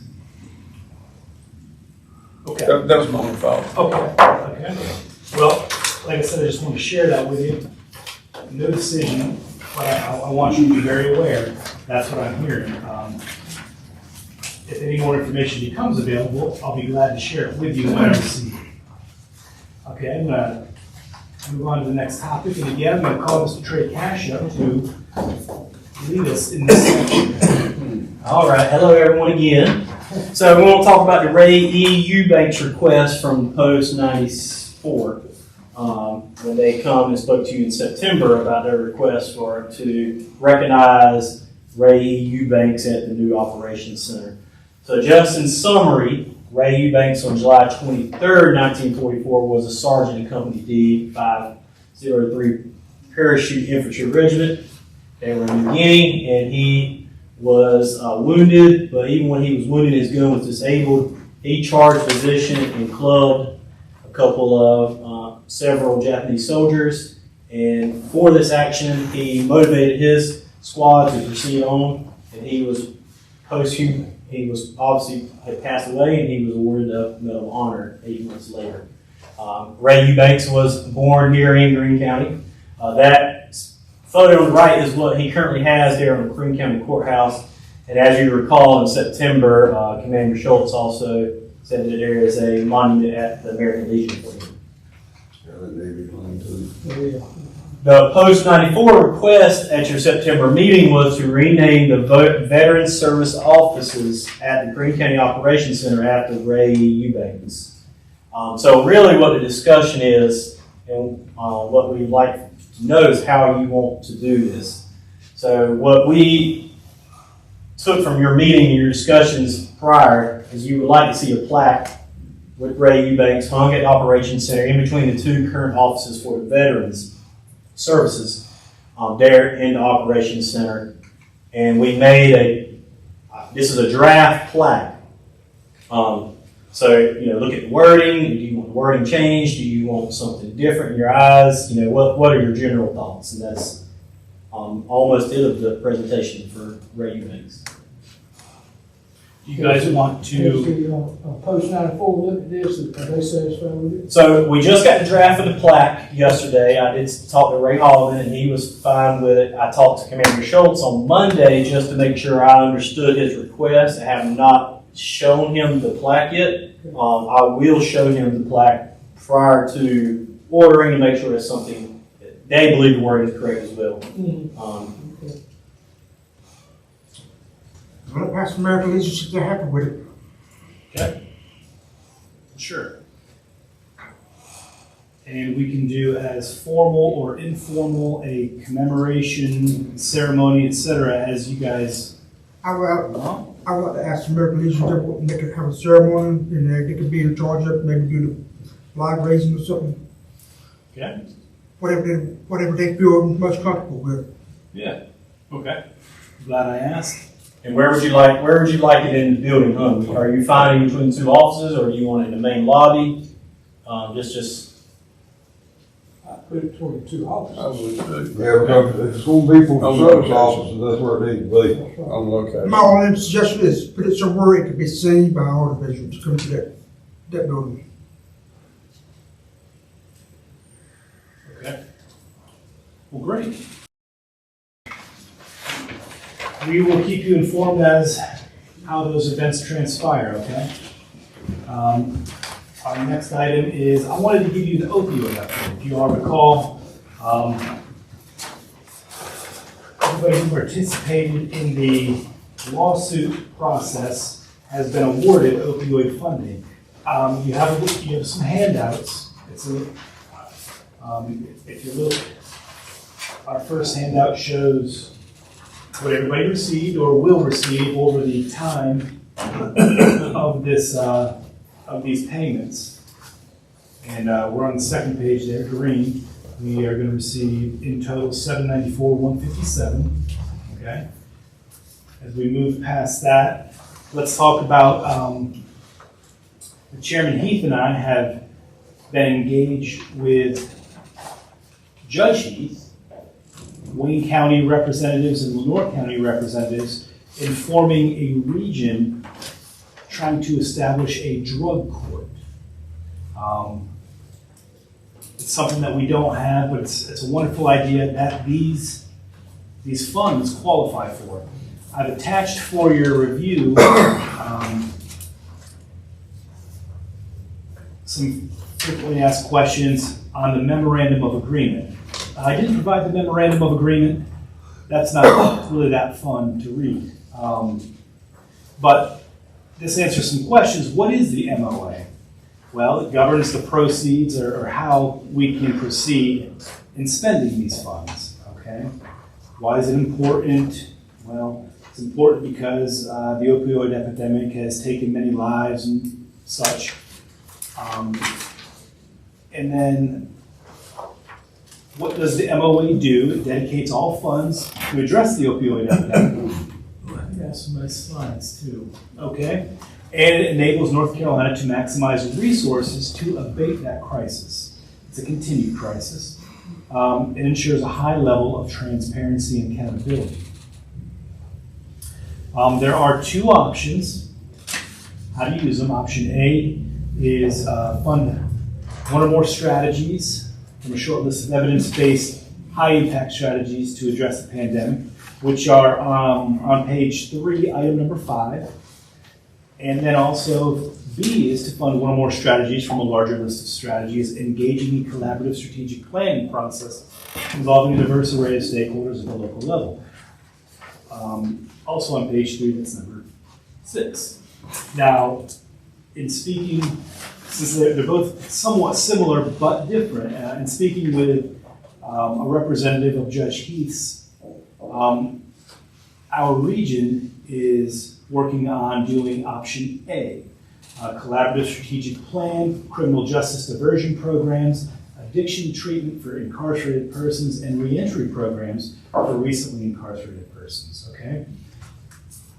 Okay. That was my own fault. Okay. Well, like I said, I just want to share that with you. No decision, but I want you to be very aware. That's what I'm hearing. If any more information becomes available, I'll be glad to share it with you when I receive it. Okay, I'm gonna move on to the next topic, and again, I'm gonna call Mr. Trey Cash up to lead us in this section. All right, hello everyone again. So we want to talk about the Ray E. Eubanks request from Post 94. When they come and spoke to you in September about their request to recognize Ray E. Eubanks at the new Operations Center. So just in summary, Ray Eubanks on July 23rd, 1944 was a sergeant in Company D, 503 Parachute Infantry Regiment. They were in New Guinea, and he was wounded, but even when he was wounded, his gun was disabled. He charged position and clubbed a couple of several Japanese soldiers, and for this action, he motivated his squad to proceed on, and he was posthumous. He was obviously had passed away, and he was awarded the Medal of Honor 8 months later. Ray Eubanks was born here in Greene County. That photo on the right is what he currently has there on the Greene County Courthouse. And as you recall, in September, Commander Schultz also said that there is a monument at the American Legion for him. The Post 94 request at your September meeting was to rename the Veteran Service Offices at the Greene County Operations Center after Ray Eubanks. So really what the discussion is, and what we'd like to know is how you want to do this. So what we took from your meeting and your discussions prior is you would like to see a plaque with Ray Eubanks hung at the Operations Center in between the two current offices for the Veterans Services there in the Operations Center. And we made this is a draft plaque. So, you know, look at the wording. Do you want the wording changed? Do you want something different in your eyes? You know, what are your general thoughts? And that's almost it of the presentation for Ray Eubanks. Do you guys want to? Post 94, look at this, are they satisfied with it? So we just got the draft of the plaque yesterday. I did talk to Ray Holloman, and he was fine with it. I talked to Commander Schultz on Monday just to make sure I understood his request. I have not shown him the plaque yet. I will show him the plaque prior to ordering to make sure it's something that they believe the word is correct as well. Well, Pastor American Legion should be happy with it. Okay. Sure. And we can do as formal or informal a commemoration ceremony, etc., as you guys I would want. like to ask the American Legion that they could have a ceremony, and they could be in charge of it, maybe do the flag raising or something. Okay. Whatever they feel most comfortable with. Yeah. Okay. Glad I asked. And where would you like it in the building hung? Are you finding between two offices, or do you want it in the main lobby? Just I put it toward the two offices. I would do. Yeah, because if it's gonna be for the service officers, that's where it needs to be. On location. My only suggestion is put it somewhere it could be seen by all the visitors coming to that building. Okay. Well, great. We will keep you informed as how those events transpire, okay? Our next item is, I wanted to give you the opioid update. If you all recall, everybody who participated in the lawsuit process has been awarded opioid funding. you have some handouts. If you look, our first handout shows what everybody received or will receive over the time of these payments. And we're on the second page there, green. We are going to receive in total $794,157. Okay. As we move past that, let's talk about Chairman Heath and I have been engaged with Judge Heath, Wayne County representatives, and Lenore County representatives in forming a region trying to establish a drug court. It's something that we don't have, but it's a wonderful idea that these funds qualify for. I've attached for your review some frequently asked questions on the memorandum of agreement. I didn't provide the memorandum of agreement. That's not really that fun to read. But this answers some questions. What is the MOA? Well, it governs the proceeds or how we can proceed in spending these funds. Okay. Why is it important? Well, it's important because the opioid epidemic has taken many lives and such. And then, what does the MOA do? It dedicates all funds to address the opioid epidemic. I think I have some nice slides too. Okay. And it enables North Carolina to maximize resources to abate that crisis. It's a continued crisis. It ensures a high level of transparency and accountability. There are two options. How to use them. Option A is fund one or more strategies from a short list of evidence-based, high-impact strategies to address the pandemic, which are on page 3, item number 5. And then also B is to fund one or more strategies from a larger list of strategies, engaging in collaborative strategic planning process involving a diverse array of stakeholders at the local level. Also on page 3, that's number 6. Now, in speaking, since they're both somewhat similar but different, in speaking with a representative of Judge Heath's, our region is working on doing option A, collaborative strategic plan, criminal justice diversion programs, addiction treatment for incarcerated persons, and reentry programs for recently incarcerated persons, okay?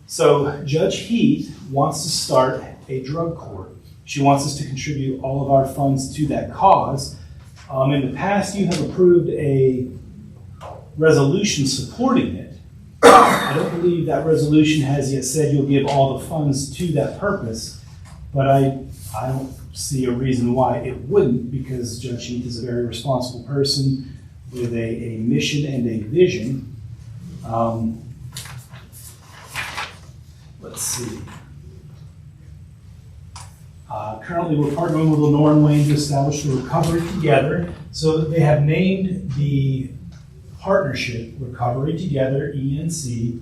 So Judge Heath wants to start a drug court. She wants us to contribute all of our funds to that cause. In the past, you have approved a resolution supporting it. I don't believe that resolution has yet said you'll give all the funds to that purpose, but I don't see a reason why it wouldn't, because Judge Heath is a very responsible person with a mission and a vision. Let's see. Currently, we're partnering with Lenore and Wayne to establish the Recovery Together. So they have named the partnership Recovery Together, ENC.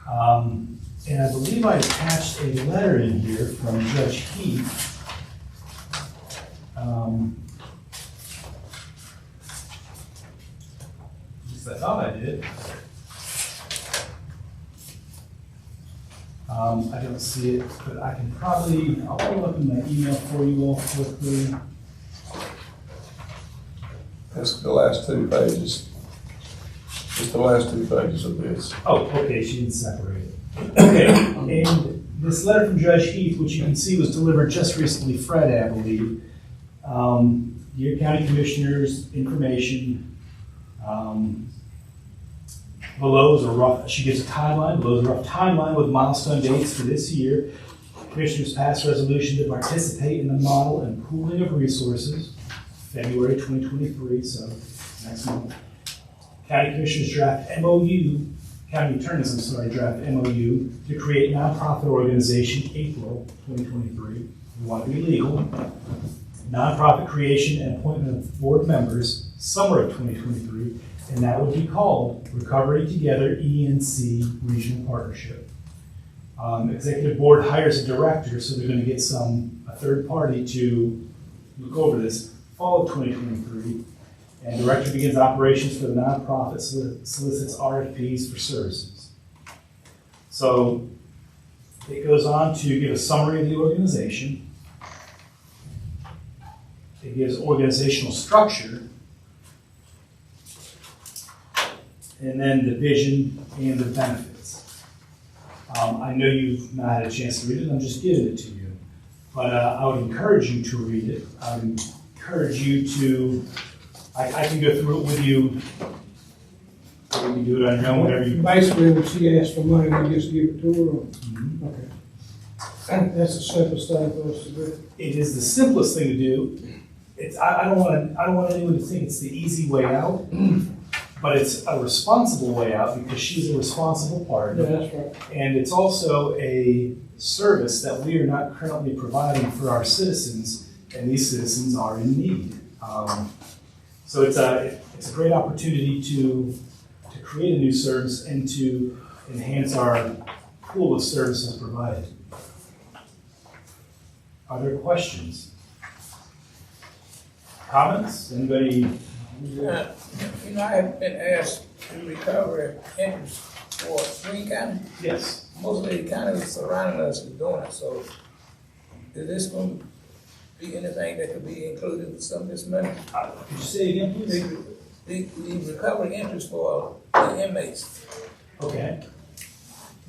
And I believe I attached a letter in here from Judge Heath. At least I thought I did. I don't see it, but I can probably, I'll pull up in my email for you all quickly. That's the last 2 pages. Just the last 2 pages of this. Oh, okay, she didn't separate it. Okay, and this letter from Judge Heath, which you can see was delivered just recently Friday, I believe. Dear County Commissioners, information. Below is a rough, she gives a timeline, below is a rough timeline with milestone dates for this year. Commissioners passed resolution to participate in the model and pooling of resources, February 2023, so next month. County Commissioners draft MOU, County Attorneys, draft MOU to create nonprofit organization, April 2023. We want to be legal. Nonprofit creation and appointment of board members, summer of 2023. And that would be called Recovery Together ENC Regional Partnership. Executive board hires a director, so they're gonna get a third party to look over this fall of 2023. And director begins operations for the nonprofit, solicits RFPs for services. So it goes on to give a summary of the organization. It gives organizational structure. And then the vision and the benefits. I know you've not had a chance to read it, I'm just giving it to you. But I would encourage you to read it. I would encourage you to, I can go through it with you. You can do it on your own, whatever you. Basically, when she asks for money, we just give it to her. Mhm. Okay. That's the simplest thing for us to do. It is the simplest thing to do. I don't want anyone to think it's the easy way out, but it's a responsible way out because she's a responsible partner. Yeah, that's right. And it's also a service that we are not currently providing for our citizens, and these citizens are in need. So it's a great opportunity to create a new service and to enhance our pool of services provided. Are there questions? Comments? Anybody? I have been asked to recover interest for Greene County. Yes. Most of the counties surrounding us is doing it, so is this going to be anything that could be included with some of this money? Could you say again, please? The recovery interest for the inmates, Okay.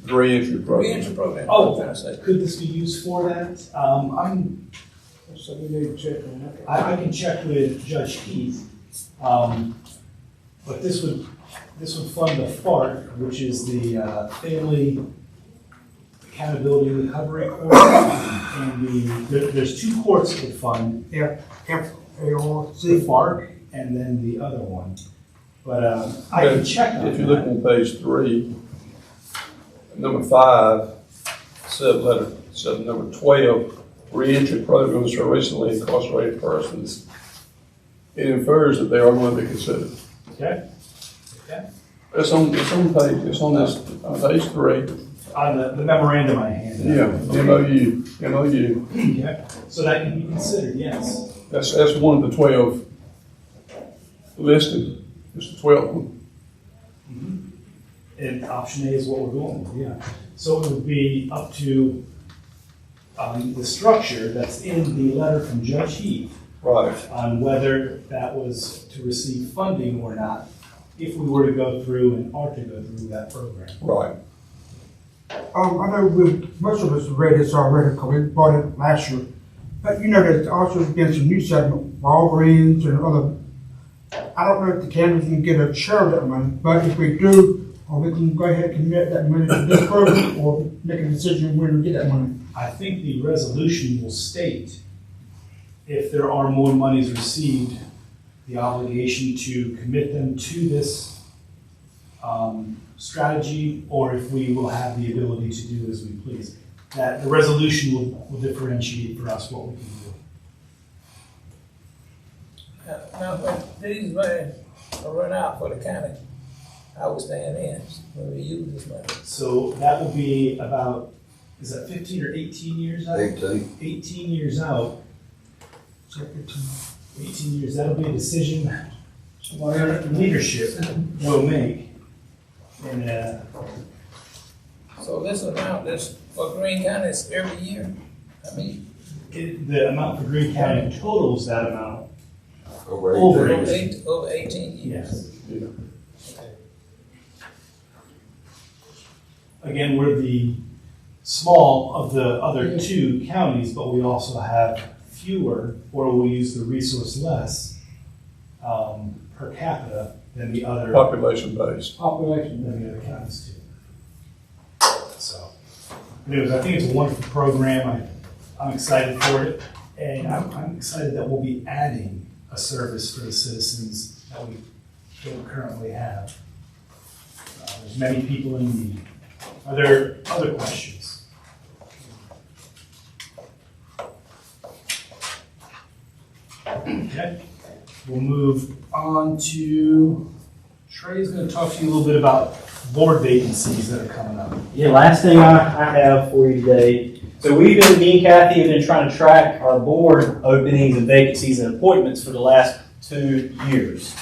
Reentry program. reentry program, Oh. I'm trying to say. Could this be used for that? So we need to check on that. I can check with Judge Heath, but this would fund the FARC, which is the Family Accountability Recovery Court, and there's two courts that would fund the FARC. FARC and then the other one. But I can check on If you look that. on page 3, number 5, number 12, reentry programs for recently incarcerated persons. It infers that they are going to be considered. Okay. Okay. It's on this, on page 3. On the memorandum I handed. Yeah, MOU. Okay. So that can be considered, yes. That's one of the 12 listed. It's the 12th one. And option A is what we're going with, yeah. So it would be up to the structure that's in the letter from Judge Heath Right. on whether that was to receive funding or not, if we were to go through and are to go through that program. Right. I know most of us read this already because we bought it last year. But you know, there's also been some new settlement, Walgreens and other. I don't know if the county can get a share of that money, but if we do, or we can go ahead and commit that money to this program or make a decision when we get that money. I think the resolution will state if there are more monies received, the obligation to commit them to this strategy, or if we will have the ability to do as we please. That the resolution will differentiate for us what we can do. Now, when these money are run out for the county, how we stand in when we use this money? So that will be about, is that 15 or 18 years out? 18 years out. 18 years, that'll be a decision that leadership will make. And So this amount, this for Greene County is every year? I mean, the amount for Greene County totals that amount over over 18. over 18 years? Yes. Again, we're the small of the other two counties, but we also have fewer, or we use the resource less per capita than the other Population based. Population. than the other counties too. So, anyways, I think it's a wonderful program. I'm excited for it, and I'm excited that we'll be adding a service for the citizens that we don't currently have. There's many people in need. Are there other questions? Okay, we'll move on to, Trey's gonna talk to you a little bit about board vacancies that are coming up. Yeah, last thing I have for you today. So me and Kathy have been trying to track our board openings and vacancies and appointments for the last 2 years.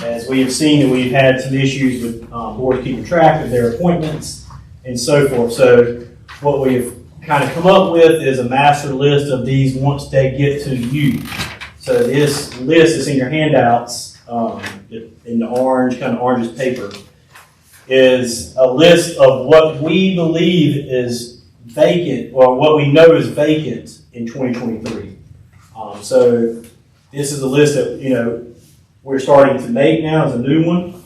As we have seen, that we've had some issues with boards keeping track of their appointments and so forth. So what we've kind of come up with is a master list of these once they get to you. So this list is in your handouts, in the orange, kind of orangish paper, is a list of what we believe is vacant, or what we know is vacant in 2023. So this is a list that, we're starting to make now as a new one.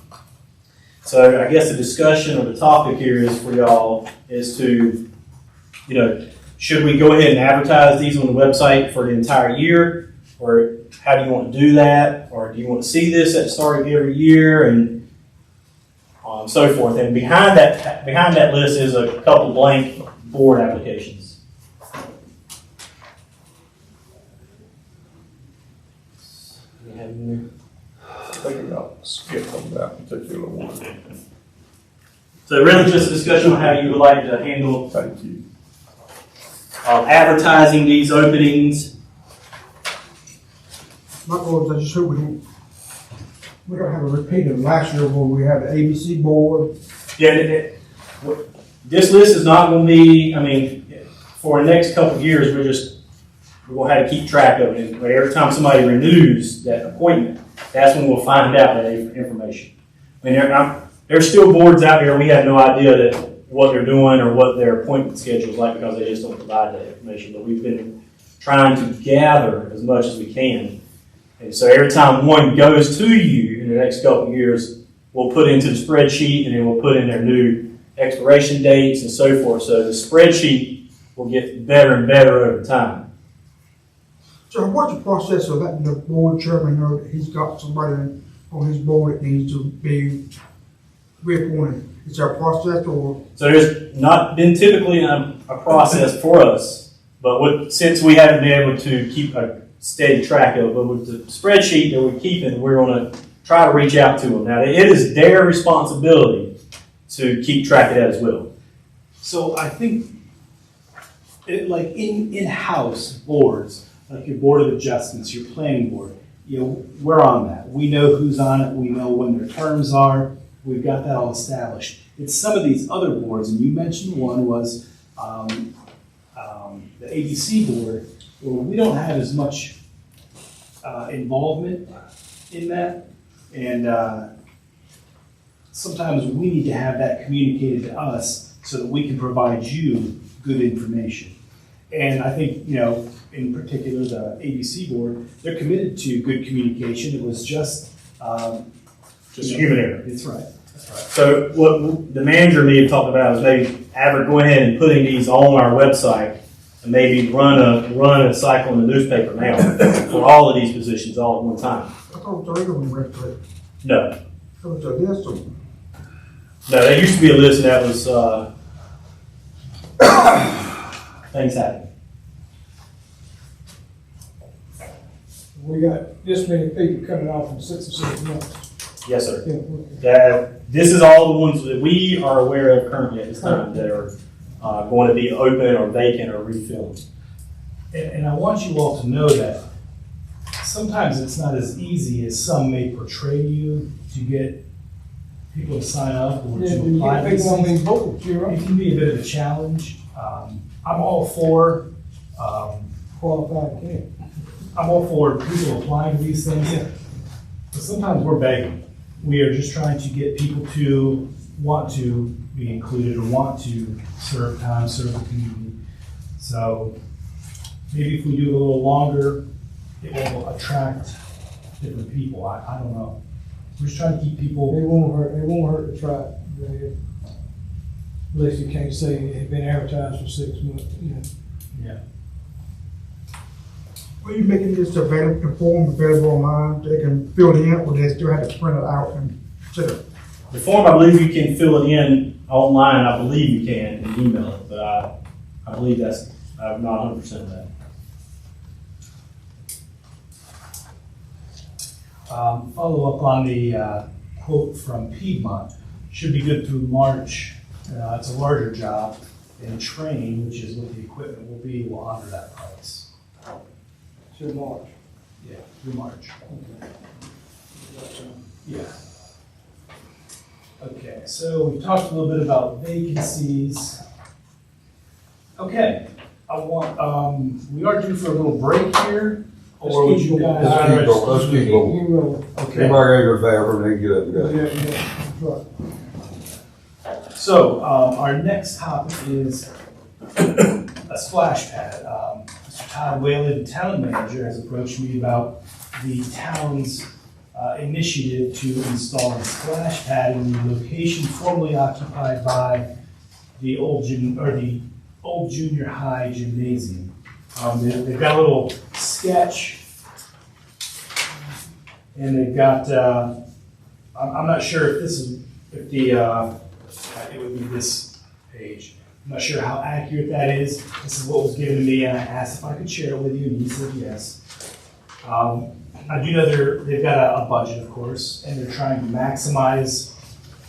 So I guess the discussion or the topic here is for y'all is to, should we go ahead and advertise these on the website for the entire year? Or how do you want to do that? Or do you want to see this at the start of every year and so forth? And behind that list is a couple blank board applications. I think I'll skip on that particular one. So really just a discussion on how you would like to handle Thank you. advertising these openings. My goal is I just hope we don't have a repeat of last year when we had the ABC board. Yeah, this list is not going to be, for the next couple of years, we're going to have to keep track of it. But every time somebody renews that appointment, that's when we'll find out that information. There's still boards out there, we have no idea what they're doing or what their appointment schedule is like because they just don't provide that information. But we've been trying to gather as much as we can. And so every time one goes to you in the next couple of years, we'll put into the spreadsheet and then we'll put in their new expiration dates and so forth. So the spreadsheet will get better and better over time. So what's the process of letting the board chairman know that he's got somebody on his board that needs to be reappointed? Is there a process or? So there's not been typically a process for us, but since we haven't been able to keep a steady track of it, but with the spreadsheet that we're keeping, we're going to try to reach out to them. Now, it is their responsibility to keep track of that as well. So I think, in-house boards, like your Board of Adjustments, your Planning Board, we're on that. We know who's on it. We know when their terms are. We've got that all established. It's some of these other boards, and you mentioned one was the ABC board, where we don't have as much involvement in that. And sometimes we need to have that communicated to us so that we can provide you good information. And I think, in particular, the ABC board, they're committed to good communication. It was just Human error. That's right. So what the manager and me have talked about is maybe go ahead and putting these on our website and maybe run a cycle in the newspaper now for all of these positions all at one time. I thought there was on the website. No. There was a list of them. No, there used to be a list that was things happen. We got this many people coming off in 6 or 7 months. Yes, sir. Yeah. This is all the ones that we are aware of currently at this time that are going to be open or vacant or refilled. And I want you all to know that sometimes it's not as easy as some may portray you to get people to sign up or Yeah, to when you apply. get these people on things. these boards, you're It right. can be a bit of a challenge. I'm all for Qualified can't. I'm all for people applying to these things. But sometimes we're begging. We are just trying to get people to want to be included or want to serve time, serve the community. So maybe if we do it a little longer, it will attract different people. I don't know. We're just trying to keep people. It won't hurt to try it. Really. Unless you can't say it had been advertised for 6 months, Yeah. Are you making this available online? They can fill it in, or they still have to print it out and send it? The form, I believe you can fill it in online. I believe you can and email it, but I believe I'm not 100% of that. Follow up on the quote from Piedmont. should be good through March. It's a larger job, and train, which is what the equipment will be, will honor that price. Till March. Yeah, through March. Yeah. Okay, so we talked a little bit about vacancies. Okay, we are due for a little break here, or would you guys? Let's keep going, let's keep going. You will. Okay, Everybody goes there, and then get up and go. Yeah, that's right. so, our next topic is a splash pad. Mr. Todd Whalen, town manager, has approached me about the town's initiative to install a splash pad in the location formerly occupied by the old junior high gymnasium. They've got a little sketch, and they've got, I'm not sure it would be this page. I'm not sure how accurate that is. This is what was given to me, and I asked if I could share it with you, and he said yes. I do know they've got a budget, of course, and they're trying to maximize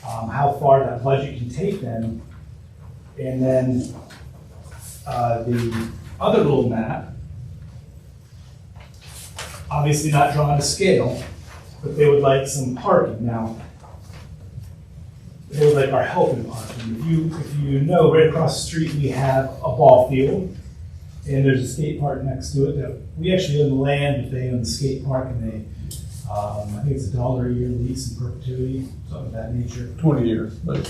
how far that budget can take them. And then the other little map, obviously not drawn to scale, but they would like some parking. Now, they would like our help in parking. If you know, right across the street we have a ball field, and there's a skate park next to it. That we actually own the land, but they own the skate park, and they, I think it's $1 a year lease in perpetuity, something of that nature. 20 years, maybe.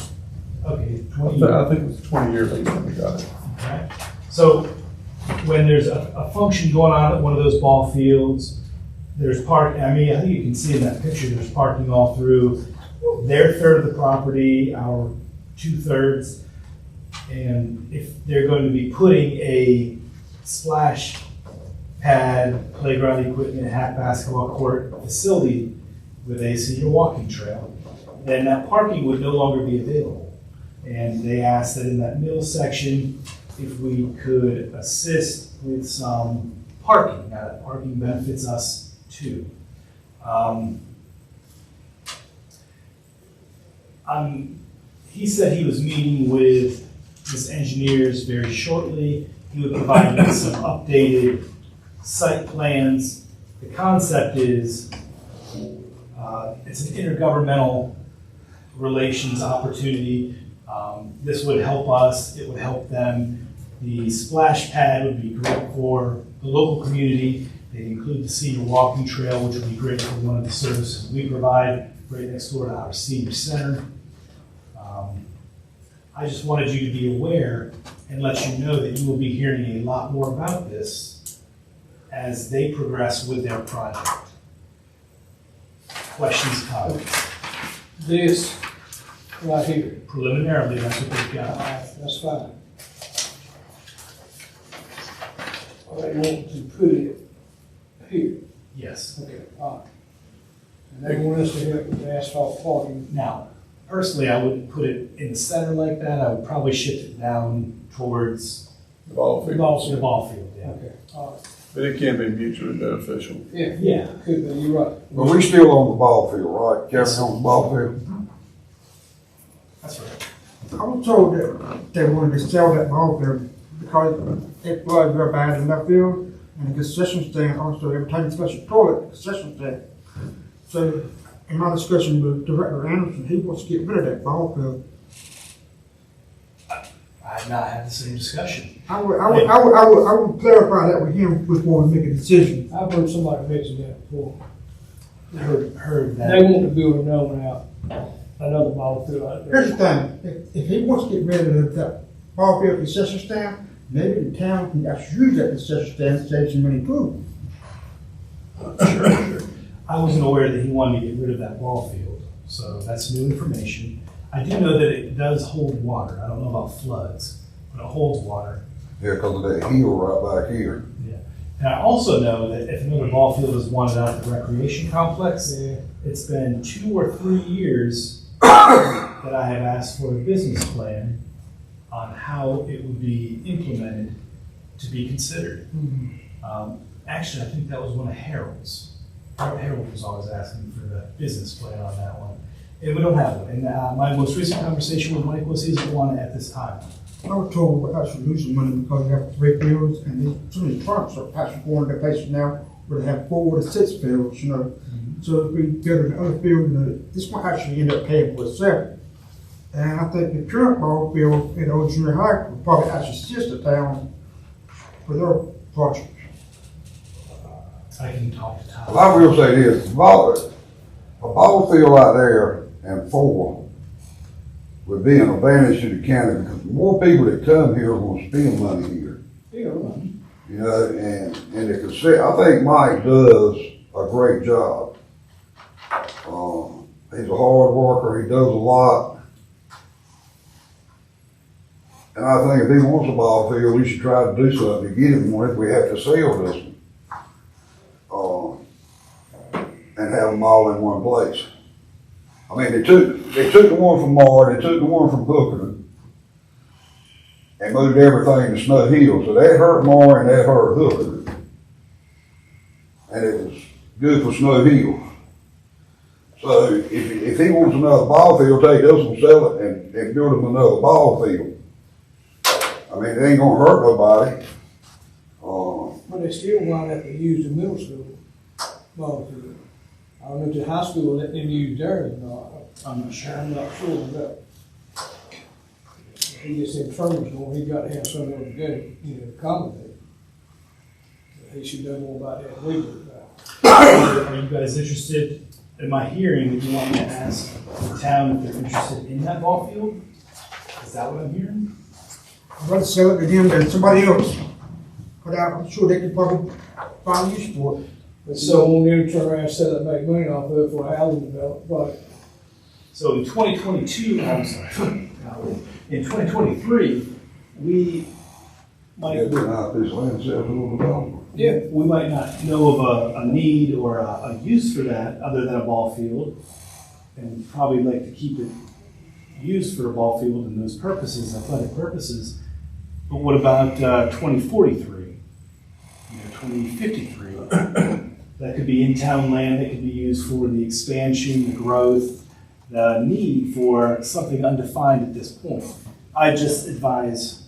Okay, 20 years. I think it was a 20-year lease when we got it. Okay. So when there's a function going on at one of those ball fields, there's parking. I mean, I think you can see in that picture, there's parking all through their third of the property, our 2/3. And if they're going to be putting a splash pad, playground equipment, half basketball court facility with a senior walking trail, then that parking would no longer be available. And they asked that in that middle section, if we could assist with some parking. Now, that parking benefits us too. He said he was meeting with his engineers very shortly. He would provide me some updated site plans. The concept is it's an intergovernmental relations opportunity. This would help us, it would help them. The splash pad would be great for the local community. They include the senior walking trail, which would be great for one of the services we provide right next door to our senior center. I just wanted you to be aware and let you know that you will be hearing a lot more about this as they progress with their project. Questions, comments? This right here, Preliminarily, that's what they've got. that's fine. They want to put it here. Yes. Okay, all right. And they want us to help with asphalt parking. Now, personally, I wouldn't put it in the center like that. I would probably shift it down towards The ball the field. ball field. Yeah. Okay, all right. But it can be mutually beneficial. Yeah, Yeah. could be, you're right. But we still on the ball field, right? Kevin on the ball field? That's right. I was told that they wanted to sell that ball field because it was real bad in left field and the concession stand also, every time you flush a toilet, the concession stand. So in my discussion with Director Anderson, he wants to get rid of that ball field. I have not had the same discussion. I would clarify that with him before we make a decision. I've heard somebody mention that before. Heard that. They want to build another one out, another ball field out Here's there. the thing, if he wants to get rid of that ball field concession stand, maybe the town can actually use that concession stand to save some money too. Sure. I wasn't aware that he wanted to get rid of that ball field, so that's new information. I do know that it does hold water. I don't know about floods, but it holds water. Yeah, because of that hill right back here. And I also know that if another ball field is wanted out at the recreation complex, Yeah. it's been 2 or 3 years that I have asked for a business plan on how it would be implemented to be considered. Actually, I think that was one of Harold's. Harold was always asking for the business plan on that one. And we don't have one. And my most recent conversation with Mike was he doesn't want it at this time. I was told we actually losing money because we have 3 fields and some of these trucks are actually going to places now where they have 4 to 6 fields, you know. So if we go to the other field, this might actually end up paying for itself. And I think the current ball field in Old Junior High will probably actually assist the town for their project. I can talk to Tom. Well, I will say this, a ball field out there and 4 would be an advantage to the county because more people that come here are gonna spend money here. You know, and they can see, I think Mike does a great job. He's a hard worker, he does a lot. And I think if he wants a ball field, we should try to do something to get him one if we have to sell this one. And have them all in one place. I mean, they took the one from Mar, they took the one from Hooker, and moved everything to Snow Hill. So that hurt Mar and that hurt Hooker. And it was good for Snow Hill. So if he wants another ball field, take this one, sell it, and build him another ball field. I mean, it ain't gonna hurt nobody. But they still want to have to use the middle school ball field. I don't know if the high school let them use theirs or not. I'm not sure. I'm not sure of that. He just said Furman's going, he got to have somewhere to go, you know, accommodate. He should know more about that than we do. Are you guys interested, in my hearing, that you want me to ask the town if they're interested in that ball field? Is that what I'm hearing? I'd rather sell it to them than somebody else. But I'm sure they could probably find use for it. But so on them turn around and sell it, make money off of it for a housing development project. So in 2022, I'm sorry, in 2023, we might, Yeah, then out this land sales a little development. yeah, we might not know of a need or a use for that other than a ball field. And we'd probably like to keep it used for a ball field and those purposes, athletic purposes. But what about 2043? 2053? That could be in-town land that could be used for the expansion, the growth, the need for something undefined at this point. I just advise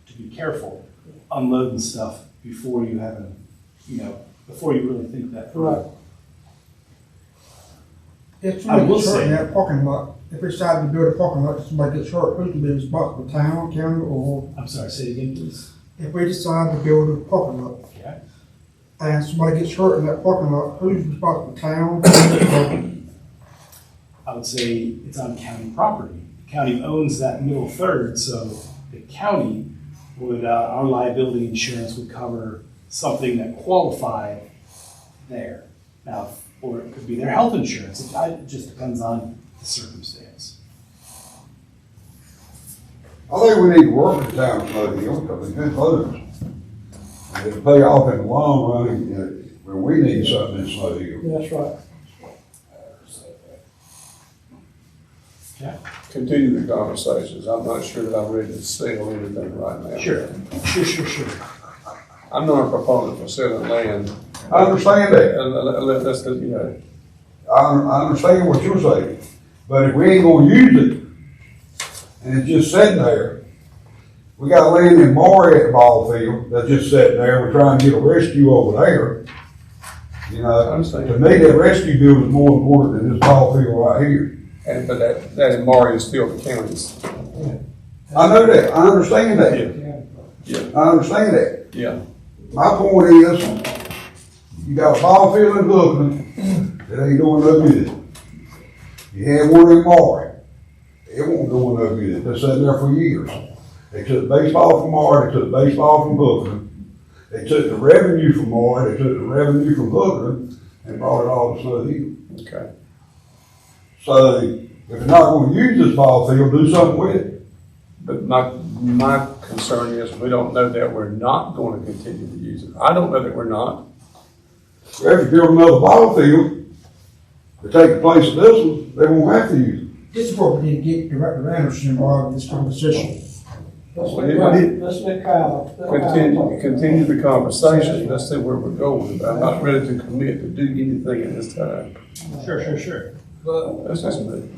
to be careful unloading stuff before you have before you really think that through. Right. If I somebody will gets hurt in say- that parking lot, if we decide to build a parking lot, somebody gets hurt, who's to be responsible, town, county, or I'm sorry, say it again, please. if we decide to build a parking lot Okay. and somebody gets hurt in that parking lot, who's responsible, town, county, I would say it's on county property. The county owns that middle third, so the county would, our liability insurance would cover something that qualified there. Now, or it could be their health insurance. It just depends on the circumstance. I think we need to work with the town of Snow Hill because they're good voters. And it'll pay off in the long run, you know, when we need something in Snow Hill. That's right. Continue the conversations. I'm not sure that I'm ready to sell anything right now. Sure. I'm not a proponent for selling land. I understand that. That's, you know, I understand what you're saying, but if we ain't gonna use it, and it's just sitting there, we got land in Mar ball field that's just sitting there, we're trying to get a rescue over there. You I know, understand. to me, that rescue building is more important than this ball field right here. but that in Maury is still the county's. I know that, I understand that, Yeah, I understand that. yeah. My point is, you got a ball field in Brooklyn that ain't doing no good. You had one in Maury, it won't do no good, it's been sitting there for years. They took baseball from Maury, they took baseball from Brooklyn, they took the revenue from Maury, they took the revenue from Brooklyn, and brought it all to Snow Hill. Okay. So, if you're not gonna use this ball field, do something with it. But my concern is we don't know that we're not going to continue to use it. I don't know that we're not. If you build another ball field to take the place of this one, they won't have to use it. This is what we need to get Director Anderson involved in this conversation. Let's Well, let Kyle. Continue the conversation. Let's see where we're going. But I'm not ready to commit to do anything at this time. Sure. But, That's just me.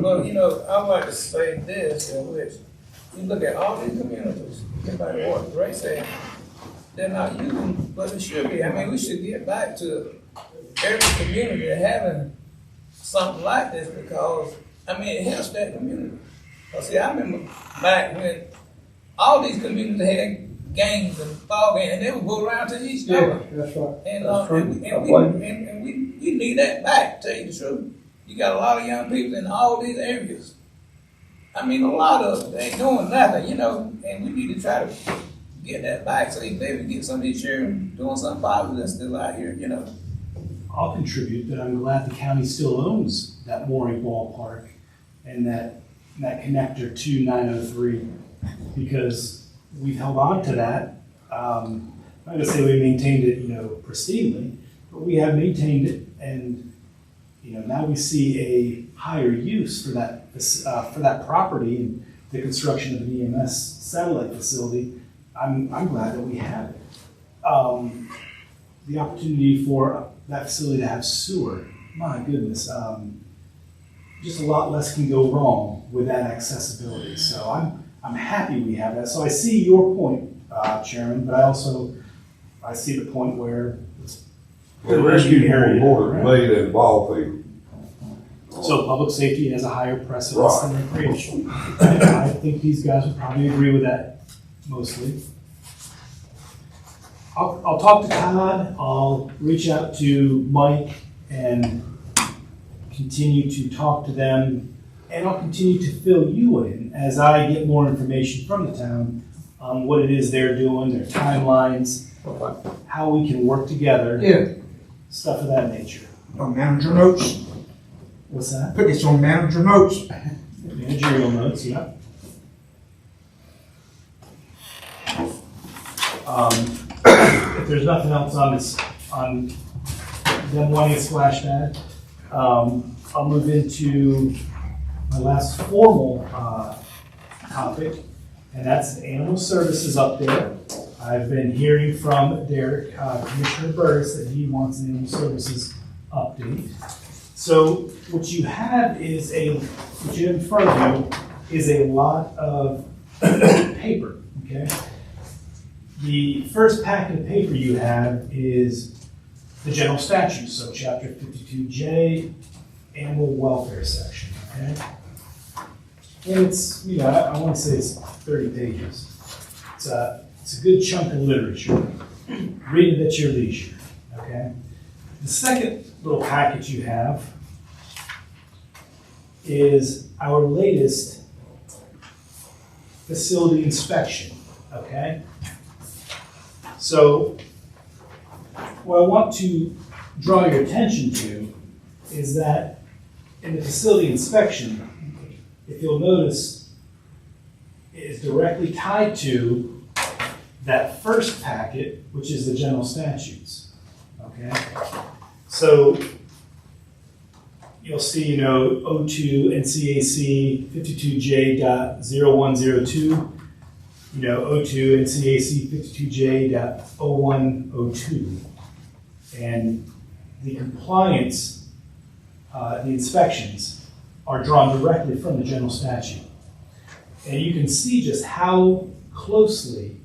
but, you know, I would like to say this, in which you look at all these communities, everybody what Ray said, they're not using, but it should be. I mean, we should get back to every community having something like this because, I mean, it helps that community. Cause see, I remember back when all these communities had games and ball games, and they would go around to each other. That's right. And, That's true. we need that back, tell you the truth. You got a lot of young people in all these areas. I mean, a lot of them, they ain't doing nothing, you know, and we need to try to get that back so they maybe get some of these children doing something positive that's still out here, you know. I'll contribute that I'm glad the county still owns that mooring ballpark and that connector to 903 because we've held on to that. I'm not gonna say we maintained it, you know, pristinely, but we have maintained it, and you know now we see a higher use for that property and the construction of an EMS satellite facility. I'm glad that we have it. The opportunity for that facility to have sewer, my goodness, just a lot less can go wrong with that accessibility. So I'm happy we have that. So I see your point, Chairman, but I see the point where it's The rescue more than made at the ball field. so public safety has a higher precedence than recreation. I think these guys would probably agree with that mostly. I'll talk to Todd, I'll reach out to Mike and continue to talk to them, and I'll continue to fill you in as I get more information from the town on what it is they're doing, their timelines, Okay. how we can work together, Yeah, stuff of that nature. on manager notes, What's that? put this on manager notes. Managerial notes, yeah. If there's nothing else on this, on them wanting a splash pad, I'll move into my last formal topic, and that's animal services update. I've been hearing from Derek, Commissioner Burris, that he wants an animal services update. So what you have is what you have in front of you is a lot of paper, okay? The first packet of paper you have is the general statutes, so chapter 52J, animal welfare section, okay? And it's, you know, I want to say it's 30 pages. It's a good chunk of literature. Read it at your leisure, okay? The second little package you have is our latest facility inspection, okay? So what I want to draw your attention to is that in the facility inspection, if you'll notice, it is directly tied to that first packet, which is the general statutes, okay? So you'll see, you know, O2 NCAC 52J.0102, you know, O2 NCAC 52J.0102. And the compliance, the inspections are drawn directly from the general statute. And you can see just how closely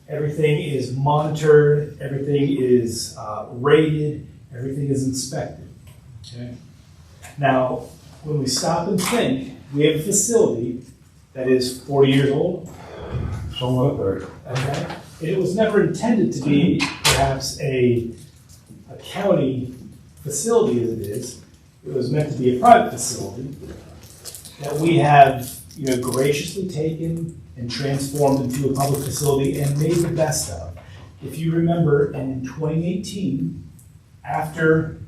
everything is monitored, everything is rated, everything is inspected, okay? Now, when we stop and think, we have a facility that is 40 years old, Somewhat there. okay? And it was never intended to be perhaps a county facility as it is. It was meant to be a private facility that we have, you know, graciously taken and transformed into a public facility and made the best of. If you remember, in 2018, after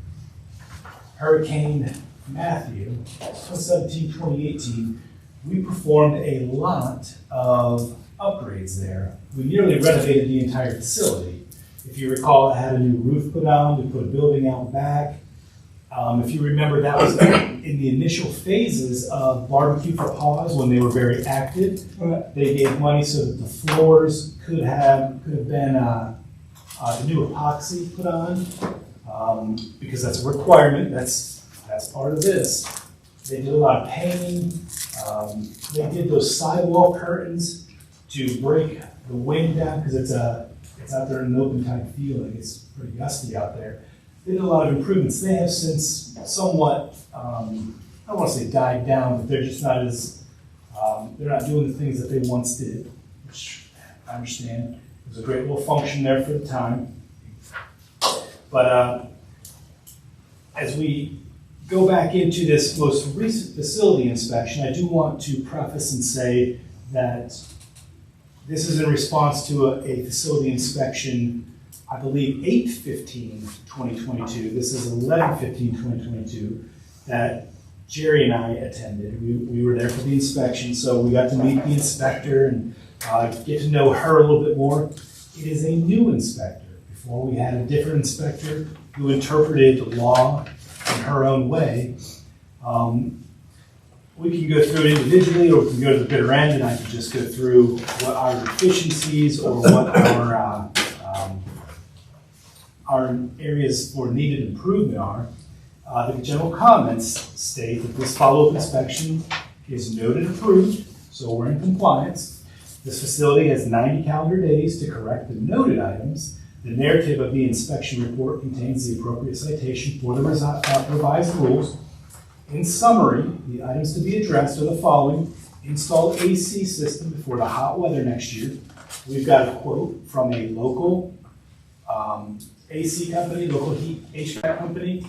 Hurricane Matthew, 2017, 2018, we performed a lot of upgrades there. We nearly renovated the entire facility. If you recall, it had a new roof put on, we put a building out back. If you remember, that was in the initial phases of Barbecue for Paws when they were very active. They gave money so that the floors could have been the new epoxy put on, because that's a requirement. That's that's part of this. They did a lot of painting. They did those sidewall curtains to break the wind down because it's out there in an open type field. It gets pretty gusty out there. They did a lot of improvements. They have since somewhat, I don't want to say died down, but they're just not as, they're not doing the things that they once did, which I understand. It was a great little function there for the time. But as we go back into this most recent facility inspection, I do want to preface and say that this is in response to a facility inspection, I believe 8/15/2022. This is 11/15/2022 that Jerry and I attended. We were there for the inspection, so we got to meet the inspector and get to know her a little bit more. It is a new inspector. Before we had a different inspector who interpreted the law in her own way. We can go through it individually, or we can go to the bitter end, and I can just go through what our deficiencies or what our areas for needed improvement are. The general comments state that this follow-up inspection is noted approved, so we're in compliance. This facility has 90 calendar days to correct the noted items. The narrative of the inspection report contains the appropriate citation for the revised rules. In summary, the items to be addressed are the following: install AC system before the hot weather next year. We've got a quote from a local AC company, local heat HVAC company.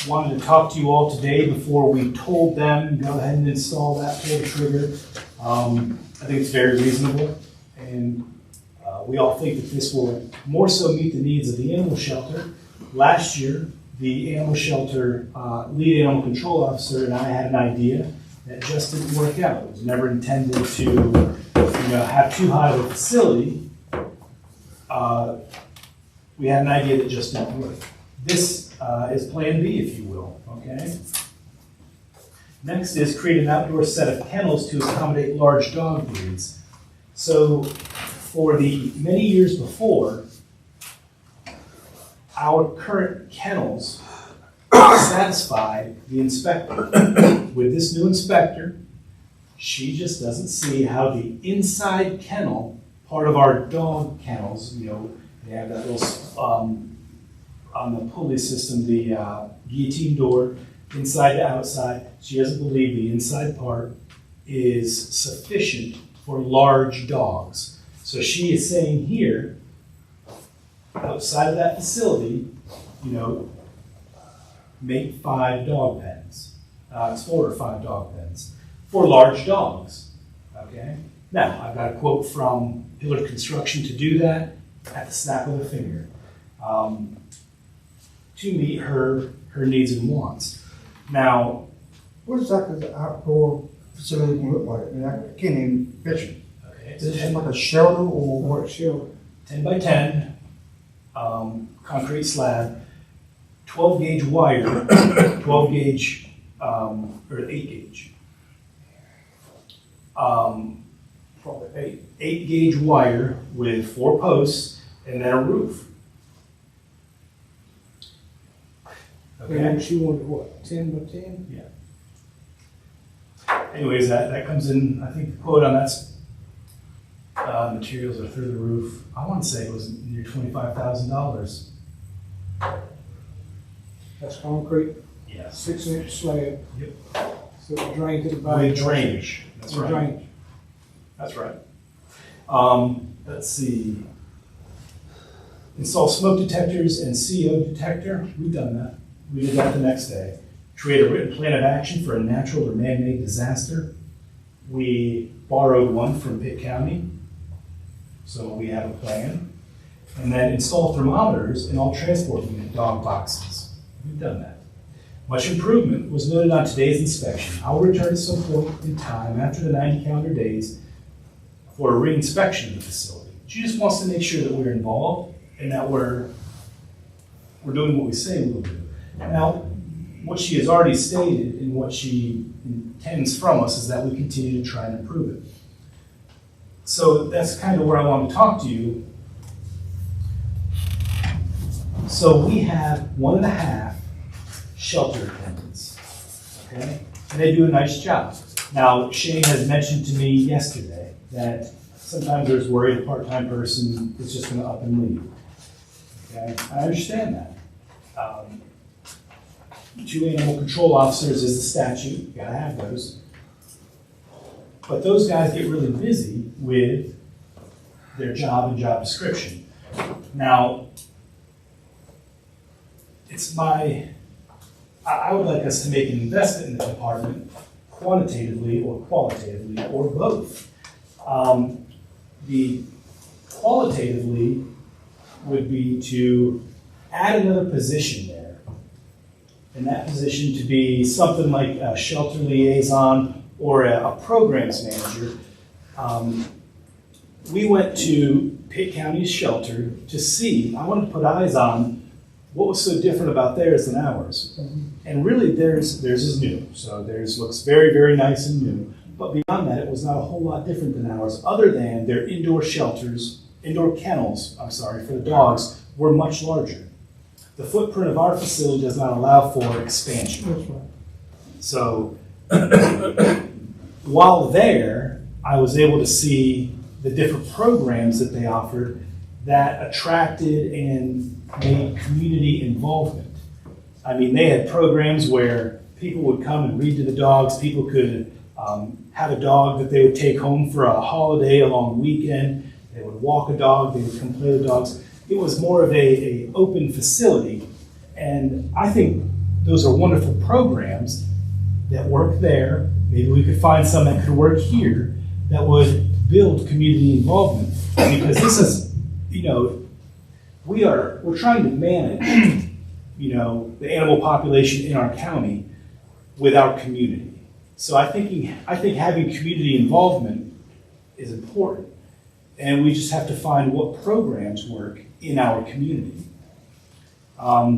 Wanted to talk to you all today before we told them, go ahead and install that, pull the trigger. I think it's very reasonable, and we all think that this will more so meet the needs of the animal shelter. Last year, the animal shelter lead animal control officer and I had an idea that just didn't work out. It was never intended to, have too high of a facility. We had an idea that just didn't work. This is Plan B, if you will. Okay. Next is create an outdoor set of kennels to accommodate large dog breeds. So, for the many years before, our current kennels satisfied the inspector. With this new inspector, she just doesn't see how the inside kennel, part of our dog kennels, they have that little, on the pulley system, the guillotine door, inside to outside. She doesn't believe the inside part is sufficient for large dogs. So she is saying here, outside of that facility, make 5 dog pens. It's 4 or 5 dog pens for large dogs. Okay. Now I've got a quote from Pillar Construction to do that at the snap of a finger, to meet her needs and wants. Now, What exactly the outdoor facility gonna look like? I mean, I can't even picture. okay, Is it like a shelter or what shelter? 10 by 10, concrete slab, 12 gauge wire, 12 gauge, or 8 gauge. Probably 8 gauge wire with 4 posts and then a roof. Okay. And she wanted what, 10 by 10? Anyways, that comes in, I think the quote on that's materials are through the roof. I want to say it was near $25,000. That's concrete, Yes. 6-inch slab. Yep. So it drain to the back. With drainage. That's right. Drainage. That's right. Let's see. Install smoke detectors and CO detector. We've done that. We did that the next day. Create a written plan of action for a natural or man-made disaster. We borrowed one from Pitt County, so we have a plan. And then install thermometers in all transport unit dog boxes. We've done that. Much improvement was noted on today's inspection. I will return at some point in time after the 90 calendar days for a re-inspection of the facility. She just wants to make sure that we're involved and that we're doing what we say we will do. Now, what she has already stated and what she intends from us is that we continue to try and improve it. So that's kind of where I want to talk to you. So we have 1.5 shelter attendants, okay? And they do a nice job. Now, Shane has mentioned to me yesterday that sometimes there's worry a part-time person is just gonna up and leave. Okay, I understand that. 2 animal control officers is the statute, you gotta have those. But those guys get really busy with their job and job description. Now, I would like us to make an investment in the department, quantitatively or qualitatively, or both. The qualitatively would be to add another position there. And that position to be something like a shelter liaison or a programs manager. We went to Pitt County's shelter to see, I wanted to put eyes on what was so different about theirs than ours. And really theirs is new. So theirs looks very, very nice and new. But beyond that, it was not a whole lot different than ours, other than their indoor kennels, for the dogs, were much larger. The footprint of our facility does not allow for expansion. That's right. So while there, I was able to see the different programs that they offered that attracted and made community involvement. I mean, they had programs where people would come and read to the dogs. People could have a dog that they would take home for a holiday, a long weekend. They would walk a dog. They would come play with dogs. It was more of a open facility. And I think those are wonderful programs that work there. Maybe we could find some that could work here that would build community involvement. Because this is, we're trying to manage, the animal population in our county with our community. So I think having community involvement is important. And we just have to find what programs work in our community. I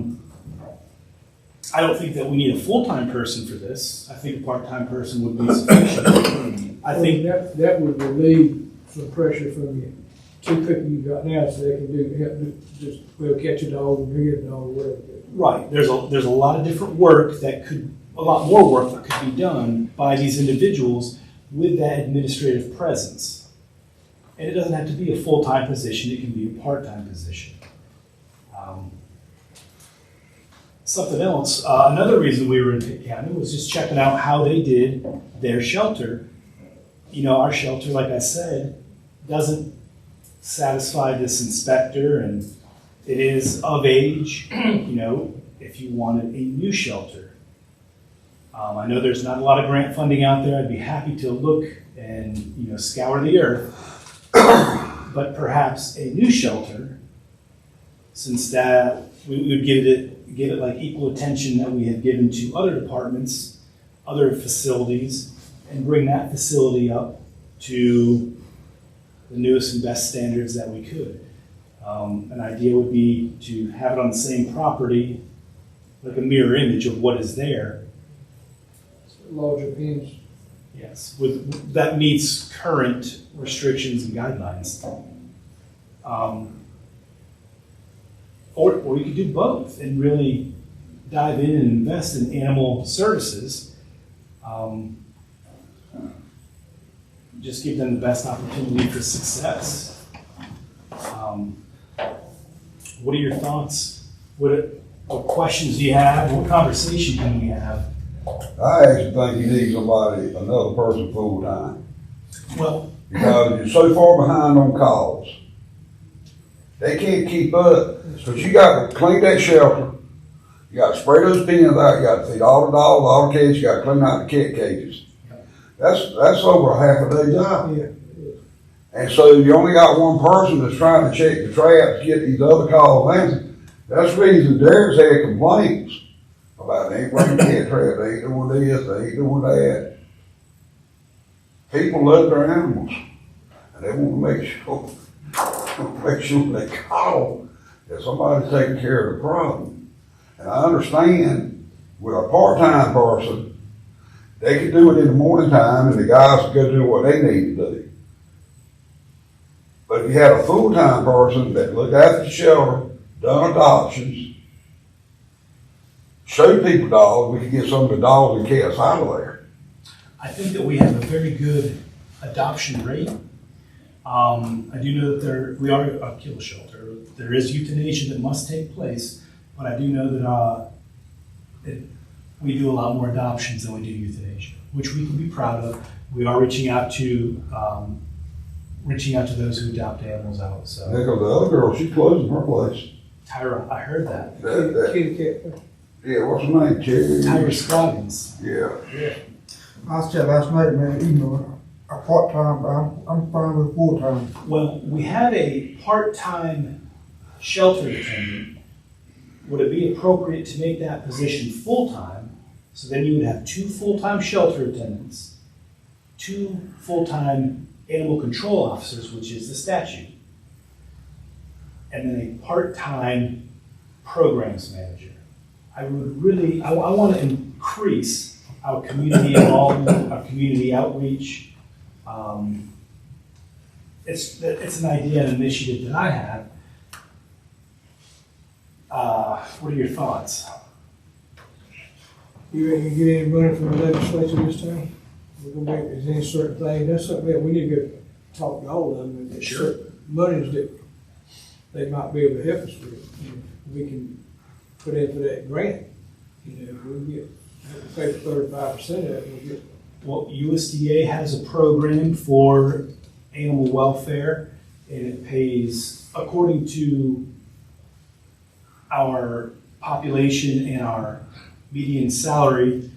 don't think that we need a full-time person for this. I think a part-time person would be sufficient. I think that would relieve some pressure from the 2 people you got now, so they can catch a dog and bring a dog or whatever. right. There's a lot of different work a lot more work that could be done by these individuals with that administrative presence. And it doesn't have to be a full-time position. It can be a part-time position. Something else, another reason we were in Pitt County was just checking out how they did their shelter. Our shelter, like I said, doesn't satisfy this inspector, and it is of age, if you wanted a new shelter. I know there's not a lot of grant funding out there. I'd be happy to look and, scour the earth. But perhaps a new shelter, since that we would give it like equal attention that we have given to other departments, other facilities, and bring that facility up to the newest and best standards that we could. An idea would be to have it on the same property, like a mirror image of what is there. Larger pens. Yes, that meets current restrictions and guidelines. Or you could do both and really dive in and invest in animal services. Just give them the best opportunity for success. What are your thoughts? What questions do you have? What conversation can we have? I actually think you need another person full-time. Well, Because you're so far behind on calls. They can't keep up. So you got to clean that shelter. You got to spray those pens out. You got to feed all the dogs, all the kids. You got to clean out the cat cages. That's over a half a day job. Yeah. And so you only got one person that's trying to check the traps, get these other calls answered. That's the reason Derek's had complaints about they ain't running cat trap, they ain't doing this, they ain't doing that. People love their animals, and they want to make sure they call that somebody's taking care of the problem. And I understand with a part-time person, they can do it in the morning time, and the guys can go do what they need to do. But if you had a full-time person that looked after the shelter, done adoptions, show people dogs, we could get some of the dogs and cats out of there. I think that we have a very good adoption rate. I do know that we are a kill shelter. There is euthanasia that must take place, but I do know that we do a lot more adoptions than we do euthanasia, which we can be proud of. We are reaching out to those who adopt animals out. So, Because the other girl, she's closing her place. Tyra, I heard that. Kitty cat. Yeah, what's her name, Cherry? Tyra Scroggins. Yeah. I said last night, man, you know, a part-time, but I'm fine with full-time. Well, we have a part-time shelter attendant. Would it be appropriate to make that position full-time? So then you would have 2 full-time shelter attendants, 2 full-time animal control officers, which is the statute, and then a part-time programs manager. I want to increase our community involvement, our community outreach. It's an idea and initiative that I have. What are your thoughts? You reckon you get any money from the legislature this time? We're gonna make, is any certain thing, that's something that we need to go talk to all of them, and there's Sure. certain monies that they might be able to help us with. We can put in for that grant, if we get, pay for 35% of it, we'll get. Well, USDA has a program for animal welfare, and it pays according to our population and our median salary.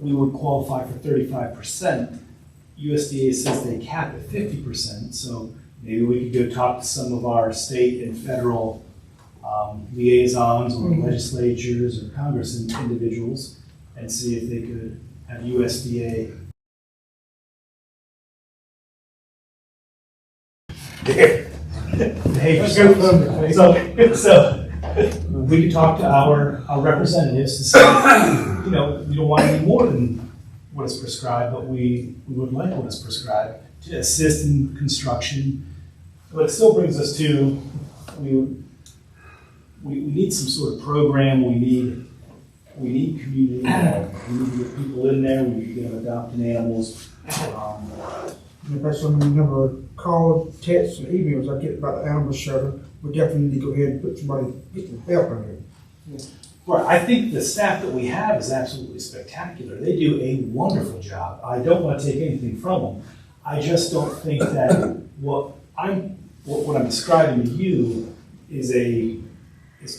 We would qualify for 35%. USDA says they cap at 50%, so maybe we could go talk to some of our state and federal liaisons or legislatures or Congress individuals and see if they could have USDA. Hey, Let's go from there. so we could talk to our representatives to say, we don't want any more than what is prescribed, but we would like what is prescribed to assist in construction. But it still brings us to, we need some sort of program, we need community involvement. We need to get people in there, we need to get them adopting animals. And if that's some number of calls, texts, and emails I get about the animal shelter, we definitely need to go ahead and put somebody, get some help in there. Right, I think the staff that we have is absolutely spectacular. They do a wonderful job. I don't want to take anything from them. I just don't think that what I'm describing to you is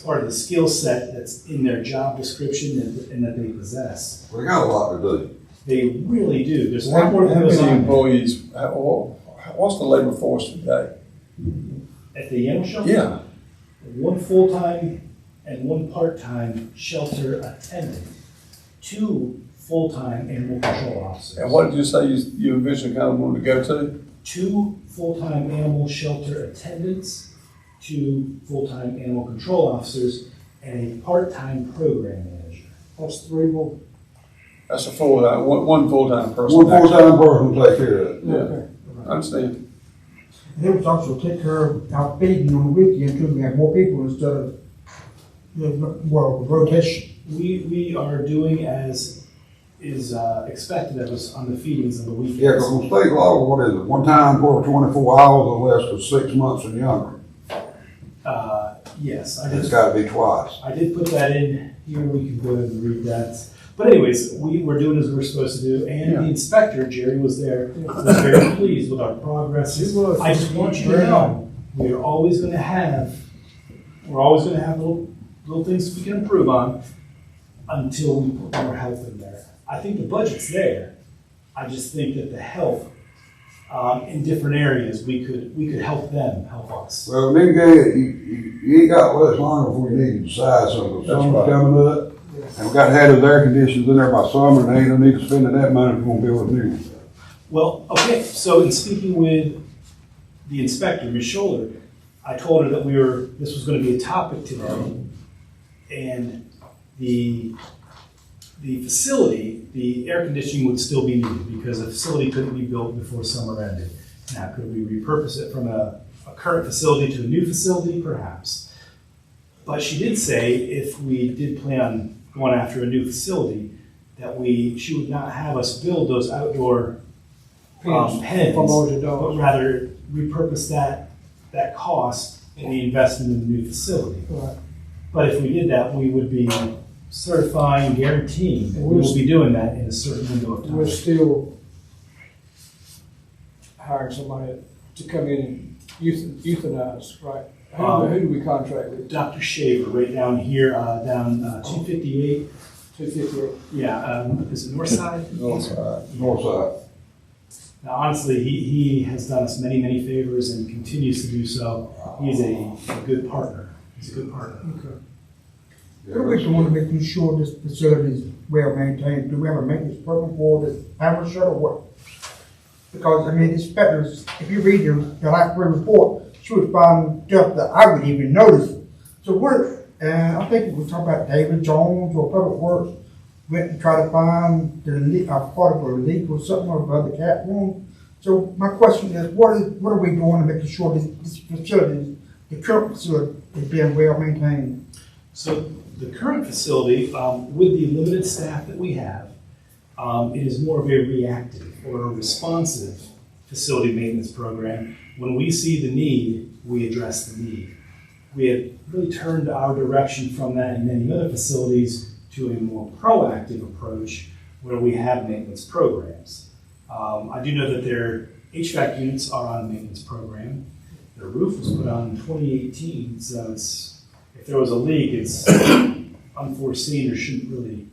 part of the skill set that's in their job description and that they possess. We got a lot to do. They really do. There's a lot more that How goes many on employees, what's the labor force today? at the animal shelter. Yeah. 1 full-time and 1 part-time shelter attendant, 2 full-time animal control officers. And what did you say you eventually kind of wanted to go to? 2 full-time animal shelter attendants, 2 full-time animal control officers, and a part-time program manager. That's 3 more. That's a full-time, one full-time person. One full-time person will take care of it. Yeah, Okay. I understand. They would also take care of our feeding on the weekend too, we have more people instead of, rotation. We are doing as is expected of us on the feedings on the weekends. Yeah, because on state law, what is it, one time per 24 hours or less of 6 months and younger. Yes, It's gotta be twice. I did put that in here, we can go and read that. But anyways, we're doing as we're supposed to do, and Yeah. the inspector, Jerry, was there, was very pleased with our progress. He was. I just want you to know, we're always gonna have little things we can improve on until we put more health in there. I think the budget's there. I just think that the health, in different areas, we could help them, help us. Well, then you ain't got less long before you need to decide something. That's Summer's right. coming up, and we got to have those air conditioners in there by summer, and they ain't gonna need to spend that money if we're gonna build a new one. Well, okay, so in speaking with the inspector, Ms. Scholler, I told her that this was gonna be a topic today, and the facility, the air conditioning would still be needed, because the facility couldn't be built before summer ended. Now, could we repurpose it from a current facility to a new facility? Perhaps. But she did say if we did plan on going after a new facility, that she would not have us build those outdoor pens, For larger but dogs. rather repurpose that cost in the investment in the new facility. Right. But if we did that, we would be certifying, guaranteeing that we will be doing that in a certain window of We're time. still hiring somebody to come in and euthanize, right? Who do we contract with? Dr. Shaver, right down here, down 258, 258? yeah, is it North Side? North side. North side. Now, honestly, he has done us many, many favors and continues to do so. He's a good partner. He's a good partner. Okay. What are we doing to making sure this facility is well maintained? Do we have a maintenance program for the animal shelter or what? Because, I mean, inspectors, if you read the last report, she was finding stuff that I wouldn't even notice. So I think we talked about David Jones or Public Works went and tried to find part of a leak or something of the cat room. So my question is, what are we doing to make sure this facility, the current facility, is being well maintained? So the current facility, with the limited staff that we have, it is more of a reactive or a responsive facility maintenance program. When we see the need, we address the need. We have really turned our direction from that in many other facilities to a more proactive approach where we have maintenance programs. I do know that their HVAC units are on a maintenance program. Their roof was put on in 2018, so if there was a leak, it's unforeseen or shouldn't really.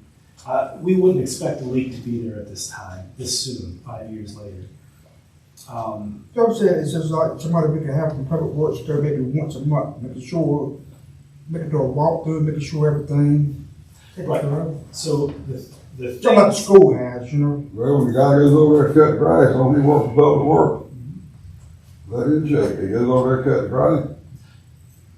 We wouldn't expect a leak to be there at this time, this soon, 5 years later. So I'm saying it's just like somebody we can have from Public Works there maybe once a month, making sure do a walkthrough, making sure everything. Right. So the Something like the school has, you know. Well, when the guy goes over there to cut grass, on he works for public work. Let him check. He goes over there to cut grass.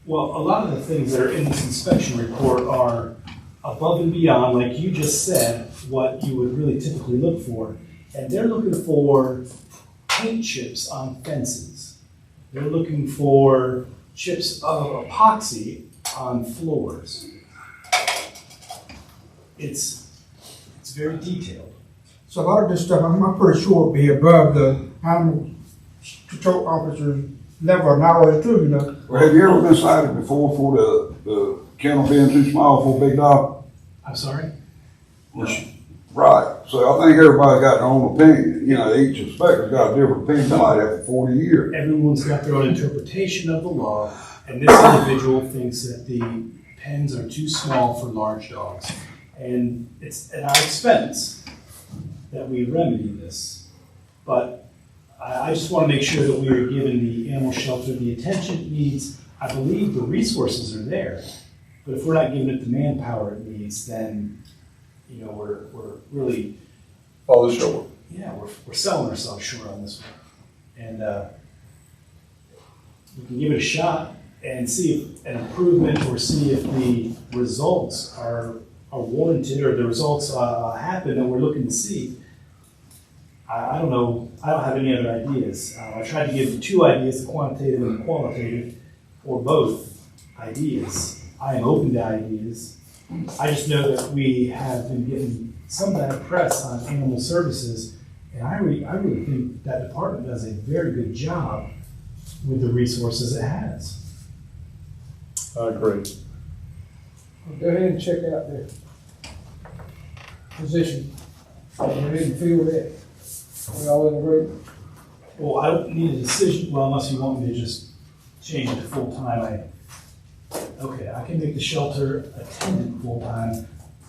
Well, a lot of the things that are in this inspection report are above and beyond, like you just said, what you would really typically look for. And they're looking for paint chips on fences. They're looking for chips of epoxy on floors. It's very detailed. So a lot of this stuff, I'm pretty sure will be above the animal control officer's level of knowledge too, you know. Well, have you ever been cited before for the kennel being too small for a big dog? I'm sorry? Right. So I think everybody's got their own opinion. You know, each inspector's got a different opinion. Somebody had for 40 years. Everyone's got their own interpretation of the law, and this individual thinks that the pens are too small for large dogs. And it's at our expense that we remedy this. But I just want to make sure that we are giving the animal shelter the attention it needs. I believe the resources are there, but if we're not giving it the manpower it needs, then, you know, we're really, Fall short. yeah, we're selling ourselves short on this one. And we can give it a shot and see if an improvement or see if the results are warranted or the results happen that we're looking to see. I don't know. I don't have any other ideas. I tried to give two ideas, the quantitative and the qualitative, or both ideas. I am open to ideas. I just know that we have been getting some bad press on animal services, and I really think that department does a very good job with the resources it has. I agree. Go ahead and check out the position. We didn't feel that. We all in agreement? Well, I don't need a decision, well, unless you want me to just change it to full-time. Okay, I can make the shelter attendant full-time,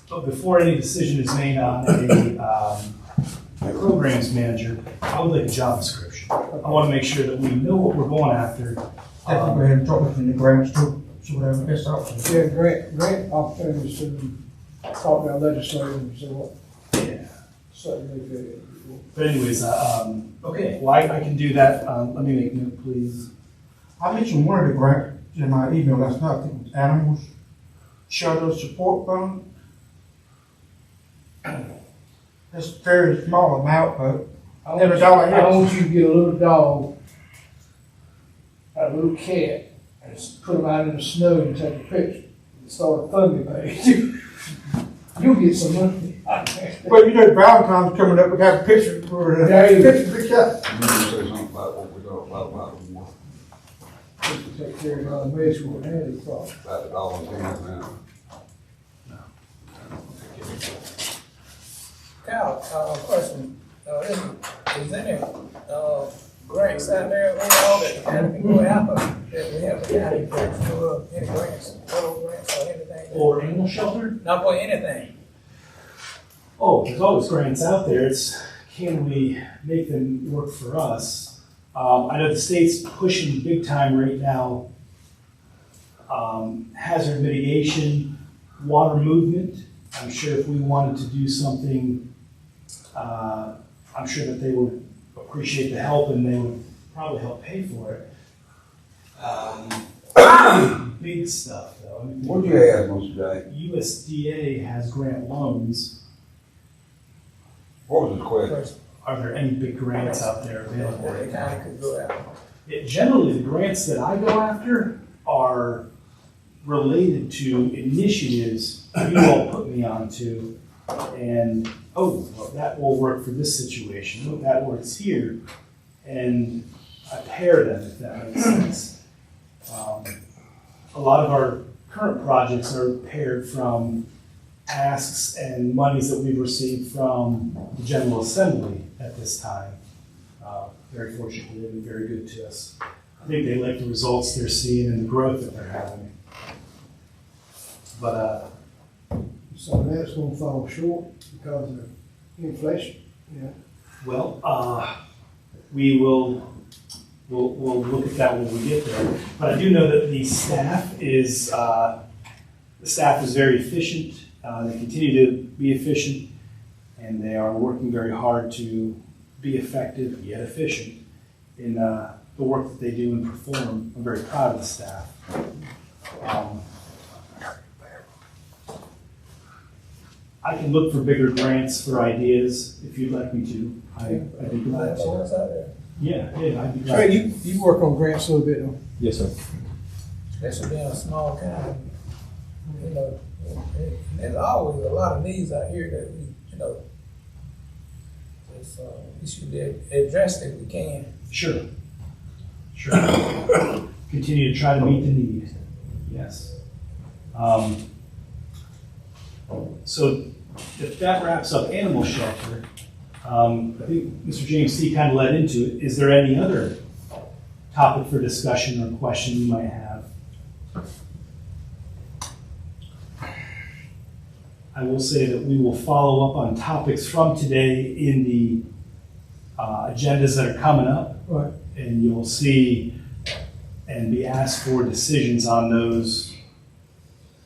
but before any decision is made on a programs manager, I would like a job description. I want to make sure that we know what we're going after. I think we had trouble in the grants too, so whatever, best option. Yeah, grant opportunities to talk to our legislators and see what, Yeah. something they could. But anyways, okay, well, I can do that. Let me make note, please. I mentioned one of the grants in my email last night, I think it was Animals Shelter Support Fund. It's a very small amount, but every dollar I helps. want you to get a little dog, a little cat, and just put them out in the snow and take a picture. start a funding page. You'll get some money. Well, you know, Valentine's coming up, we have a picture for, Yeah, yeah. picture. I'm gonna say something about what we talked about the war, Just to take care of all the mess with Andy thought. about the dollars in it now. Cal, question, is any, grants out there, we all that the county can go after, that we have the county grants for, any grants, federal grants or anything? Or animal shelter? Not for anything. Oh, there's always grants out there. It's, can we make them work for us? I know the state's pushing big time right now, hazard mitigation, water movement. I'm sure if we wanted to do something, I'm sure that they would appreciate the help and they would probably help pay for it. Big stuff though. I mean, What'd you ask, Mr. J? USDA has grant loans. What was the question? Are there any big grants out there available That right the now? county could go after. Generally, the grants that I go after are related to initiatives you all put me onto. And, oh, well, that will work for this situation. Oh, that works here. And I pair them, if that makes sense. A lot of our current projects are paired from asks and monies that we've received from the General Assembly at this time. Very fortunate, they've been very good to us. I think they like the results they're seeing and the growth that they're having. But, So that's gonna fall short because of inflation, yeah. well, we'll look at that when we get there. But I do know that the staff is very efficient. They continue to be efficient, and they are working very hard to be effective yet efficient in the work that they do and perform. I'm very proud of the staff. I can look for bigger grants for ideas if you'd like me to. I'd be glad That's what's to. out there. Yeah, I'd be glad Trey, to. you work on grants a little bit, though. Yes, sir. Especially being a small county, you know, and there's always a lot of needs out here that we, you know, we should be addressed if we can. Sure. Continue to try to meet the need. Yes. So if that wraps up animal shelter, I think Mr. James T. kind of led into it. Is there any other topic for discussion or question you might have? I will say that we will follow up on topics from today in the agendas that are coming up. Right. And you'll see and be asked for decisions on those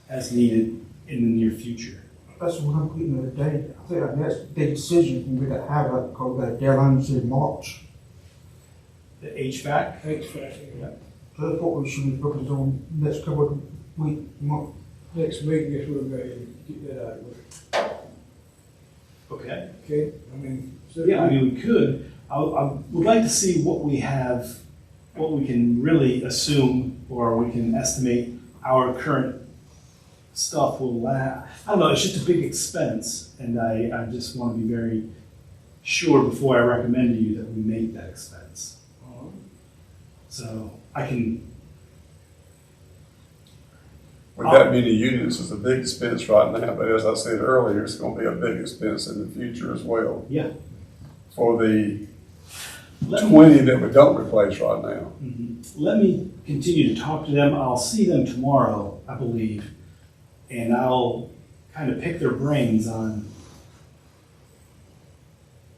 as needed in the near future. That's what I'm putting the other day. I think our next big decision can be to have that because that deadline is in March. The HVAC, HVAC, So that's what we should be focused on next couple of weeks, month. next week, guess we'll go ahead and get that out of the way. okay. Okay, I mean. so- Yeah, I mean, we could. I would like to see what we have, what we can really assume or we can estimate our current stuff will last. I don't know, it's just a big expense, and I just want to be very sure before I recommend to you that we make that expense. So I can, With that many units, it's a big expense right now, but as I said earlier, it's gonna be a big expense in the future as well. yeah. For the Let me- 20 that we don't replace right now. Let me continue to talk to them. I'll see them tomorrow, I believe, and I'll kind of pick their brains on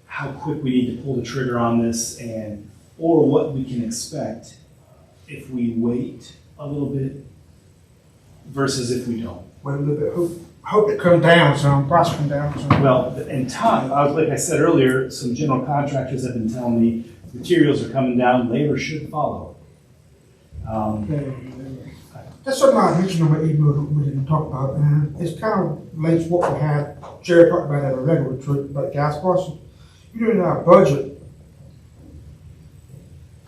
how quick we need to pull the trigger on this and, or what we can expect if we wait a little bit versus if we don't. Wait a little bit, hope it comes down some, price come down some. Well, in time, like I said earlier, some general contractors have been telling me materials are coming down, labor should follow. That's something I mentioned on my email that we didn't talk about, and it's kind of relates to what we had, Jerry talked about at a regular trip, about gas prices. You know, in our budget,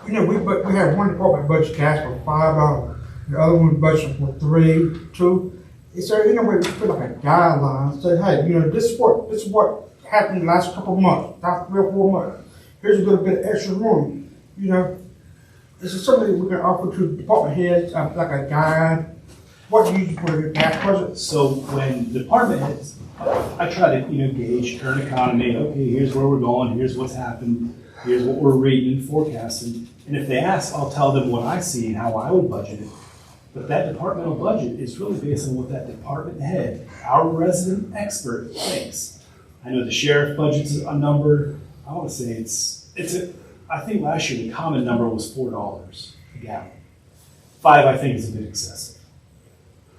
you know, we had one department budget gas for $5, the other one budget for $3, $2. Is there any way to put like a guideline, say, hey, you know, this is what happened the last couple of months, last 3 or 4 months. Here's a little bit of extra room, you know. Is there something we can offer to department heads, like a guide? What do you put in that budget? So when department heads, I try to, gauge current economy, okay, here's where we're going, here's what's happened, here's what we're reading and forecasting. And if they ask, I'll tell them what I see and how I would budget it. But that departmental budget is really based on what that department head, our resident expert, thinks. I know the sheriff budget's a number, I want to say I think last year the common number was $4 a gallon. 5, I think, is a bit excessive.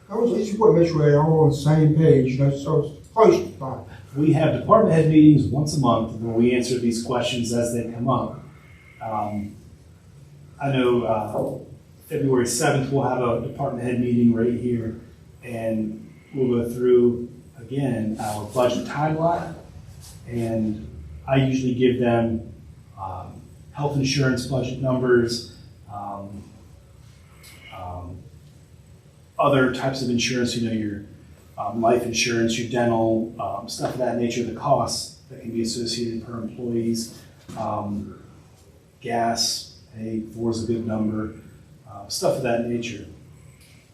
I was just want to make sure they're all on the same page, you know, so it's close to 5. We have department head meetings once a month where we answer these questions as they come up. I know February 7th, we'll have a department head meeting right here, and we'll go through, again, our budget timeline, and I usually give them health insurance budget numbers, other types of insurance, your life insurance, your dental, stuff of that nature, the costs that can be associated per employees, gas, hey, 4 is a good number, stuff of that nature.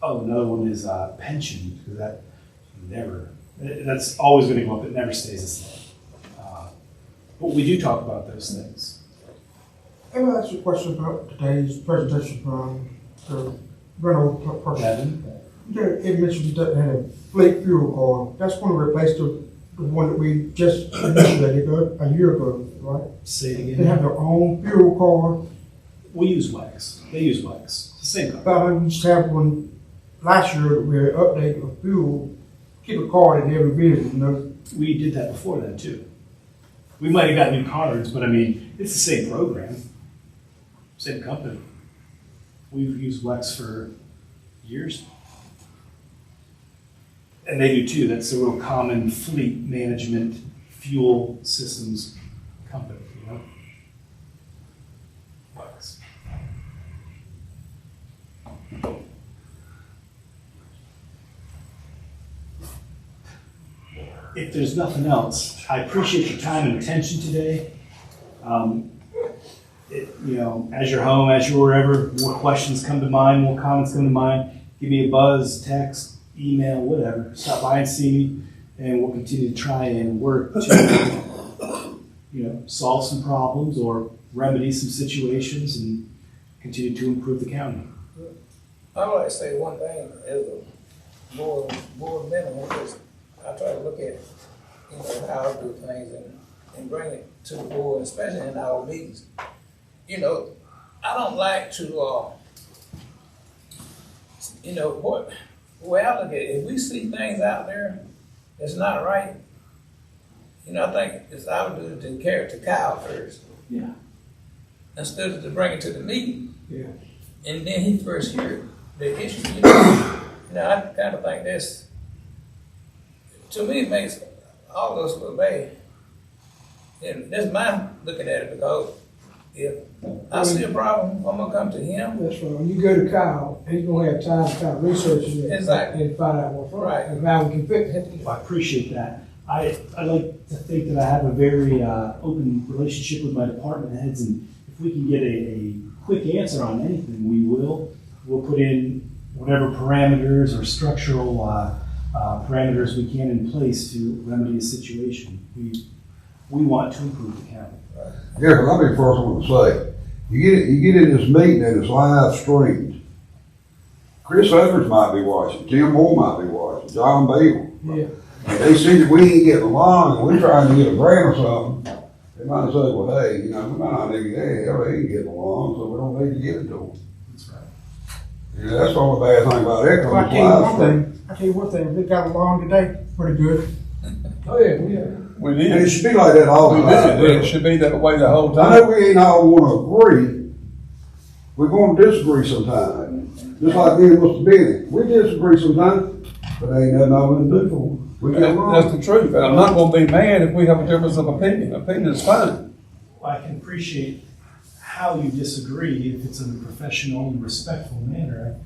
Oh, another one is pension, because that's always going to go up. It never stays the same. But we do talk about those things. Let me ask you a question about today's presentation from the rental person. Kevin? It mentioned that they had a fleet fuel card. That's going to replace the one that we just initiated a year ago, right? Say it They again. have their own fuel card. We use WEX. They use WEX. It's the same company. But I used to have one last year where we updated the fuel, keep a card in every vehicle, you know. We did that before then too. We might have got new cards, but I mean, it's the same program, same company. We've used WEX for years. And they do too. That's a real common fleet management fuel systems company, WEX. If there's nothing else, I appreciate your time and attention today. As you're home, as you're wherever, more questions come to mind, more comments come to mind, give me a buzz, text, email, whatever. Stop by and see me, and we'll continue to try and work to, solve some problems or remedy some situations and continue to improve the county. I would like to say one thing as a board member, is I try to look at, how I do things and bring it to the board, especially in our meetings. I don't like to, the way I look at it, if we see things out there that's not right, I think it's our duty to carry it to Kyle first. Yeah. Instead of to bring it to the meeting. Yeah. And then he first hear the issue, I kind of think that's, to me, it makes all of us look bad. And that's my looking at it, because if I see a problem, I'm gonna come to him. That's right. When you go to Kyle, he's gonna have time to kind of research it. Exactly. And find out what's wrong. Right. And how we can fix it. I appreciate that. I like to think that I have a very open relationship with my department heads, and if we can get a quick answer on anything, we will. We'll put in whatever parameters or structural parameters we can in place to remedy a situation. We want to improve the county. Here's what I'll be the first one to say. You get in this meeting and it's live streamed. Chris Evers might be watching, Tim Moore might be watching, John Bale. Yeah. If they see that we ain't getting along and we're trying to get a grant or something, they might say, well, hey, we might not need to, they ain't getting along, so we don't need to give it to them. That's right. That's the only bad thing about it, Well, because I tell you one thing, we got along today pretty good. Oh, yeah, yeah. We and it did. should be like that all the We time. did. It should be that way the whole I know time. we ain't all wanna agree, we're gonna disagree sometimes, just like me and Mr. Benny, we disagree sometimes, but ain't nothing I wouldn't do for them. We get That's wrong. the truth. And I'm not gonna be mad if we have a difference of opinion. Opinion is fine. I can appreciate how you disagree if it's in a professional and respectful manner.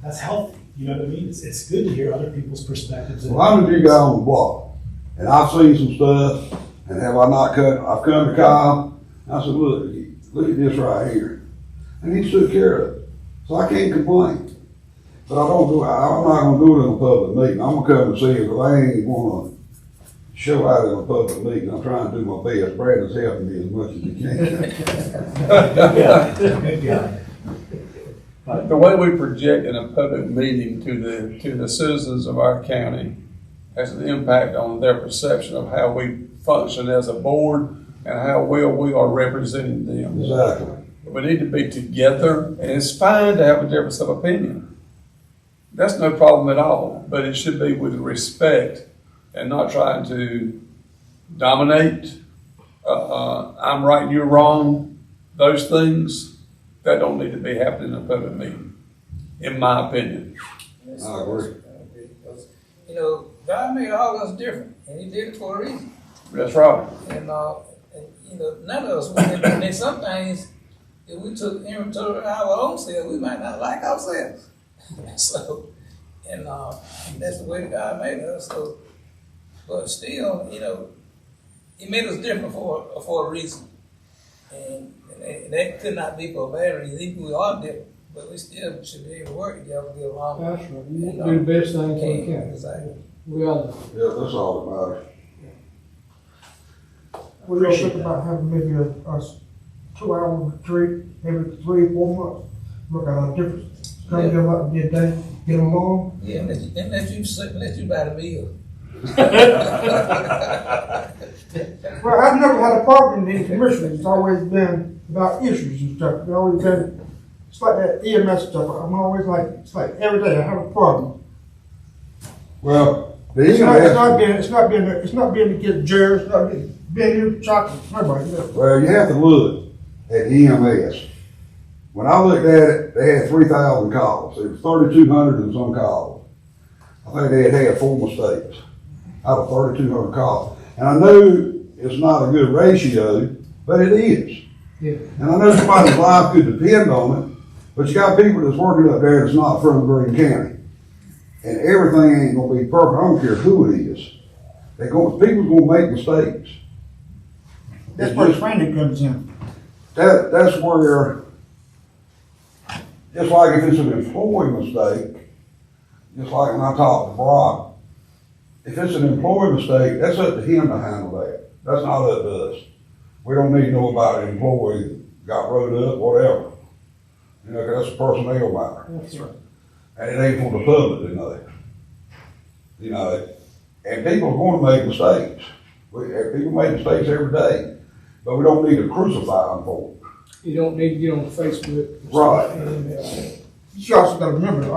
That's healthy, you know what I mean? It's good to hear other people's perspectives. Well, I'm a new guy on the block, and I've seen some stuff, and have I not I've come to Kyle, and I said, look at this right here. And he took care of it. So I can't complain. But I'm not gonna do it in a public meeting. I'm gonna come and see it, but I ain't gonna show out in a public meeting. I'm trying to do my best. Brandon's helping me as much as he can. Yeah, good guy. The way we project in a public meeting to the citizens of our county has an impact on their perception of how we function as a board and how well we are representing them. Exactly. We need to be together, and it's fine to have a difference of opinion. That's no problem at all, but it should be with respect and not trying to dominate. I'm right and you're wrong. Those things, that don't need to be happening in a public meeting, in my opinion. I agree. Because, you know, God made all of us different, and He did it for a reason. That's right. And you know, none of us would. And then some things, if we took inventory of our own selves, we might not like ourselves. So, and that's the way that God made us. So, but still, you know, He made us different for a reason. And that could not be for a bad reason. Even we are different, but we still should be able to work together, get along. That's right. You do the best thing you can. Exactly. We all do. Yeah, that's all that matters. We all think about having maybe a 2-hour retreat every 3 or 4 months. Look at our difference. Come together out and get day, get along. Yeah, and let you buy the meal. Well, I've never had a problem in the commission. It's always been about issues and stuff. It's always been, it's like that EMS stuff. I'm always like, it's like every day I have a problem. Well, the It's EMS, not being to get jurors, it's not being here chocolate, nobody. well, you have to look at EMS. When I looked at it, they had 3,000 calls. It was 3,200 and some calls. I think they had 4 mistakes out of 3,200 calls. And I knew it's not a good ratio, but it is. Yeah. And I know somebody's life could depend on it, but you got people that's working up there that's not from Green County. And everything ain't gonna be perfect. I don't care who it is. People's gonna make mistakes. That's where training comes in. That's where, just like if it's an employee mistake, just like when I talked to Brock, if it's an employee mistake, that's up to him to handle that. That's not up to us. We don't need to know about an employee that got wrote up, whatever. You know, 'cause that's a personnel matter. That's right. And it ain't for the public to know. You know, and people are going to make mistakes. People make mistakes every day, but we don't need to crucify them for it. You don't need to get on Facebook. Right. You also gotta remember,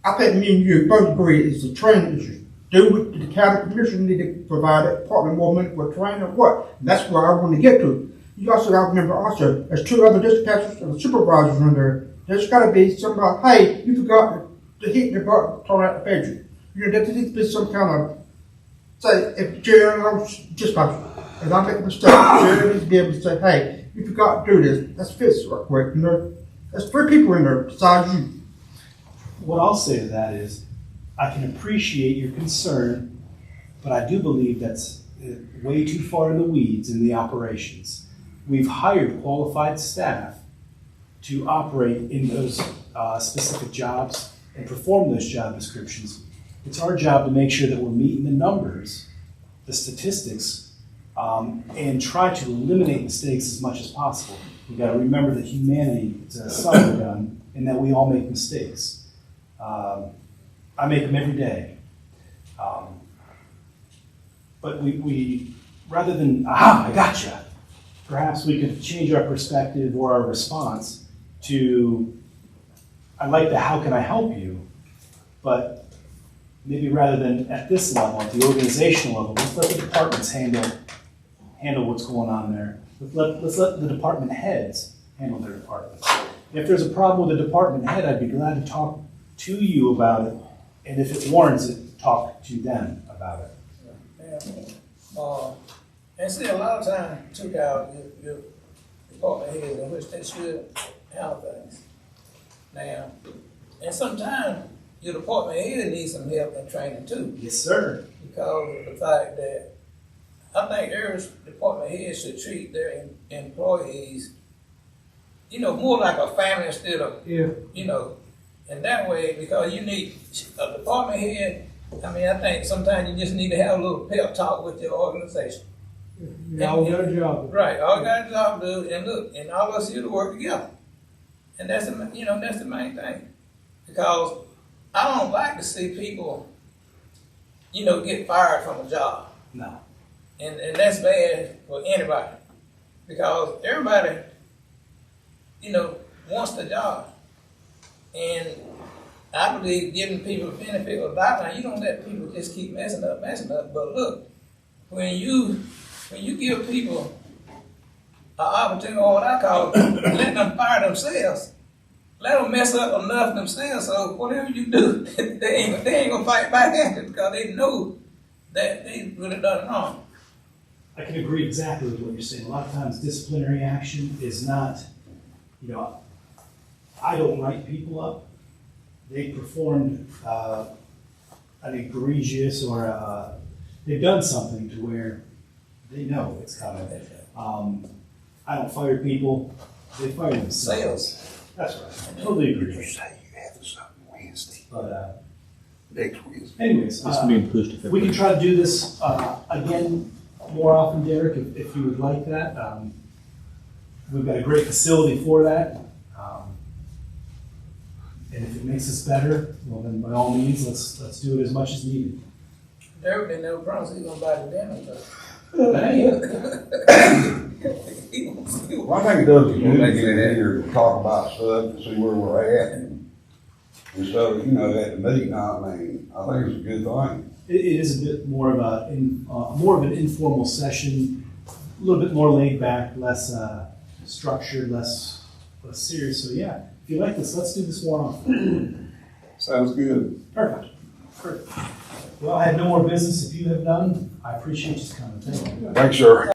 I think me and you both agree it's a training issue. Do what the county commission need to provide that department more money for training or what? And that's where I want to get to. You also gotta remember also, there's 2 other dispatchers and supervisors in there. There's gotta be somebody, hey, you forgot to hit the button, turn out the page. You know, there needs to be some kind of, say, if Jerry and I'm dispatcher, and I make a mistake, Jerry needs to be able to say, hey, you forgot to do this, let's fix it real quick. You know, there's 3 people in there besides you. What I'll say to that is, I can appreciate your concern, but I do believe that's way too far in the weeds in the operations. We've hired qualified staff to operate in those specific jobs and perform those job descriptions. It's our job to make sure that we're meeting the numbers, the statistics, and try to eliminate mistakes as much as possible. We've got to remember that humanity is a son of a gun and that we all make mistakes. I make them every day. But we rather than, aha, I gotcha, perhaps we could change our perspective or our response to, I like the how can I help you, but maybe rather than at this level, at the organizational level, let's let the departments handle what's going on there. Let's let the department heads handle their departments. If there's a problem with a department head, I'd be glad to talk to you about it, and if it warrants it, talk to them about it. And see, a lot of times took out your department heads in which they should handle things. Now, And sometimes your department head needs some help and training too, Yes, sir. because of the fact that I think every department head should treat their employees, you know, more like a family instead of, Yeah. you know, and that way, because you need a department head. I mean, I think sometimes you just need to have a little pep talk with your organization. Y'all got a job. Right, all you got a job to do, and look, and all of us here to work together. And that's the, you know, that's the main thing. Because I don't like to see people, you know, get fired from a job. No. And that's bad for anybody. Because everybody, you know, wants the job. And I believe giving people the benefit of the doubt. Now, you don't let people just keep messing up. But look, when you give people an opportunity, or what I call it, let them fire themselves. Let them mess up enough themselves, so whatever you do, they ain't gonna fight back at it, because they know that they really done wrong. I can agree exactly with what you're saying. A lot of times disciplinary action is not, you know, I don't write people up. They performed an egregious or they've done something to where they know it's coming. I don't fire people, they fire themselves. Sales. That's right. I totally agree. You say you have something Wednesday, But next Wednesday. anyways, being pushed to we can try to do this again more often, Derek, if you would like that. We've got a great facility for that. And if it makes us better, well then by all means, let's do it as much as needed. Derek didn't never promise he was gonna buy the dinner, Well, I think it does a good to get here to talk about stuff and see where we're at. And so, you know, at the meeting, I mean, I think it's a good thing. It is a bit more of more of an informal session, a little bit more laid back, less structured, less serious. So yeah, if you like this, let's do this more often. Sounds good. Perfect. Well, I have no more business. If you have none, I appreciate you coming. Thank you. Thanks, sir.